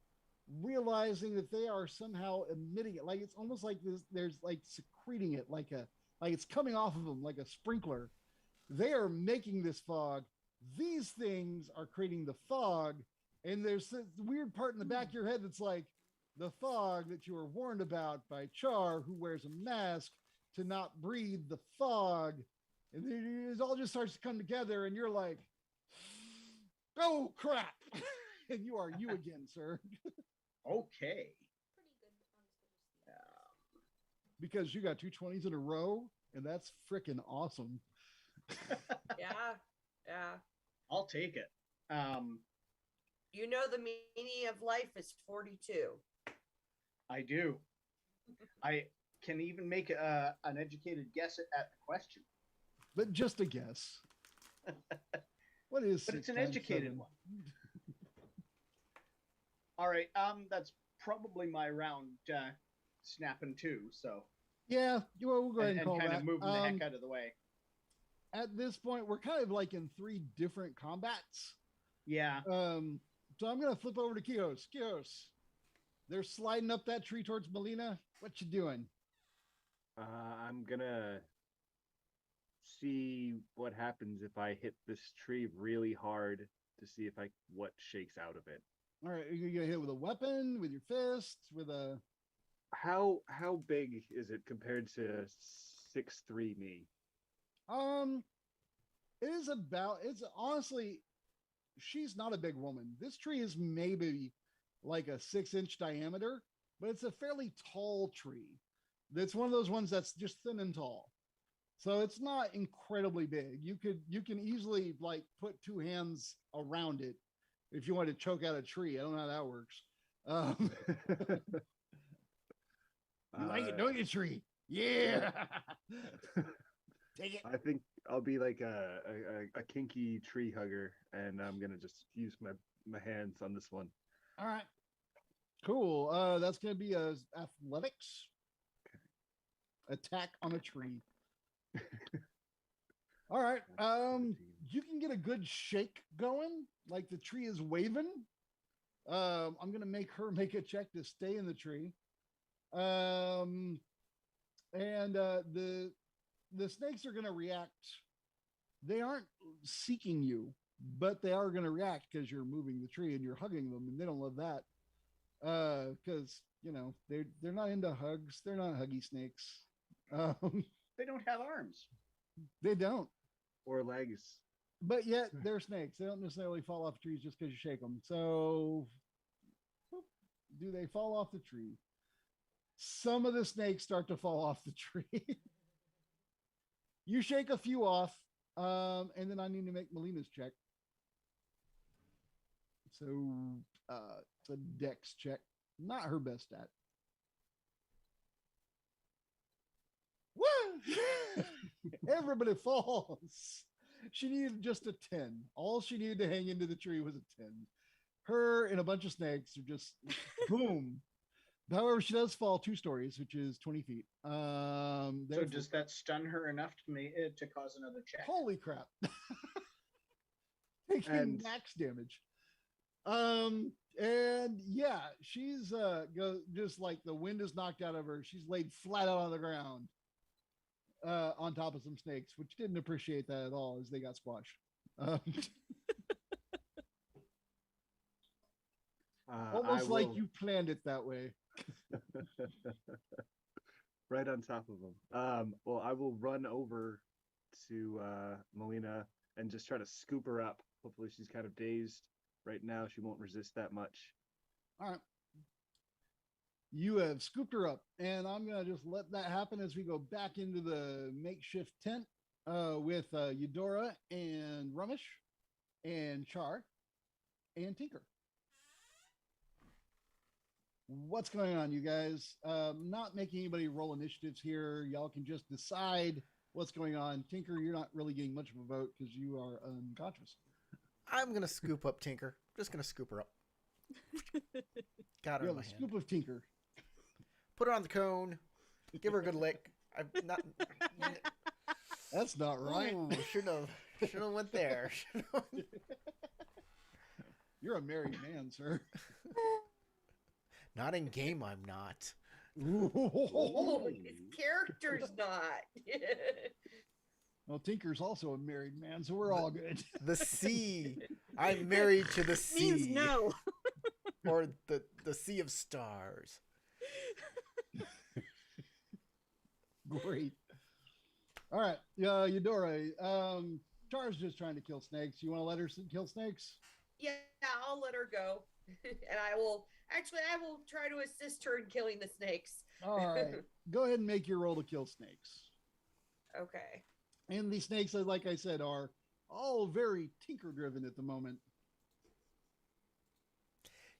realizing that they are somehow emitting it, like it's almost like there's like secreting it, like it's coming off of them like a sprinkler. They are making this fog. These things are creating the fog, and there's this weird part in the back of your head that's like the fog that you were warned about by Char, who wears a mask to not breathe the fog, and then it all just starts to come together, and you're like, oh crap. And you are you again, sir. Okay. Because you got 2 20s in a row, and that's freaking awesome. Yeah. I'll take it. You know the meaning of life is 42. I do. I can even make an educated guess at the question. But just a guess. What is But it's 6 an times educated 7? one. All right. That's probably my round snapping too. So Yeah, we'll go ahead and and call kind that. of moving the heck out of the way. At this point, we're kind of like in 3 different combats. Yeah. So I'm gonna flip over to Kios. Kios, they're sliding up that tree towards Melina. What you doing? I'm gonna see what happens if I hit this tree really hard to see what shakes out of it. All right, are you gonna hit it with a weapon, with your fist, with a? How big is it compared to 6'3" me? It is about. It's honestly, she's not a big woman. This tree is maybe like a 6-inch diameter, but it's a fairly tall tree. It's one of those ones that's just thin and tall. So it's not incredibly big. You can easily like put 2 hands around it if you want to choke out a tree. I don't know how that works. You like it, don't you, tree? Yeah. Take it. I think I'll be like a kinky tree hugger, and I'm gonna just use my hands on this one. All right. Cool. That's gonna be a athletics attack on a tree. All right. That's 17. You can get a good shake going, like the tree is waving. I'm gonna make her make a check to stay in the tree. And the snakes are gonna react. They aren't seeking you, but they are gonna react because you're moving the tree and you're hugging them, and they don't love that. Because they're not into hugs. They're not huggy snakes. Um, They don't have arms. they don't. Or legs. But yet they're snakes. They don't necessarily fall off trees just because you shake them. So, whoop, do they fall off the tree? Some of the snakes start to fall off the tree. You shake a few off, and then I need to make Melina's check. So it's a dex check. Not her best stat. Woo! Everybody falls. She needed just a 10. All she needed to hang into the tree was a 10. Her and a bunch of snakes are just boom. However, she does fall 2 stories, which is 20 feet. So does that stun her enough to cause another check? Holy crap. Taking And- max damage. And yeah, she's just like the wind is knocked out of her. She's laid flat out on the ground. On top of some snakes, which didn't appreciate that at all as they got squashed. Almost like you planned it that way. Right on top of them. Well, I will run over to Melina and just try to scoop her up. Hopefully she's kind of dazed right now. She won't resist that much. All right. You have scooped her up, and I'm going to just let that happen as we go back into the makeshift tent with Eudora and Rumish and Char and Tinker. What's going on, you guys? Not making anybody roll initiatives here. Y'all can just decide what's going on. Tinker, you're not really getting much of a vote because you are unconscious. I'm gonna scoop up Tinker. Just gonna scoop her up. Got her You in have my a hand. scoop of Tinker. Put her on the cone. Give her a good lick. I'm not. That's not right. Should have went there. You're a married man, sir. Not in game. I'm not. Oh, his character's not. Well, Tinker's also a married man, so we're all good. The sea. I'm married to the sea. Means no. Or the sea of stars. Great. All right, Eudora. Char's just trying to kill snakes. You want to let her kill snakes? Yeah, I'll let her go. And I will try to assist her in killing the snakes. All right. Go ahead and make your roll to kill snakes. Okay. And these snakes, like I said, are all very Tinker driven at the moment.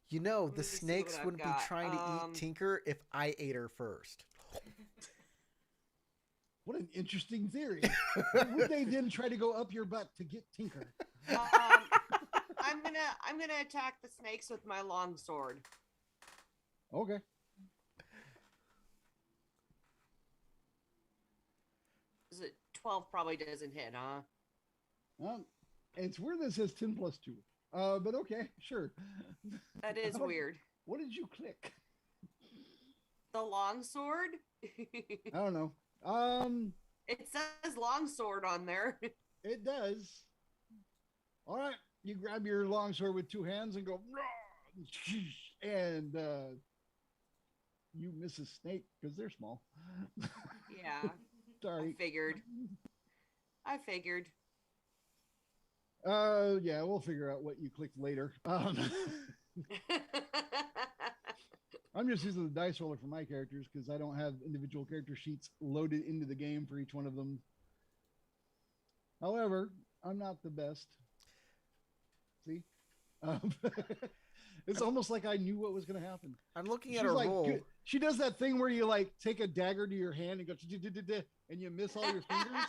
You know, Let the me see snakes what I've wouldn't be got. trying to eat Tinker if I ate her first. What an interesting theory. Would they then try to go up your butt to get Tinker? I'm gonna attack the snakes with my long sword. Okay. Is it 12? Probably doesn't hit, huh? It's weird that it says 10 plus 2. But okay, sure. That is weird. What did you click? The long sword. I don't know. It says long sword on there. It does. All right. You grab your longsword with 2 hands and go, "Rah!" And you miss a snake because they're small. Yeah. Sorry. I figured. Yeah, we'll figure out what you clicked later. I'm just using the dice roller for my characters because I don't have individual character sheets loaded into the game for each one of them. However, I'm not the best. See? It's almost like I knew what was going to happen. I'm looking She's at her like, roll. she does that thing where you like take a dagger to your hand and go, "Da-da-da-da," and you miss all your fingers.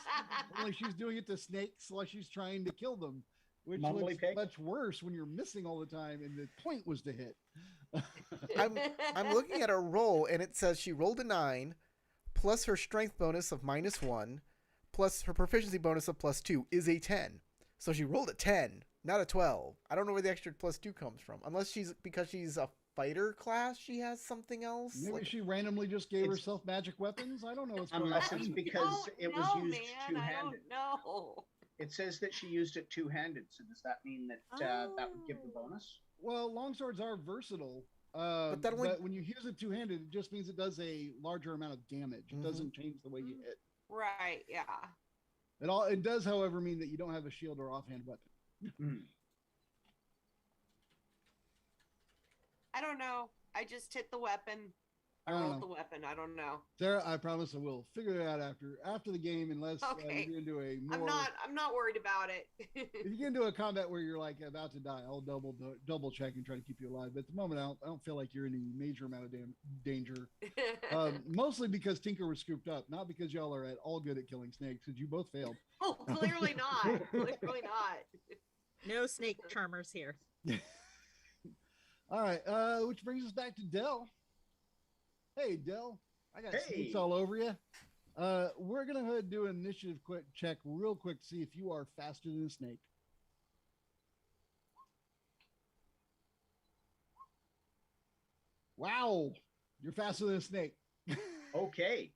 Only she's doing it to snakes while she's trying to kill them, which Mumbly looks pig. much worse when you're missing all the time and the point was to hit. I'm looking at her roll, and it says she rolled a 9, plus her strength bonus of -1, plus her proficiency bonus of +2 is a 10. So she rolled a 10, not a 12. I don't know where the extra +2 comes from. Unless because she's a fighter class, she has something else. Maybe she randomly just gave herself magic weapons. I don't know what's going on. Unless it's because it was used man, two-handed. I don't know. It says that she used it two-handed. So does that mean that that would give the bonus? Well, longswords are versatile. But that only- but when you use it two-handed, it just means it does a larger amount of damage. It doesn't change the way you hit. Right, yeah. It does, however, mean that you don't have a shield or offhand weapon. Mm. I don't know. I just hit the weapon. I rolled the weapon. I don't know. Sarah, I promise I will figure it out after the game, unless Okay. you get into a more. I'm not worried about it. If you get into a combat where you're like about to die, I'll double check and try to keep you alive. But at the moment, I don't feel like you're in any major amount of danger. Mostly because Tinker was scooped up, not because y'all are at all good at killing snakes, because you both failed. Oh, clearly not. Clearly not. No snake charmers here. All right, which brings us back to Dell. Hey, Dell, I got snakes Hey. all over you. We're going to go ahead and do an initiative check real quick to see if you are faster than a snake. Wow, you're faster than a snake. Okay.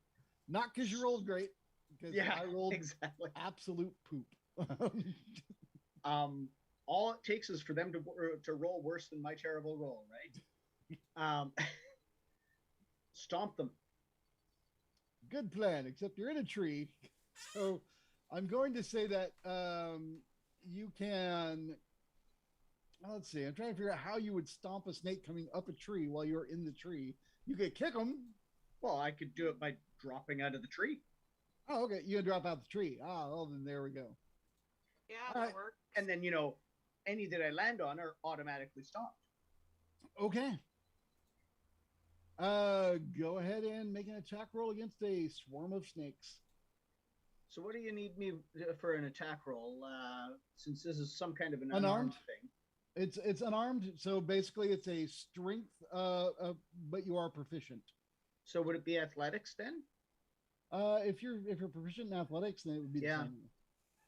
Not because you rolled great, because Yeah, I rolled exactly. absolute poop. All it takes is for them to roll worse than my terrible roll, right? Stomp them. Good plan, except you're in a tree. So I'm going to say that you can. Let's see. I'm trying to figure out how you would stomp a snake coming up a tree while you're in the tree. You could kick them. Well, I could do it by dropping out of the tree. Oh, okay. You drop out the tree. Well, then there we go. Yeah, All that right. works. And then, any that I land on are automatically stomped. Okay. Go ahead and make an attack roll against a swarm of snakes. So what do you need me for an attack roll? Since this is some kind of an Unarmed? unarmed thing. It's unarmed, so basically it's a strength, but you are proficient. So would it be athletics then? If you're proficient in athletics, then it would be the Yeah. same.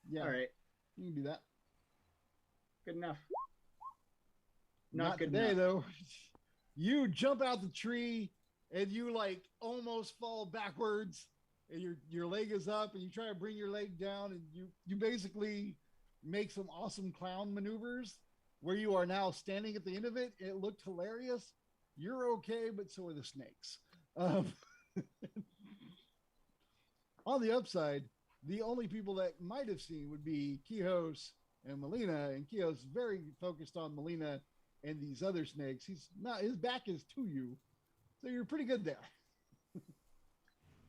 Yeah. All right. You can do that. Good enough. Not good today, enough. though. You jump out the tree and you like almost fall backwards, and your leg is up, and you try to bring your leg down, and you basically make some awesome clown maneuvers where you are now standing at the end of it. It looked hilarious. You're okay, but so are the snakes. On the upside, the only people that might have seen would be Quijos and Melina, and Quijos is very focused on Melina and these other snakes. He's not, his back is to you, so you're pretty good there.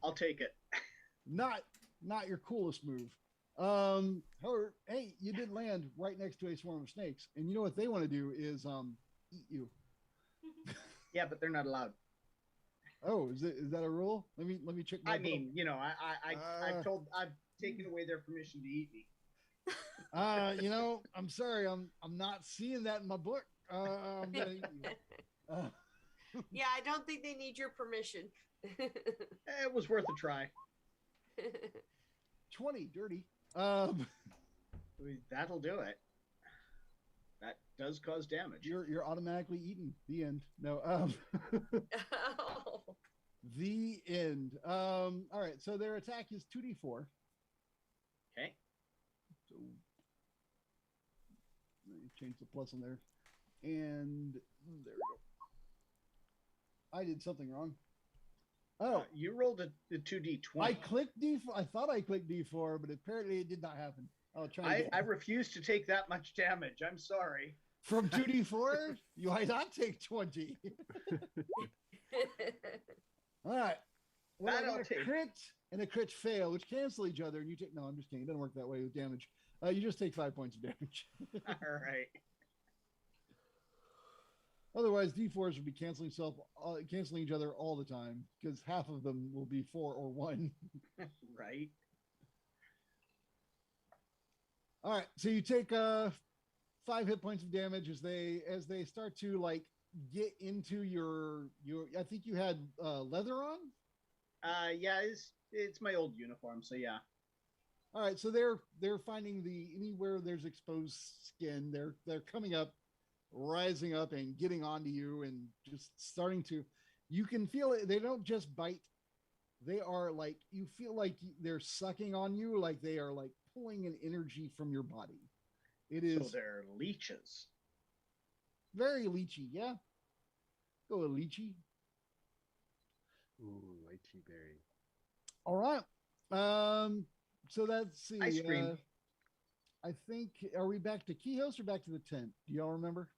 I'll take it. Not your coolest move. However, hey, you did land right next to a swarm of snakes, and you know what they want to do is eat you. Yeah, but they're not allowed. Oh, is that a rule? Let me check. I mean, I've taken away their permission to eat me. I'm sorry, I'm not seeing that in my book. I'm gonna eat you. Yeah, I don't think they need your permission. It was worth a try. 20, dirty. That'll do it. That does cause damage. You're automatically eaten. The end. No. Oh. The end. All right. So their attack is 2d4. Okay. So let me change the plus on there, and there we go. I did something wrong. Oh, You rolled a 2d20. I clicked D4. I thought I clicked D4, but apparently it did not happen. I'll try again. I refuse to take that much damage. I'm sorry. From 2d4, you might not take 20. All right. Well, That I got I'll a take. crit and a crit fail, which cancel each other, and you take. No, I'm just kidding. It doesn't work that way with damage. You just take 5 points of damage. All right. Otherwise, D4s would be canceling each other all the time, because half of them will be 4 or 1. Right. All right, so you take 5 hit points of damage as they start to like get into your. I think you had leather on. Yeah, it's my old uniform, so yeah. All right, so they're finding the anywhere there's exposed skin, they're coming up, rising up and getting onto you and just starting to you can feel it. They don't just bite. They are like you feel like they're sucking on you, like they are like pulling an energy from your body. It So is they're leeches. very leechy, yeah. Go a leechy. Ooh, lychee berry. All right. So let's see. Ice cream. I think are we back to Keyhouse or back to the tent? Do y'all remember?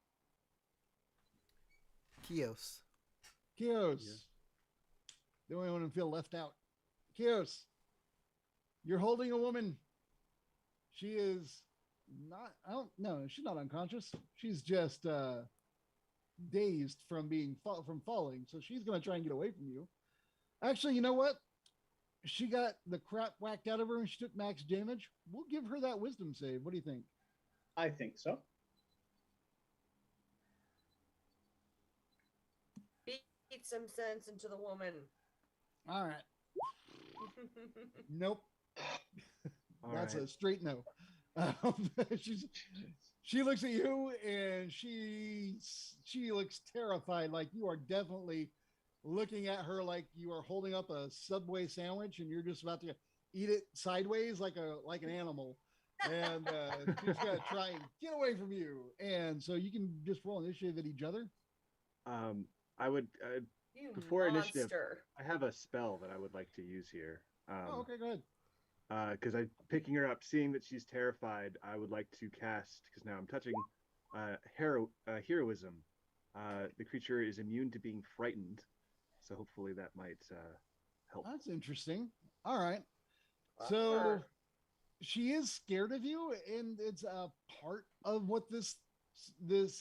Kios. Keyhouse. Yeah. The only one who feel left out. Keyhouse. You're holding a woman. She is not I don't no, she's not unconscious. She's just dazed from from falling. So she's gonna try and get away from you. Actually, you know what? She got the crap whacked out of her and she took max damage. We'll give her that wisdom save. What do you think? I think so. Beat some sense into the woman. All right. Nope. All That's right. a straight no. She's she looks at you and she looks terrified. Like you are definitely looking at her like you are holding up a Subway sandwich and you're just about to eat it sideways like an animal. And she's gonna try and get away from you. And so you can just roll initiative at each other. I would You before initiative. monster. I have a spell that I would like to use here. Oh, okay, go ahead. Because I picking her up, seeing that she's terrified, I would like to cast because now I'm touching heroism. The creature is immune to being frightened, so hopefully that might help. That's interesting. All right. Love So her. she is scared of you, and it's a part of what this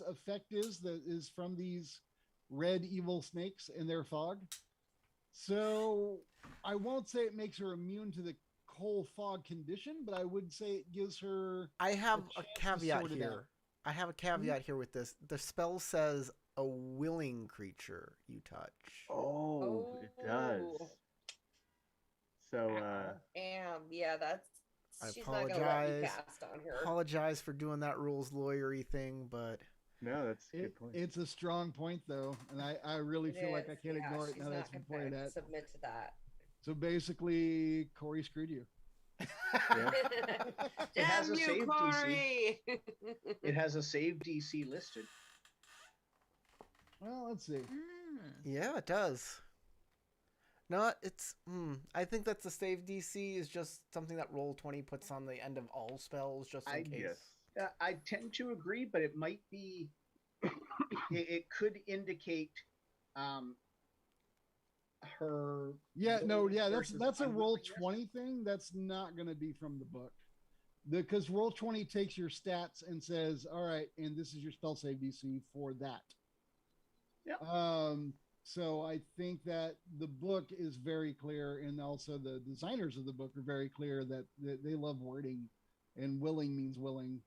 effect is that is from these red evil snakes in their fog. So I won't say it makes her immune to the whole fog condition, but I would say it gives her. I have A a chance to caveat sort it out. here. I have a caveat here with this. The spell says a willing creature you touch. Oh, it does. Oh. So Yeah, that's. I She's not gonna let you apologize. cast on her. Apologize for doing that rules lawyery thing, but no, that's a good point. It's a strong point, though, and I really feel like I It can't is. ignore it She's now not that's been gonna pointed at. submit to that. So basically, Corey screwed you. Yeah. It has Damn a you, save DC. Corey! It has a save DC listed. Well, let's see. yeah, it does. No, it's. I think that the save DC is just something that Roll20 puts on the end of all spells, just in I case. Yes. I tend to agree, but it might be. It could indicate her. Yeah, no, willingness yeah, versus that's a roll unwillingness. 20 thing. That's not going to be from the book. Because roll 20 takes your stats and says, all right, and this is your spell save DC for that. Yeah. So I think that the book is very clear, and also the designers of the book are very clear that they love wording, and willing means willing.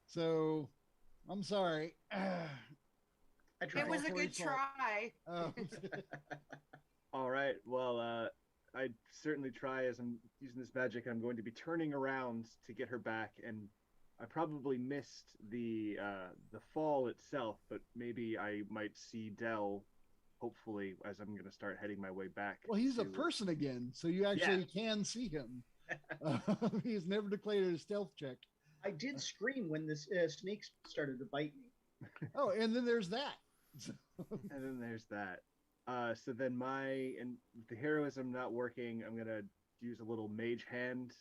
So I'm sorry. I tried. It was a good Corey's fault. try. Um, All right. Well, I certainly try as I'm using this magic. I'm going to be turning around to get her back, and I probably missed the fall itself, but maybe I might see Dell. Hopefully, as I'm going to start heading my way back. well, he's a to- person again, so you actually can see him. He's never declared a stealth check. I did scream when this snakes started to bite me. Oh, and then there's that. And then there's that. So then the heroism not working, I'm gonna use a little mage hand,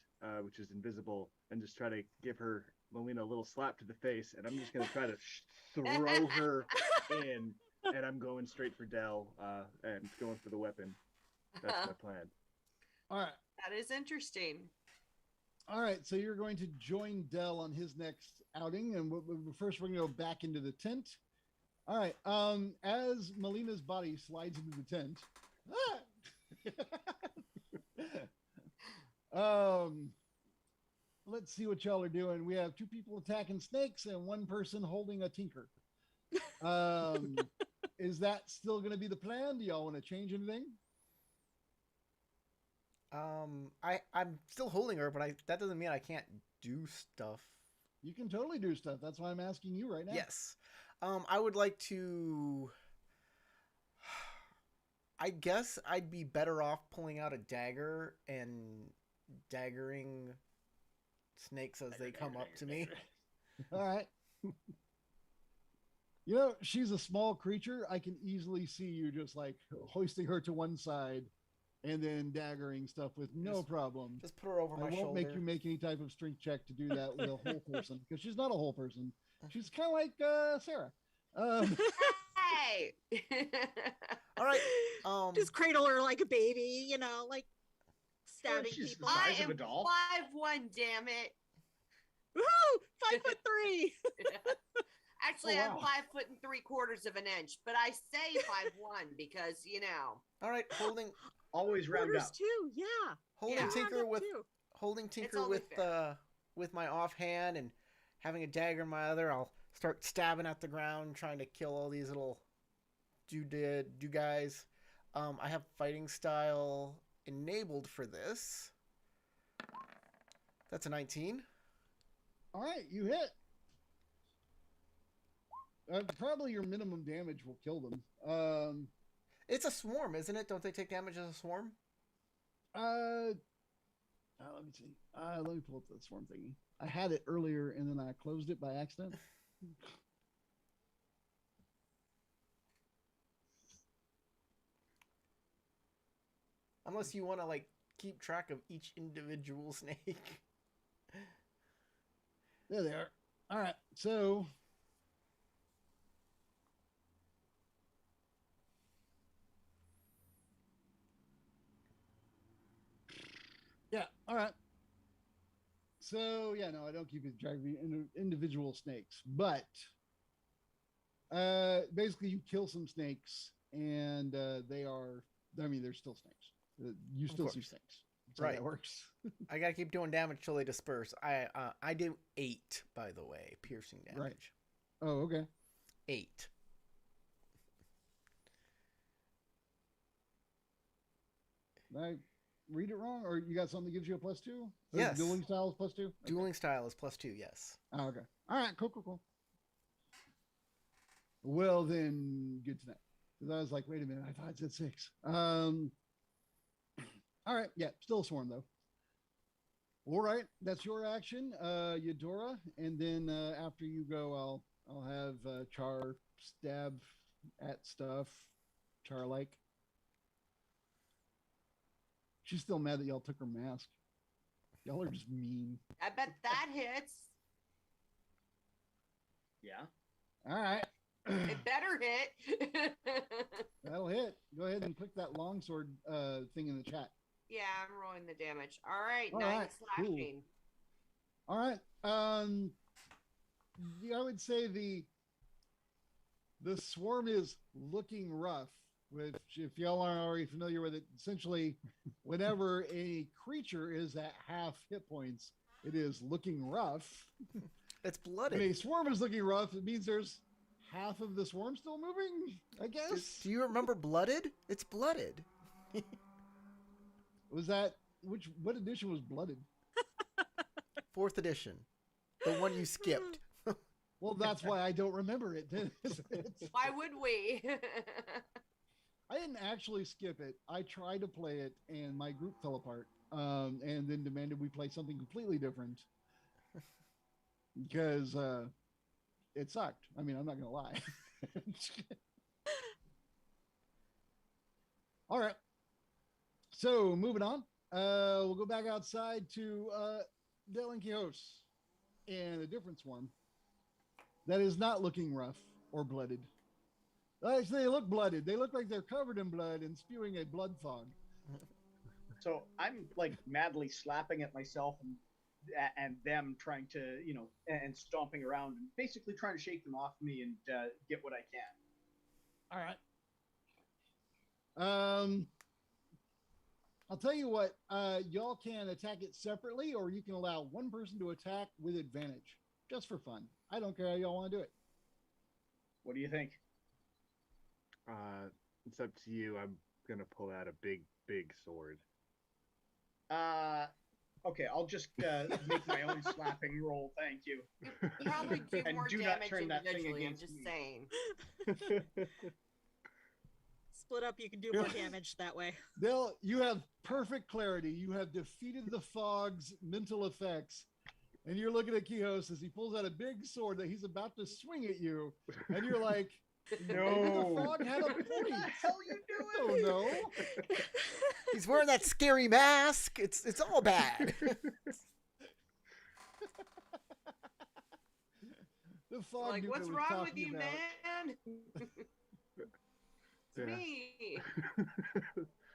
which is invisible, and just try to give her Melina a little slap to the face, and I'm just gonna try to throw her in, and I'm going straight for Dell, and going for the weapon. That's my plan. All right. That is interesting. All right, so you're going to join Dell on his next outing, and first we're going to go back into the tent. All right, as Melina's body slides into the tent, let's see what y'all are doing. We have 2 people attacking snakes and 1 person holding a tinker. Is that still going to be the plan? Do y'all want to change anything? I'm still holding her, but that doesn't mean I can't do stuff. You can totally do stuff. That's why I'm asking you right now. Yes. I would like to. I guess I'd be better off pulling out a dagger and daggering snakes as they come up to me. All right. You know, she's a small creature. I can easily see you just like hoisting her to one side and then daggering stuff with no problem. Just put her over my I won't shoulder. make you make any type of strength check to do that with a whole person because she's not a whole person. She's kind of like Sarah. Hey. All right. Just cradle her like a baby, you know, like stabbing she's people. the size I of am a doll. 5'1", damn it. Woohoo! 5'3". Actually, Oh, wow. I'm 5'3/4" but I say 5'1" because All right. Always round Quarters up. too, yeah. Holding Yeah. Tinker Round up with too. holding Tinker only fair. with my offhand and having a dagger in my other. I'll start stabbing at the ground, trying to kill all these little do guys. I have fighting style enabled for this. That's a 19. All right, you hit. Probably your minimum damage will kill them. It's a swarm, isn't it? Don't they take damage as a swarm? Let me see. Let me pull up the swarm thingy. I had it earlier and then I closed it by accident. Unless you want to like keep track of each individual snake. There they are. All right, so yeah, all right. So yeah, no, I don't keep it track of the individual snakes, but basically you kill some snakes and they are. I mean, they're still snakes. You still see snakes. That's how Right. that works. I gotta keep doing damage till they disperse. I do 8, by the way, piercing damage. Right. Oh, okay. 8. Did I read it wrong, or you got something that gives you a +2? Or Yes. Dueling style is +2. Okay. Dueling style is +2. Yes. Oh, okay. All right. Cool. Well, then, good to know. Because I was like, wait a minute, I thought it said 6. All right, yeah, still a swarm though. All right, that's your action, Eudora, and then after you go, I'll have Char stab at stuff, Char like. She's still mad that y'all took her mask. Y'all are just mean. I bet that hits. Yeah. All right. It better hit. That'll hit. Go ahead and click that longsword thing in the chat. Yeah, I'm rolling the damage. All right, All 9 right, cool. slashing. All right. Yeah, I would say the swarm is looking rough. Which, if y'all aren't already familiar with it, essentially, whenever a creature is at half hit points, it is looking rough. It's When blooded. a swarm is looking rough, it means there's half of the swarm still moving, I guess. Do you remember blooded? It's blooded. Was that what edition was blooded? 4th edition. The one you skipped. Well, that's why I don't remember it. Why would we? I didn't actually skip it. I tried to play it, and my group fell apart, and then demanded we play something completely different because it sucked. I mean, I'm not gonna lie. All right. So moving on, we'll go back outside to Del and Quijos and a different swarm that is not looking rough or blooded. Actually, they look blooded. They look like they're covered in blood and spewing a blood fog. So I'm like madly slapping at myself and them trying to, and stomping around and basically trying to shake them off me and get what I can. All right. I'll tell you what, y'all can attack it separately, or you can allow one person to attack with advantage, just for fun. I don't care how y'all want to do it. What do you think? It's up to you. I'm gonna pull out a big sword. Okay, I'll just make my own slapping roll. Thank you. You probably do And more do not damage turn that thing individually. I'm against just me. saying. Split up, you can do more damage that way. Dell, you have perfect clarity. You have defeated the fog's mental effects. And you're looking at Kihos as he pulls out a big sword that he's about to swing at you. And you're like, maybe the frog had a What the point. hell you Oh doing? no. He's wearing that scary mask. It's all bad. The fog Like, knew what's what it was wrong with talking you, about. man? It's Yeah. me.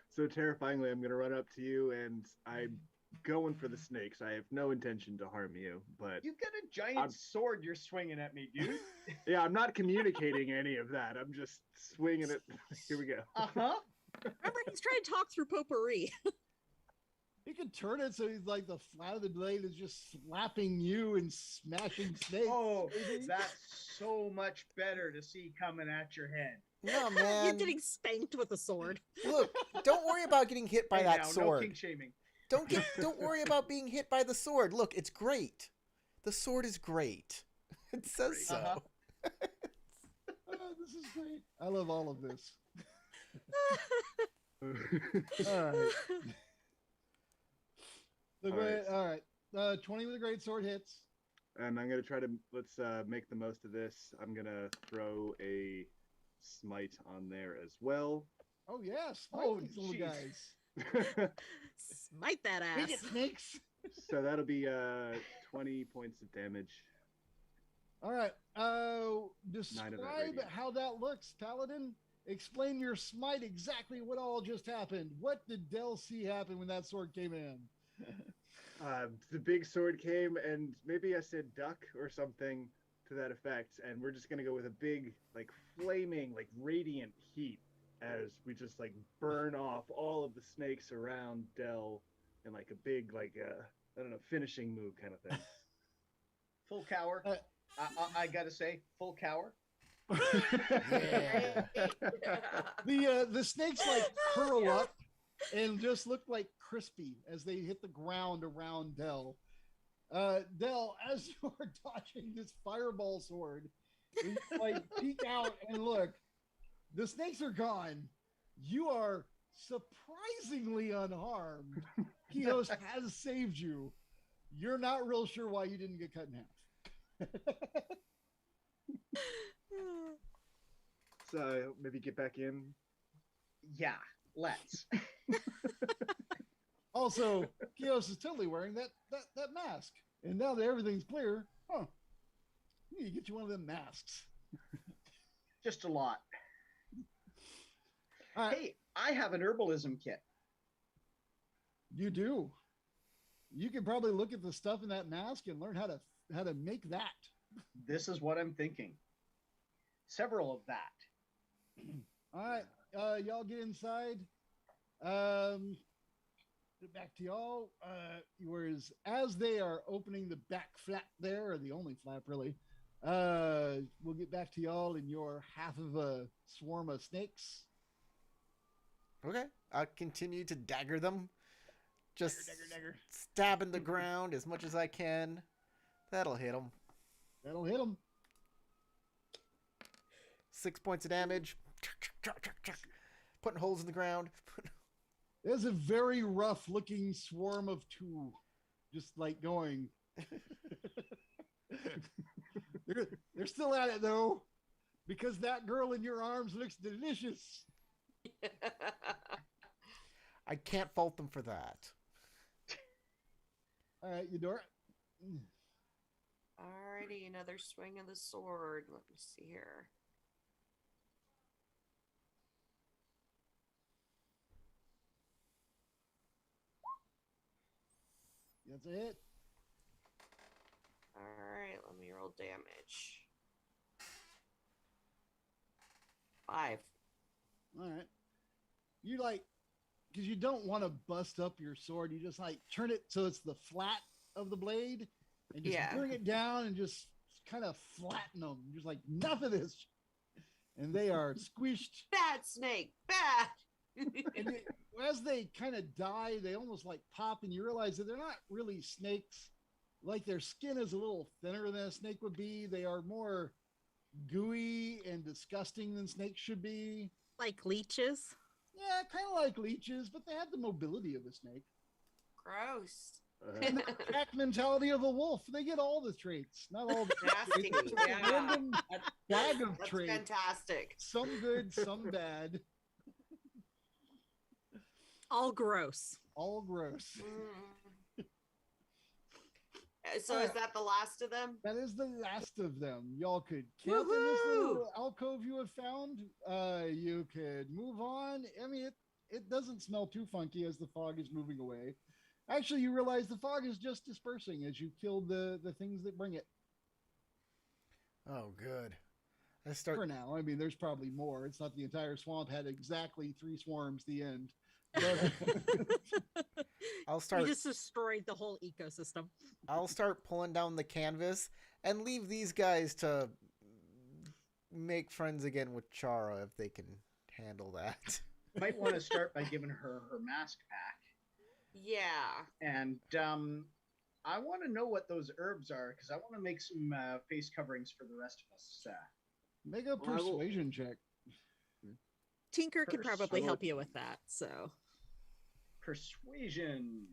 So terrifyingly, I'm going to run up to you, and I'm going for the snakes. I have no intention to harm you, but You've got a giant I'm- sword you're swinging at me, dude. yeah, I'm not communicating any of that. I'm just swinging it. Here we go. Uh-huh. Remember, he's trying to talk through potpourri. He can turn it so he's like the flat of the blade is just slapping you and smashing snakes. Oh, maybe. that's so much better to see coming at your head. No, You're man. getting spanked with a sword. Look, don't worry about getting hit by Hey, that now, no sword. king shaming. Don't worry about being hit by the sword. Look, it's great. The sword is great. It says so. Uh-huh. Oh, this is great. I love all of this. All right. All right. 20 with a great sword hits. And I'm gonna try to let's make the most of this. I'm gonna throw a smite on there as well. Oh yes. Oh, These little jeez. guys. Smite that Bring ass. it, snakes. So that'll be 20 points of damage. All right. 9 of that Describe radiant. how that looks, Paladin. Explain your smite, exactly what all just happened. What did Del see happen when that sword came in? The big sword came, and maybe I said duck or something to that effect, and we're just gonna go with a big, like, flaming, like, radiant heat as we just, like, burn off all of the snakes around Del in, like, a big, like, I don't know, finishing move kind of thing. Full cower. I gotta say, full cower. Yeah. The snakes like curl up and just look like crispy as they hit the ground around Del. Del, as you are dodging this fireball sword, you like peek out and look. The snakes are gone. You are surprisingly unharmed. Kios has saved you. You're not real sure why you didn't get cut in half. So maybe get back in. Yeah, let's. Also, Kios is totally wearing that mask. And now that everything's clear, we need to get you one of them masks. Just a lot. All right, Hey, I have an herbalism kit. you do. You can probably look at the stuff in that mask and learn how to make that. This is what I'm thinking. Several of that. All right, y'all get inside. Get back to y'all. Whereas as they are opening the back flap there, or the only flap really, we'll get back to y'all in your half of a swarm of snakes. Okay. I'll continue to dagger them. Just Dagger. stabbing the ground as much as I can. That'll hit them. That'll hit them. 6 points of damage. Putting holes in the ground. There's a very rough looking swarm of two, just like going. they're still at it though, because that girl in your arms looks delicious. I can't fault them for that. All right, Eudora. Alrighty, another swing of the sword. Let me see here. That's it. Alright, let me roll damage. 5. All right. You like, because you don't want to bust up your sword. You just like turn it so it's the flat of the blade and just Yeah. bring it down and just kind of flatten them. Just like enough of this. And they are squished. Bad snake! Bad! And as they kind of die, they almost like pop, and you realize that they're not really snakes. Like their skin is a little thinner than a snake would be. They are more gooey and disgusting than snakes should be. Like leeches. Yeah, kind of like leeches, but they have the mobility of a snake. Gross. And the pack mentality of a wolf. They get all the traits, not all the Nasty. traits. It's a Yeah. random bag of That's traits. fantastic. Some good, some bad. All gross. All gross. So is that the last of them? That is the last of them. Y'all could camp in this little alcove you have found. You could move on. I mean, it doesn't smell too funky as the fog is moving away. Actually, you realize the fog is just dispersing as you kill the things that bring it. Oh, good. For now. I mean, there's probably more. It's not the entire swamp had exactly 3 swarms, the end. But I'll start. We just destroyed the whole ecosystem. I'll start pulling down the canvas and leave these guys to make friends again with Chara if they can handle that. Might want to start by giving her her mask back. Yeah. And I want to know what those herbs are because I want to make some face coverings for the rest of us. make a persuasion check. Tinker can probably Persuade. help you with that. So Persuasion.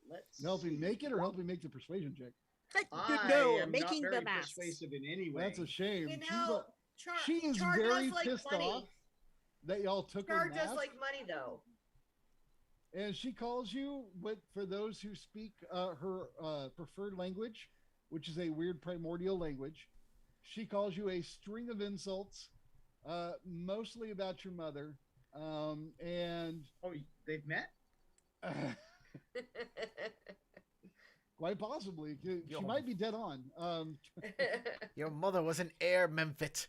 Let's Help him see. make it or help him make the persuasion check? I no, am making not very the masks. persuasive in any way. That's a shame. You She's know, she is Char very does like pissed money. off that y'all took Char her does mask. like money though. And she calls you, what for those who speak her preferred language, which is a weird primordial language, she calls you a string of insults, mostly about your mother. And Oh, they've met? quite possibly, she Yo. might be dead on. Your mother was an heir, Memphis.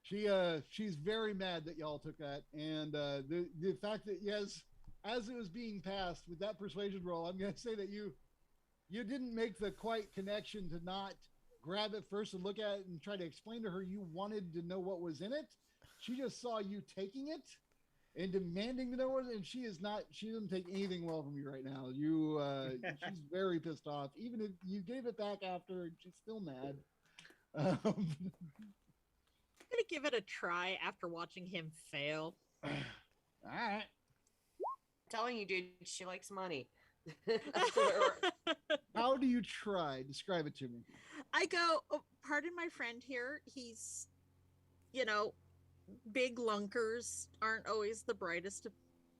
She's very mad that y'all took that, and the fact that yes, as it was being passed with that persuasion roll, I'm going to say that you didn't make the quite connection to not grab it first and look at it and try to explain to her you wanted to know what was in it. She just saw you taking it and demanding to know what, and she doesn't take anything well from you right now. She's very pissed off. Even if you gave it back after, she's still mad. I'm gonna give it a try after watching him fail. All right. Telling you, dude, she likes money. How do you try? Describe it to me. I go, oh, pardon my friend here. He's, big lunkers aren't always the brightest of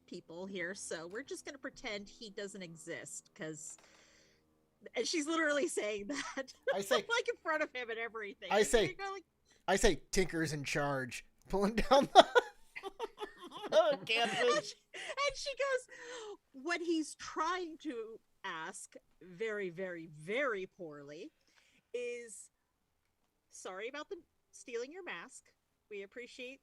people here. So we're just going to pretend he doesn't exist and she's literally saying that. I say, like in front of him and everything. I And say- you go like, I say, Tinker's in charge, pulling down the canvas. and she goes, what he's trying to ask very, very, very poorly is, sorry about the stealing your mask. We appreciate,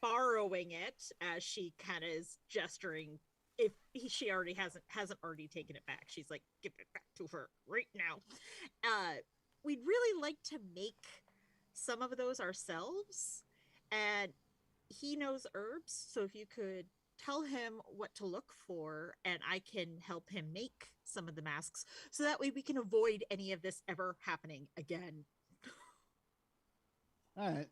borrowing it, as she kind of is gesturing. If she already hasn't already taken it back, she's like, give it back to her right now. We'd really like to make some of those ourselves, and he knows herbs, so if you could tell him what to look for, and I can help him make some of the masks, so that way we can avoid any of this ever happening again. All right.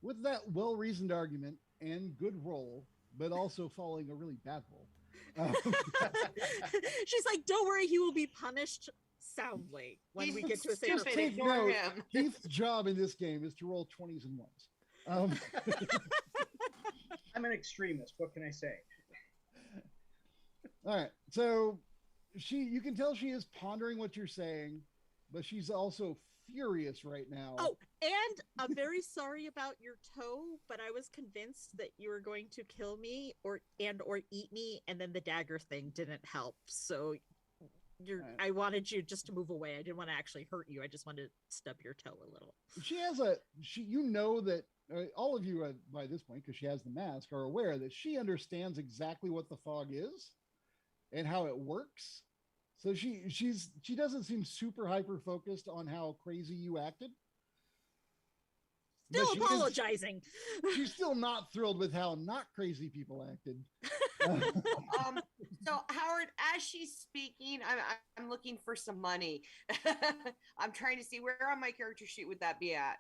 With that well-reasoned argument and good roll, but also following a really bad roll. She's like, don't worry, he will be punished soundly when we get to a safer Just Stupid, take ignore note. him. Keith's job in this game is to roll 20s and 1s. I'm an extremist. What can I say? All right. So you can tell she is pondering what you're saying, but she's also furious right now. Oh, and I'm very sorry about your toe, but I was convinced that you were going to kill me or eat me, and then the dagger thing didn't help. So Right. I wanted you just to move away. I didn't want to actually hurt you. I just wanted to stub your toe a little. She has that all of you by this point, because she has the mask, are aware that she understands exactly what the fog is and how it works. So she doesn't seem super hyper focused on how crazy you acted. Still she is- apologizing. she's still not thrilled with how not crazy people acted. So Howard, as she's speaking, I'm looking for some money. I'm trying to see where on my character sheet would that be at.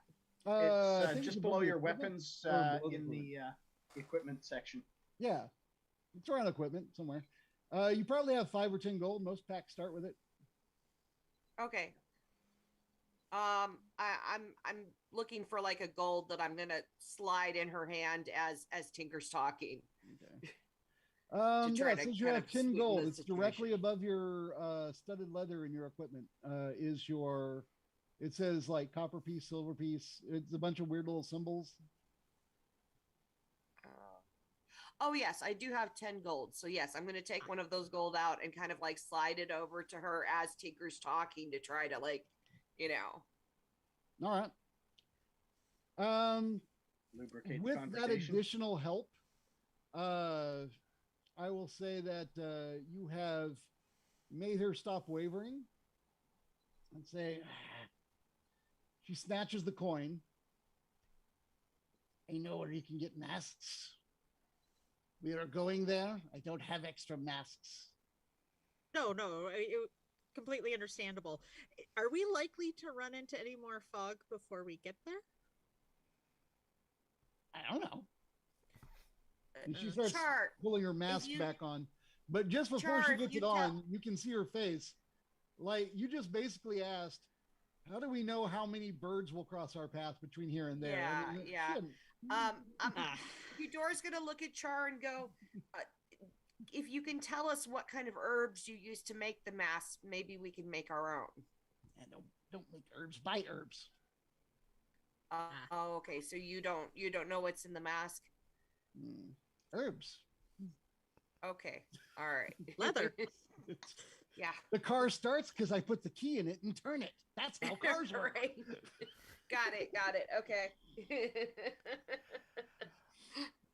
I It's think just above below the your equipment, weapons or below the in the equipment section. Yeah, it's around equipment somewhere. You probably have 5 or 10 gold. Most packs start with it. Okay. I'm looking for like a gold that I'm gonna slide in her hand as Tinker's talking. Okay. try Yeah, to since you kind have of 10 sweeten gold, the it's directly situation. above your studded leather in your equipment. Is your, it says like copper piece, silver piece. It's a bunch of weird little symbols. Oh yes, I do have 10 gold. So yes, I'm gonna take one of those gold out and kind of like slide it over to her as Tinker's talking to try to like, you know. All right. Lubricate the With that conversation. additional help, I will say that you have made her stop wavering and say, she snatches the coin. I know where you can get masks. We are going there. I don't have extra masks. No, completely understandable. Are we likely to run into any more fog before we get there? I don't know. And she starts Chart, pulling her mask you- back on. But just before Char, she if gets you it on, tell- you can see her face. Like, you just basically asked, how do we know how many birds will cross our path between here and there? Yeah, I mean, yeah. shit. Eudora's gonna look at Char and go, if you can tell us what kind of herbs you use to make the mask, maybe we can make our own. And don't make herbs, buy herbs. Oh, okay. So you don't know what's in the mask? Herbs. Okay. All right. Leather. Yeah. The car starts because I put the key in it and turn it. That's how cars work. Right. Got it. Okay.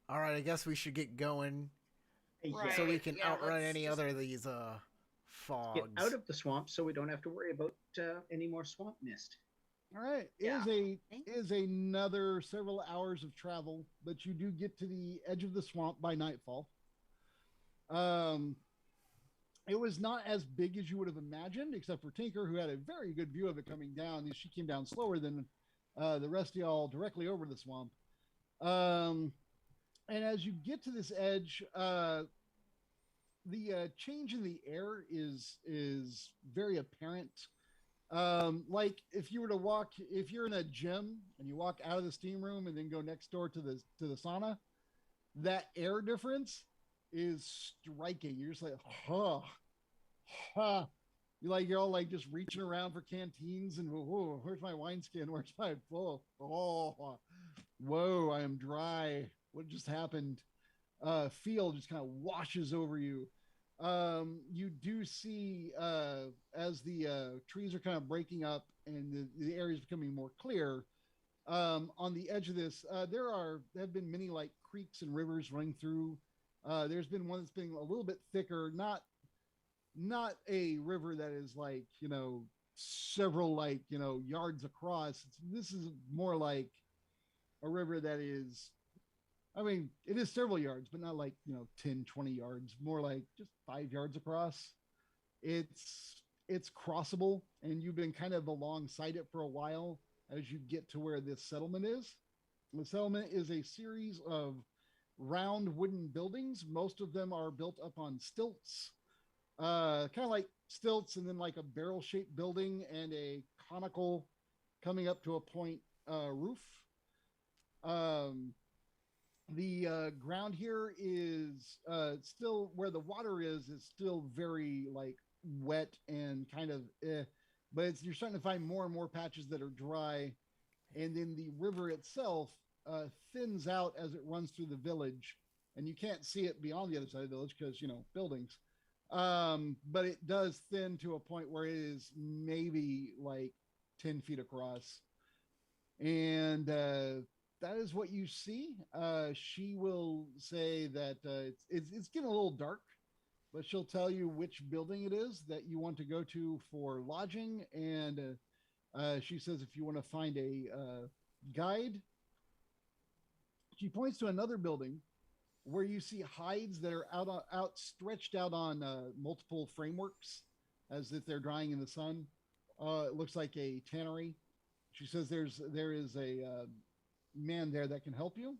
All right, I guess we should get going Right. so we can yeah, outrun let's any just- other of these fogs. Get out of the swamp so we don't have to worry about any more swamp mist. All right. Yeah. Is another several hours of travel, but you do get to the edge of the swamp by nightfall. It was not as big as you would have imagined, except for Tinker, who had a very good view of it coming down. She came down slower than the rest of y'all directly over the swamp. And as you get to this edge, the change in the air is very apparent. Like if you were to walk, if you're in a gym and you walk out of the steam room and then go next door to the sauna, that air difference is striking. You're just like, you're all like just reaching around for canteens and whoa, where's my wineskin? Where's my whoa, I am dry. What just happened? Feel just kind of washes over you. You do see as the trees are kind of breaking up and the area is becoming more clear. On the edge of this, there have been many like creeks and rivers running through. There's been one that's been a little bit thicker, not a river that is like, several like, yards across. This is more like a river that is, I mean, it is several yards, but not like, 10, 20 yards, more like just 5 yards across. It's crossable, and you've been kind of alongside it for a while as you get to where this settlement is. The settlement is a series of round wooden buildings. Most of them are built up on stilts, kind of like stilts, and then like a barrel-shaped building and a conical coming up to a point roof. The ground here is still where the water is still very like wet and kind of but you're starting to find more and more patches that are dry, and then the river itself thins out as it runs through the village, and you can't see it beyond the other side of the village because buildings, but it does thin to a point where it is maybe like 10 feet across, and that is what you see. She will say that it's getting a little dark, but she'll tell you which building it is that you want to go to for lodging. And she says if you want to find a guide, she points to another building where you see hides that are stretched out on multiple frameworks as if they're drying in the sun. It looks like a tannery. She says there is a man there that can help you.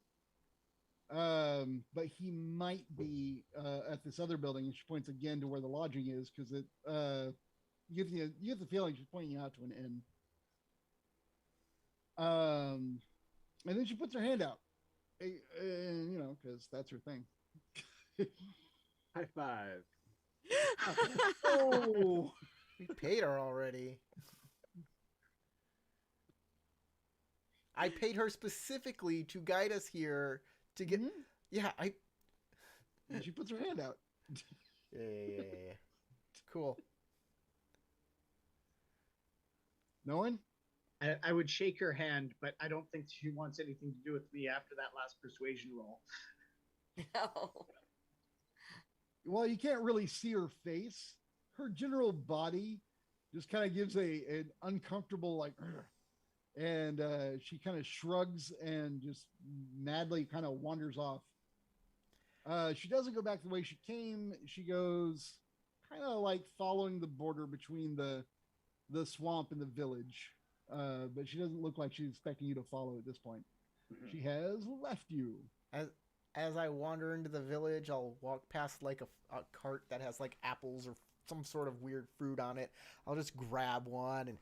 But he might be at this other building, and she points again to where the lodging is because you get the feeling she's pointing you out to an inn. And then she puts her hand out, because that's her thing. High five. Oh, We paid her already. I paid her specifically to guide us here to get. Mhm. Yeah, And she puts her hand out. Yeah. Cool. No one? I would shake her hand, but I don't think she wants anything to do with me after that last persuasion roll. No. Well, you can't really see her face. Her general body just kind of gives an uncomfortable like, "Ugh." And she kind of shrugs and just madly kind of wanders off. She doesn't go back the way she came. She goes kind of like following the border between the swamp and the village. But she doesn't look like she's expecting you to follow at this point. Mhm. She has left you. As I wander into the village, I'll walk past like a cart that has like apples or some sort of weird fruit on it. I'll just grab one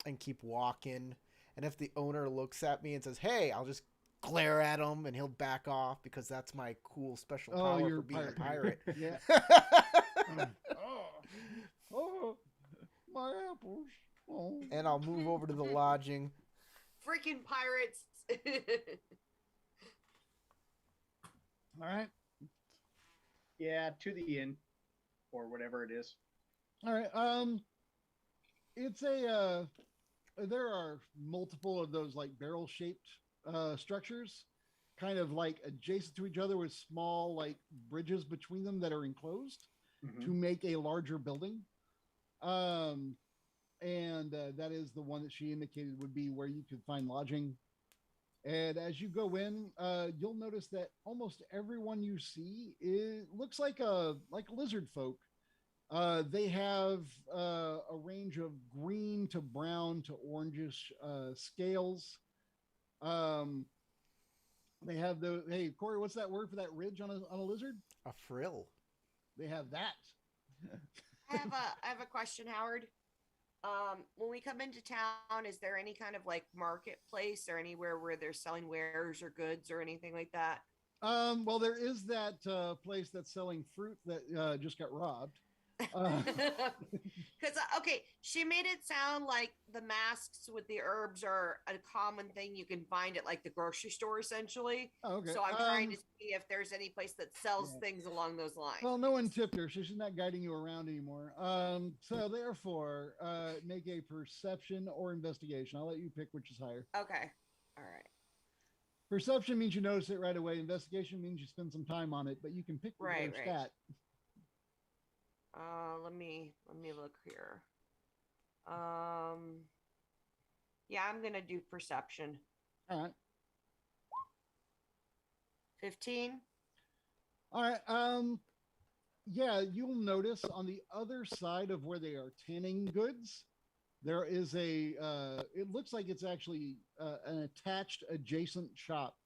and keep walking. And if the owner looks at me and says, "Hey," I'll just glare at him and he'll back off because that's my cool special power you're for being a pirate. pirate. Yeah. Oh, my apples. Oh. And I'll move over to the lodging. Freaking pirates. All right. Yeah, to the inn, or whatever it is. All right. It's there are multiple of those like barrel shaped structures, kind of like adjacent to each other with small like bridges between them that are enclosed Mhm. to make a larger building. And that is the one that she indicated would be where you could find lodging. And as you go in, you'll notice that almost everyone you see looks like a lizard folk. They have a range of green to brown to orangish scales. They have the hey Corey, what's that word for that ridge on a lizard? A frill. They have that. I have a question, Howard. When we come into town, is there any kind of like marketplace or anywhere where they're selling wares or goods or anything like that? Well, there is that place that's selling fruit that just got robbed. Because okay, she made it sound like the masks with the herbs are a common thing you can find at like the grocery store, essentially. Oh, okay. So I'm trying to see if there's any place that sells things along those lines. Well, no one tipped her, so she's not guiding you around anymore. So therefore, make a perception or investigation. I'll let you pick which is higher. Okay, all right. Perception means you notice it right away. Investigation means you spend some time on it, but you can pick the Right, better right. stat. Let me look here. Yeah, I'm gonna do perception. All right. 15. All right. Yeah, you'll notice on the other side of where they are tanning goods, there is it looks like it's actually an attached adjacent shop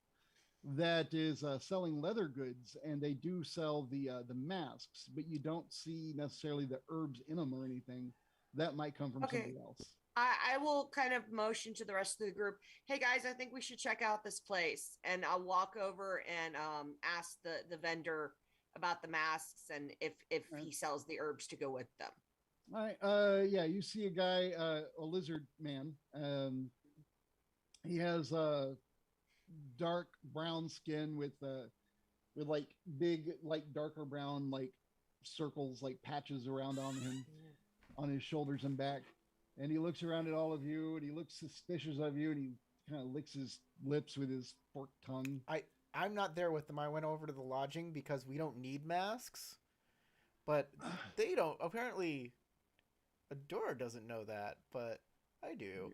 that is selling leather goods, and they do sell the masks, but you don't see necessarily the herbs in them or anything. That might come from Okay. somebody else. I will kind of motion to the rest of the group, hey guys, I think we should check out this place. And I'll walk over and ask the vendor about the masks and if he sells the herbs to go with them. All right. Yeah, you see a guy, a lizard man. He has dark brown skin with like big, like darker brown, like circles, like patches around on him, on his shoulders and back. And he looks around at all of you, and he looks suspicious of you, and he kind of licks his lips with his forked tongue. I'm not there with them. I went over to the lodging because we don't need masks. But they don't. Apparently, Adora doesn't know that, but I do.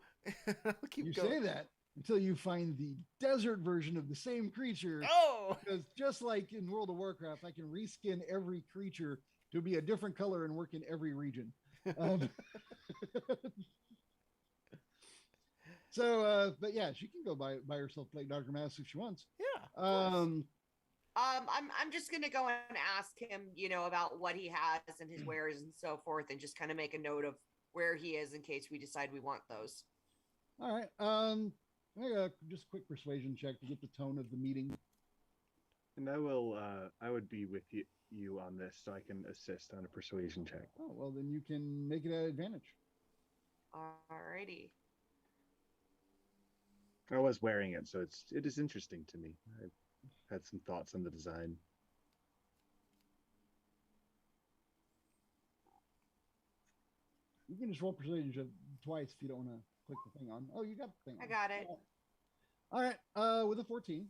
I'll keep You going. say that. until you find the desert version of the same creature. Oh, Because just like in World of Warcraft, I can reskin every creature to be a different color and work in every region. Um, but yeah, she can go by herself play Darker Mask if she wants. yeah. Of course. I'm just gonna go and ask him, about what he has and his wares and so forth, and just kind of make a note of where he is in case we decide we want those. All right. Just a quick persuasion check to get the tone of the meeting. And I would be with you on this, so I can assist on a persuasion check. Oh well, then you can make it an advantage. Alrighty. I was wearing it, so it is interesting to me. I've had some thoughts on the design. You can just roll persuasion twice if you don't want to click the thing on. Oh, you got the thing on. I got it. All right. With a 14.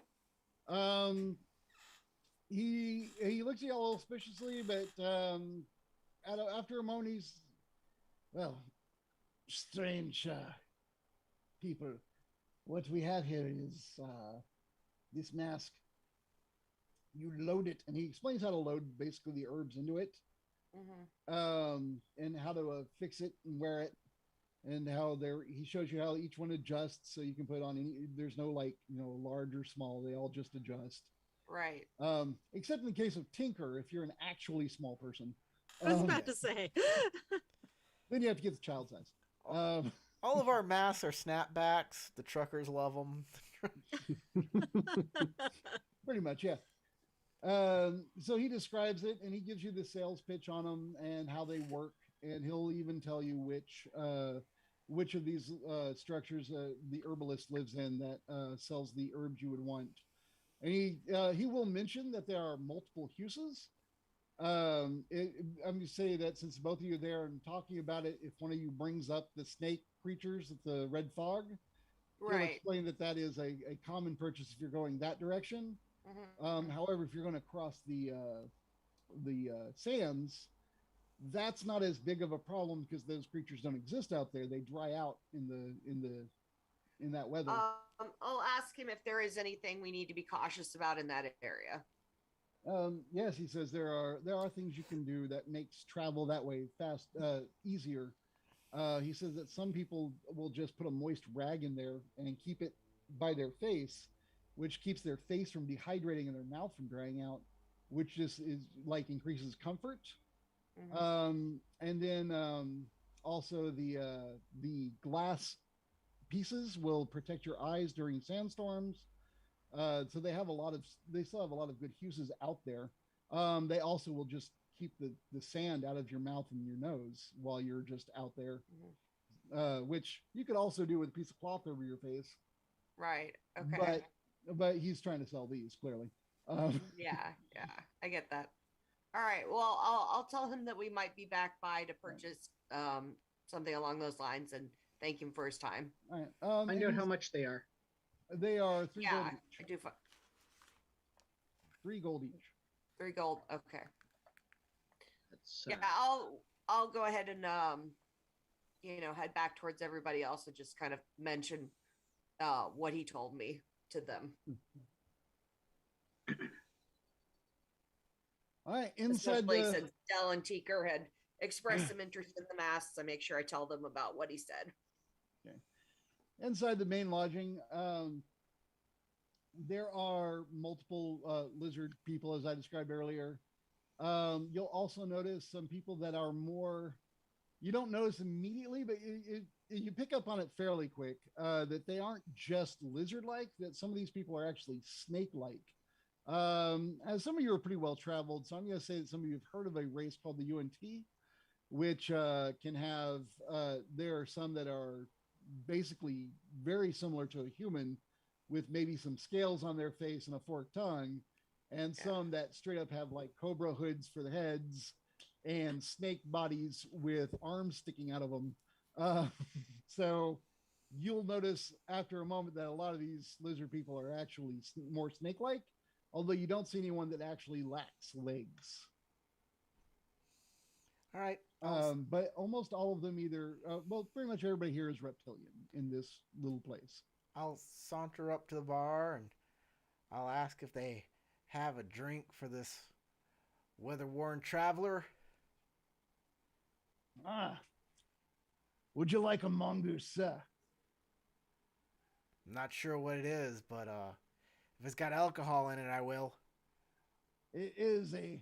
He looks at you all suspiciously, but after a moment, he's, well, strange people. What we have here is this mask. You load it, and he explains how to load basically the herbs into it, and how to fix it and wear it, and how he shows you how each one adjusts, so you can put on any. There's no large or small; they all just adjust. Right. Except in the case of Tinker, if you're an actually small person. I was about to say. Then you have to get the child size. All of our masks are snapbacks. The truckers love them. Pretty much, yeah. So he describes it, and he gives you the sales pitch on them and how they work, and he'll even tell you which of these structures the herbalist lives in that sells the herbs you would want. And he will mention that there are multiple huses. I'm going to say that since both of you are there and talking about it, if one of you brings up the snake creatures at the red fog, he'll explain that is a common purchase if you're going that direction. However, if you're going to cross the sands, that's not as big of a problem because those creatures don't exist out there. They dry out in that weather. I'll ask him if there is anything we need to be cautious about in that area. Yes, he says there are things you can do that makes travel that way easier. He says that some people will just put a moist rag in there and keep it by their face, which keeps their face from dehydrating and their mouth from drying out, which just is like increases comfort. And then also the glass pieces will protect your eyes during sandstorms. So they still have a lot of good hues out there. They also will just keep the sand out of your mouth and your nose while you're just out there, which you could also do with a piece of cloth over your face. Right. Okay. But he's trying to sell these clearly. Yeah, I get that. All right. Well, I'll tell him that we might be back by to purchase something along those lines, and thank him for his time. All right. Find out how much they are. They are 3 gold each. I do. 3 gold each. 3 gold. Okay. That's, Yeah, I'll go ahead and head back towards everybody else and just kind of mention what he told me to them. All right, inside Especially since Dell and Teaker had expressed some interest in the masks, I make sure I tell them about what he said. Okay. Inside the main lodging, there are multiple lizard people, as I described earlier. You'll also notice some people that are more, you don't notice immediately, but you pick up on it fairly quick, that they aren't just lizard-like, that some of these people are actually snake-like. As some of you are pretty well traveled, so I'm going to say that some of you have heard of a race called the UNT, which can have, there are some that are basically very similar to a human with maybe some scales on their face and a forked tongue, and some that straight up have like cobra hoods for the heads and snake bodies with arms sticking out of them. So you'll notice after a moment that a lot of these lizard people are actually more snake-like, although you don't see anyone that actually lacks legs. All right. But almost all of them either, well, pretty much everybody here is reptilian in this little place. I'll saunter up to the bar and I'll ask if they have a drink for this weather-worn traveler. Ah, would you like a mongoose, sir? I'm not sure what it is, but if it's got alcohol in it, I will. It is a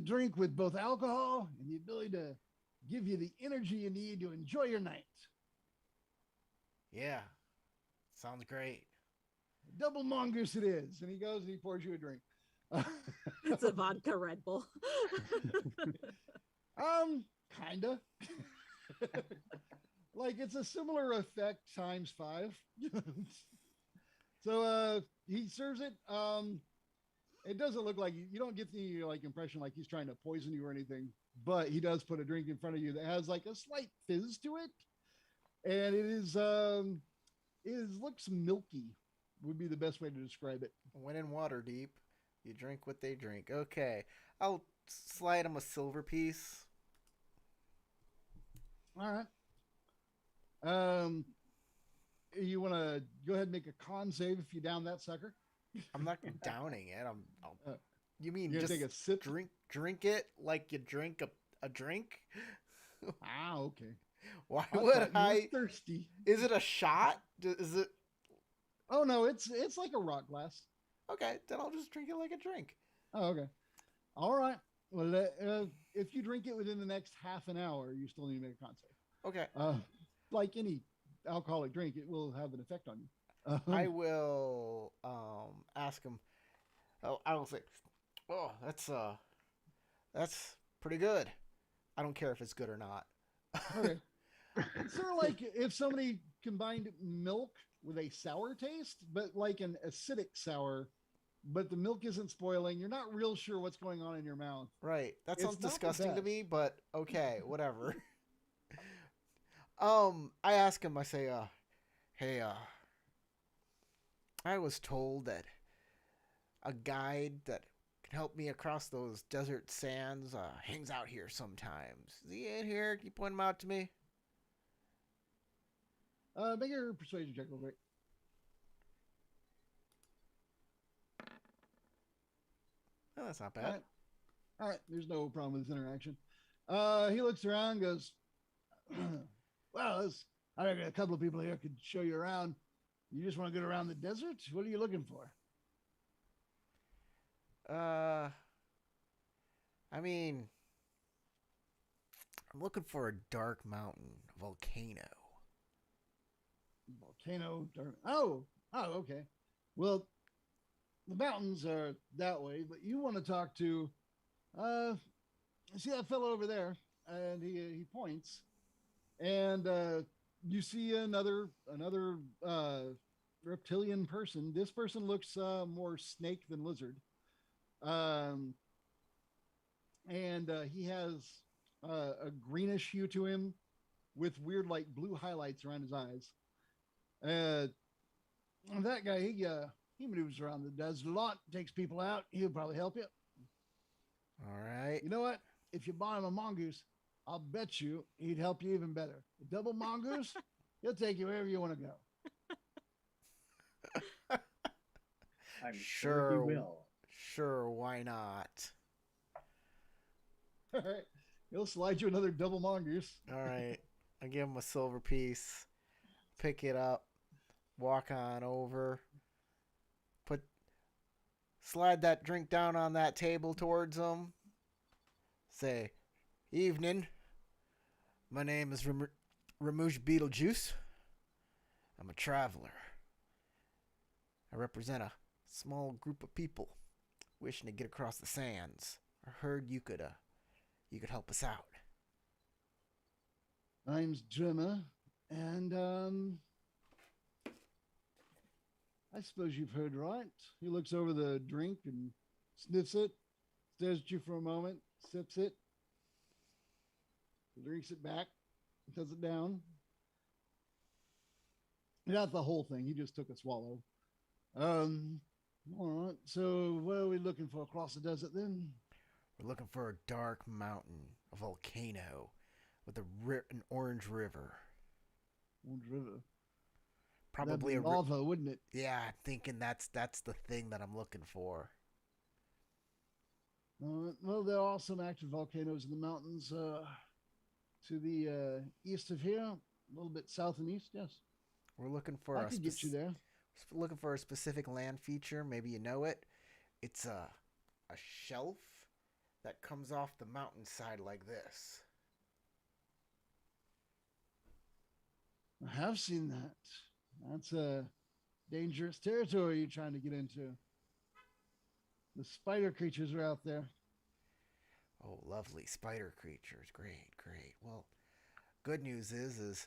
drink with both alcohol and the ability to give you the energy you need to enjoy your night. Yeah, sounds great. Double mongoose it is. And he goes and he pours you a drink. It's a vodka Red Bull. Kinda. Like it's a similar effect times 5. So he serves it. It doesn't look like you don't get the like impression like he's trying to poison you or anything, but he does put a drink in front of you that has like a slight fizz to it, and it looks milky. Would be the best way to describe it. When in water deep, you drink what they drink. Okay, I'll slide him a silver piece. All right. You want to go ahead and make a con save if you down that sucker? I'm not downing it. You mean You just take a sip? drink it like you drink a drink? Ah, okay. Why I would thought you I? were thirsty? Is it a shot? Is it Oh no, it's like a rock glass. okay? Then I'll just drink it like a drink. Oh, okay. All right. Well, if you drink it within the next half an hour, you still need to make a con save. Okay, Like any alcoholic drink, it will have an effect on you. I will ask him. Oh, I will say, oh, that's pretty good. I don't care if it's good or not. Okay. It's sort of like if somebody combined milk with a sour taste, but like an acidic sour, but the milk isn't spoiling. You're not real sure what's going on in your mouth. Right. That It's sounds not the disgusting to best. me, but okay, whatever. I ask him, I say, hey, I was told that a guide that can help me across those desert sands hangs out here sometimes. Is he in here? Can you point him out to me? Make your persuasion check real quick. Oh, that's not All bad. right. All right. There's no problem with this interaction. He looks around and goes, well, I reckon a couple of people here could show you around. You just want to get around the desert? What are you looking for? I mean, I'm looking for a dark mountain volcano. Volcano. Oh, okay. Well, the mountains are that way, but you want to talk to, see that fellow over there? And he points, and you see another reptilian person. This person looks more snake than lizard, and he has a greenish hue to him, with weird like blue highlights around his eyes. That guy, he maneuvers around the desert a lot, takes people out. He'll probably help you. All right. You know what? If you buy him a mongoose, I'll bet you he'd help you even better. A double mongoose, he'll take you wherever you want to go. I'm Sure. sure he will. Sure, why not? All right. He'll slide you another double mongoose. All right. I give him a silver piece. Pick it up. Walk on over. Slide that drink down on that table towards him. Say, evening. My name is Ramush Beetlejuice. I'm a traveler. I represent a small group of people wishing to get across the sands. I heard you could help us out. Name's Drummer, and I suppose you've heard right. He looks over the drink and sniffs it, stares at you for a moment, sips it, drinks it back, does it down. Not the whole thing. He just took a swallow. All right. So what are we looking for across the desert then? We're looking for a dark mountain, a volcano, with an orange river. Orange River. Probably That'd be lava, wouldn't it? yeah, I'm thinking that's the thing that I'm looking for. Well, there are some active volcanoes in the mountains to the east of here, a little bit south and east. Yes, We're looking for I could get you there. looking for a specific land feature. Maybe you know it. It's a shelf that comes off the mountainside like this. I have seen that. That's a dangerous territory you're trying to get into. The spider creatures are out there. Oh, lovely spider creatures. Great, great. Well, good news is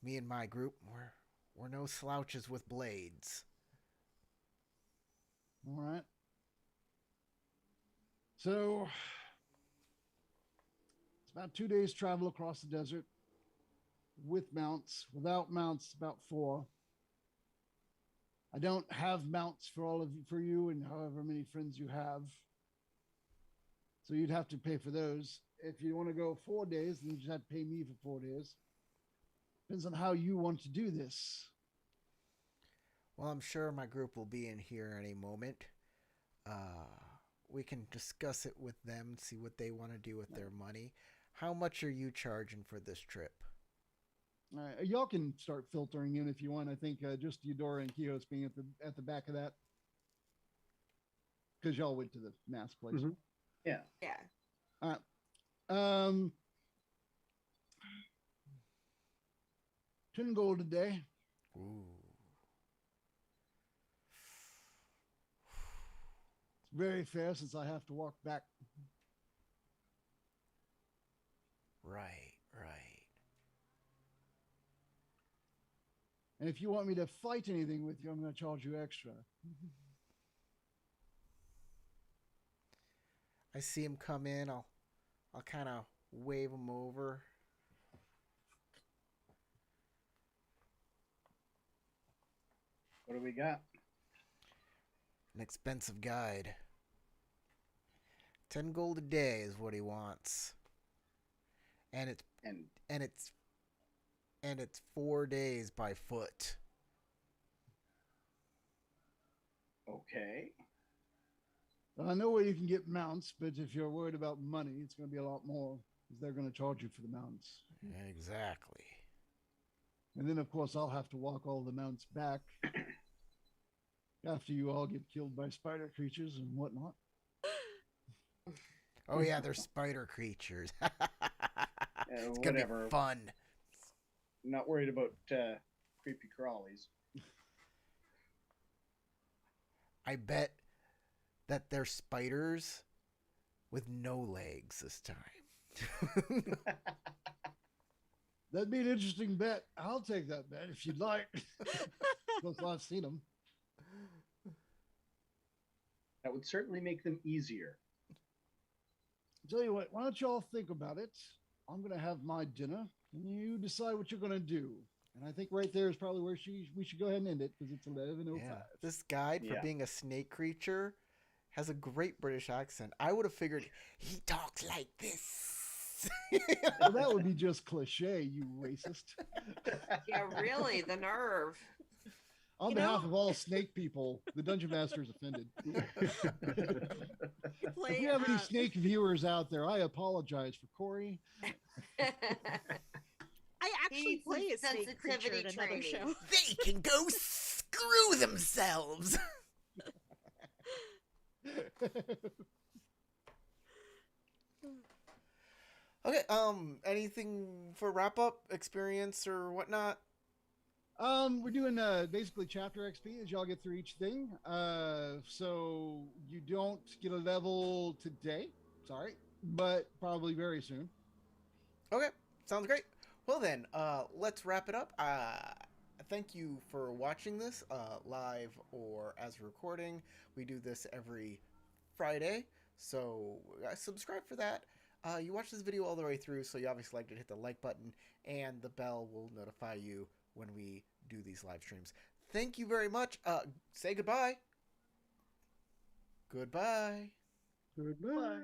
me and my group we're no slouches with blades. All right. So it's about 2 days travel across the desert with mounts. Without mounts, about 4. I don't have mounts for all of you, for you and however many friends you have. So you'd have to pay for those. If you want to go 4 days, then you just have to pay me for 4 days. Depends on how you want to do this. Well, I'm sure my group will be in here any moment. We can discuss it with them, see what they want to do with their money. How much are you charging for this trip? Y'all can start filtering in if you want. I think just Eudora and Kios being at the back of that, because y'all went to the mass place. Mhm. Yeah. Yeah. All right. 10 gold a day. Ooh. It's very fair since I have to walk back. Right, right. And if you want me to fight anything with you, I'm going to charge you extra. I see him come in. I'll kind of wave him over. What do we got? An expensive guide. 10 gold a day is what he wants. And it's 4 days by foot. Okay. Well, I know where you can get mounts, but if you're worried about money, it's going to be a lot more because they're going to charge you for the mounts. Exactly. And then, of course, I'll have to walk all the mounts back after you all get killed by spider creatures and whatnot. Oh yeah, they're spider creatures. It's gonna Whatever. be fun. Not worried about creepy crawlies. I bet that they're spiders with no legs this time. That'd be an interesting bet. I'll take that bet if you'd like. Plus, I've seen them. That would certainly make them easier. Tell you what, why don't you all think about it? I'm going to have my dinner, and you decide what you're going to do. And I think right there is probably where we should go ahead and end it because it's 11:05. Yeah. This guide, for Yeah. being a snake creature, has a great British accent. I would have figured he talks like this. Well, that would be just cliche, you racist. Yeah, really, the nerve. On You behalf know- of all snake people, the Dungeon Master is offended. You If play, we have any snake viewers out there, I apologize for Corey. I actually Needs play a some snake creature in sensitivity another training. show. They can go screw themselves. Okay, anything for wrap up experience or whatnot? We're doing basically chapter XP as y'all get through each thing. So you don't get a level today, sorry, but probably very soon. Okay, sounds great. Well then, let's wrap it up. Thank you for watching this live or as a recording. We do this every Friday, so subscribe for that. You watch this video all the way through, so you obviously like to hit the like button, and the bell will notify you when we do these live streams. Thank you very much. Say goodbye. Goodbye. Goodbye.